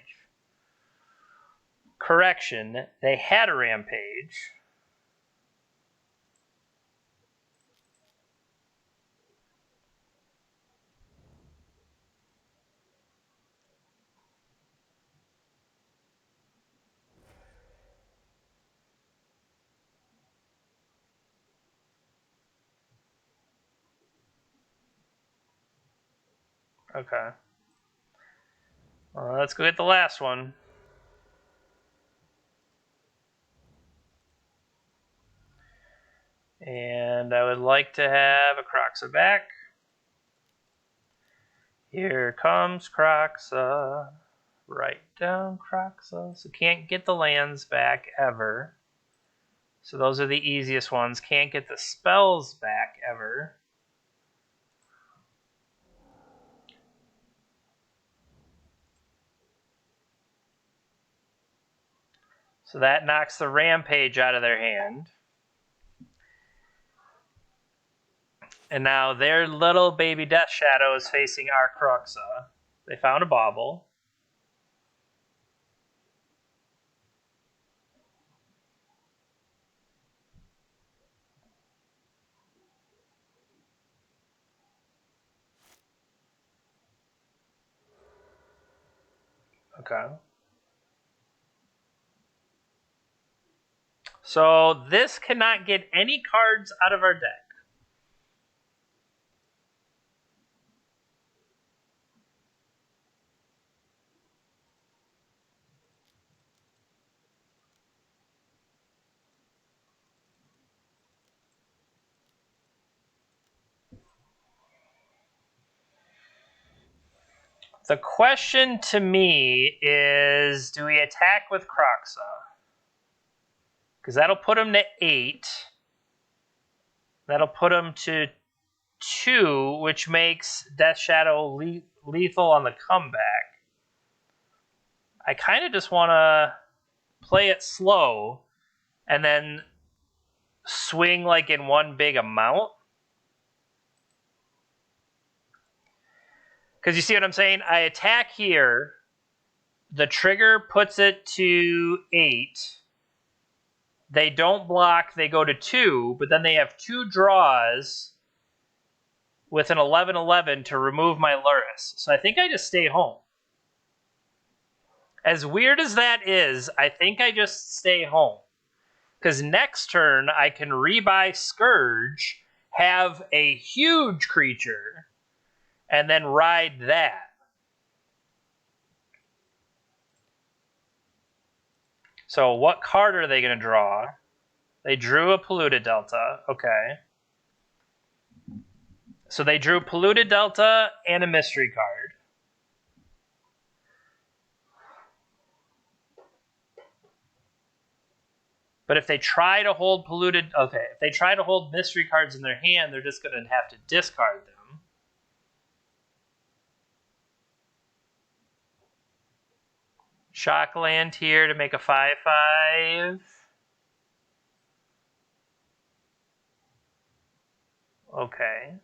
Correction, they had a Rampage. Okay. Well, let's go get the last one. And I would like to have a Kroxa back. Here comes Kroxa. Write down Kroxa. So can't get the lands back ever. So those are the easiest ones. Can't get the spells back ever. So that knocks the Rampage out of their hand. And now their little baby Death Shadow is facing our Kroxa. They found a bauble. Okay. So this cannot get any cards out of our deck. The question to me is, do we attack with Kroxa? Because that'll put him to 8. That'll put him to 2, which makes Death Shadow lethal on the comeback. I kind of just want to play it slow and then swing like in one big amount. Because you see what I'm saying? I attack here. The trigger puts it to 8. They don't block. They go to 2. But then they have 2 draws with an 11/11 to remove my Lurrus. So I think I just stay home. As weird as that is, I think I just stay home. Because next turn, I can rebuy Scourge, have a huge creature, and then ride that. So what card are they going to draw? They drew a Polluted Delta. Okay. So they drew Polluted Delta and a mystery card. But if they try to hold Polluted... Okay, if they try to hold mystery cards in their hand, they're just going to have to discard them. Shock land here to make a 5/5. Okay.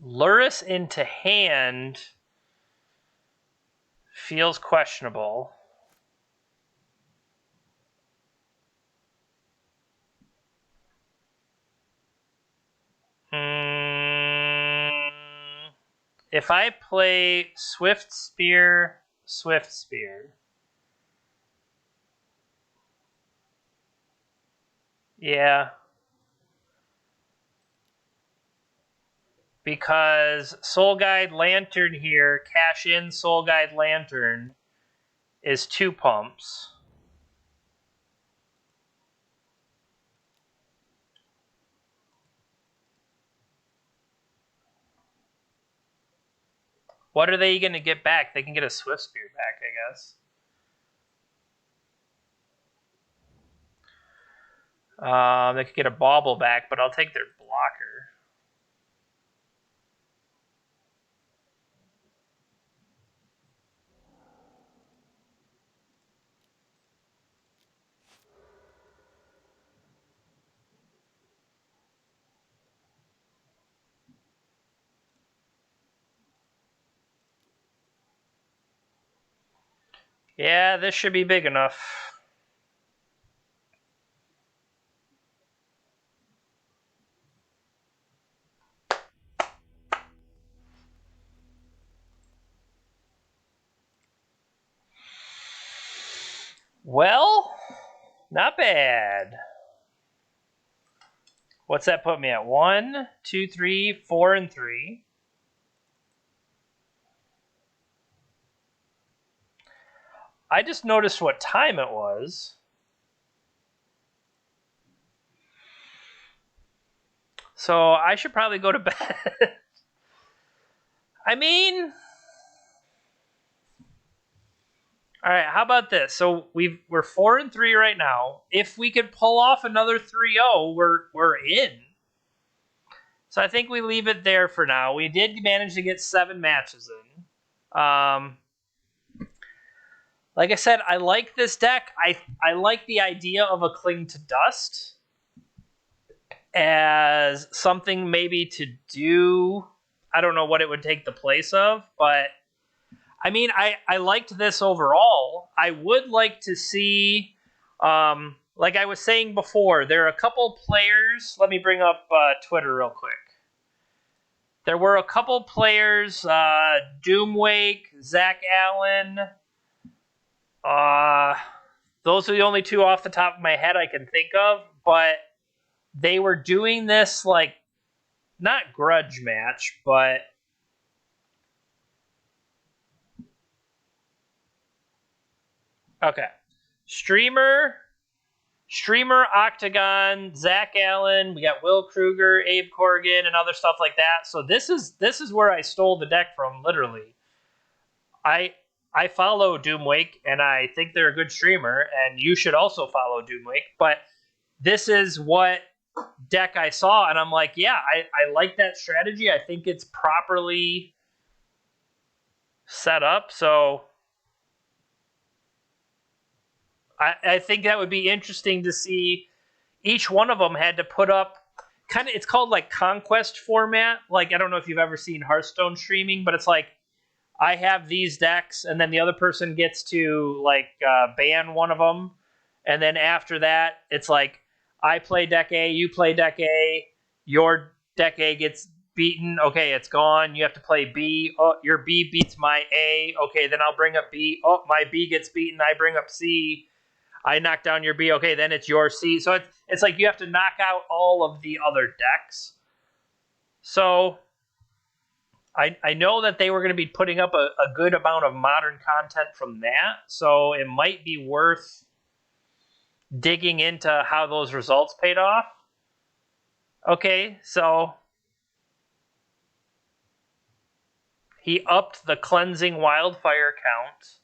Lurrus into hand feels questionable. If I play Swift Spear, Swift Spear. Yeah. Because Soul Guide Lantern here, cash in Soul Guide Lantern, is 2 pumps. What are they going to get back? They can get a Swift Spear back, I guess. They could get a Bauble back, but I'll take their blocker. Yeah, this should be big enough. Well, not bad. What's that put me at? 1, 2, 3, 4, and 3. I just noticed what time it was. So I should probably go to bed. I mean, all right, how about this? So we're 4-3 right now. If we could pull off another 3-0, we're in. So I think we leave it there for now. We did manage to get 7 matches in. Like I said, I like this deck. I like the idea of a Cling to Dust as something maybe to do. I don't know what it would take the place of, but I mean, I liked this overall. I would like to see, like I was saying before, there are a couple players. Let me bring up Twitter real quick. There were a couple players, Doomwake, Zach Allen. Those are the only 2 off the top of my head I can think of, but they were doing this, like, not grudge match, but okay. Streamer, Octagon, Zach Allen, we got Will Kruger, Abe Corrigan, and other stuff like that. So this is where I stole the deck from, literally. I follow Doomwake, and I think they're a good streamer, and you should also follow Doomwake, but this is what deck I saw, and I'm like, yeah, I like that strategy. I think it's properly set up, so I think that would be interesting to see. Each one of them had to put up kind of, it's called like Conquest format. Like, I don't know if you've ever seen Hearthstone streaming, but it's like, I have these decks, and then the other person gets to like ban one of them, and then after that, it's like, I play deck A, you play deck A, your deck A gets beaten, okay, it's gone, you have to play B, oh, your B beats my A, okay, then I'll bring up B, oh, my B gets beaten, I bring up C, I knock down your B, okay, then it's your C, so it's like you have to knock out all of the other decks. So I know that they were going to be putting up a good amount of modern content from that, so it might be worth digging into how those results paid off. Okay, so he upped the Cleansing Wildfire count.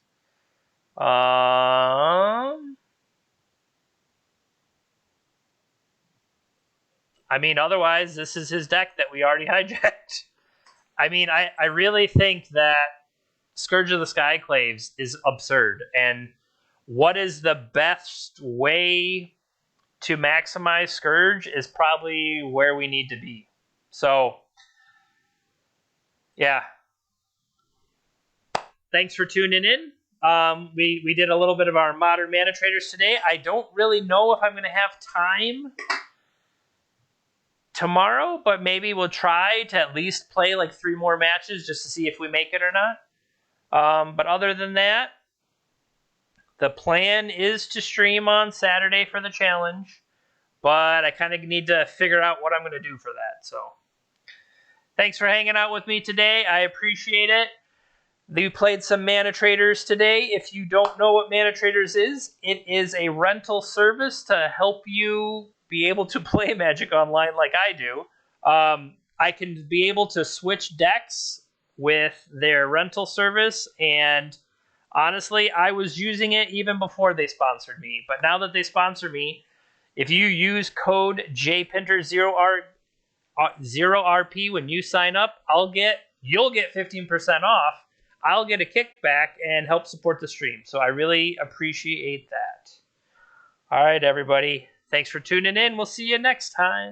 I mean, otherwise, this is his deck that we already hijacked. I mean, I really think that Scourge of the Skyclaves is absurd. And what is the best way to maximize Scourge is probably where we need to be. So, yeah. Thanks for tuning in. We did a little bit of our Modern ManaTraders today. I don't really know if I'm going to have time tomorrow, but maybe we'll try to at least play like 3 more matches just to see if we make it or not. But other than that, the plan is to stream on Saturday for the challenge, but I kind of need to figure out what I'm going to do for that. So thanks for hanging out with me today. I appreciate it. We played some ManaTraders today. If you don't know what ManaTraders is, it is a rental service to help you be able to play Magic Online like I do. I can be able to switch decks with their rental service, and honestly, I was using it even before they sponsored me. But now that they sponsor me, if you use code JPinter0RP when you sign up, you'll get 15% off. I'll get a kickback and help support the stream. So I really appreciate that. All right, everybody. Thanks for tuning in. We'll see you next time.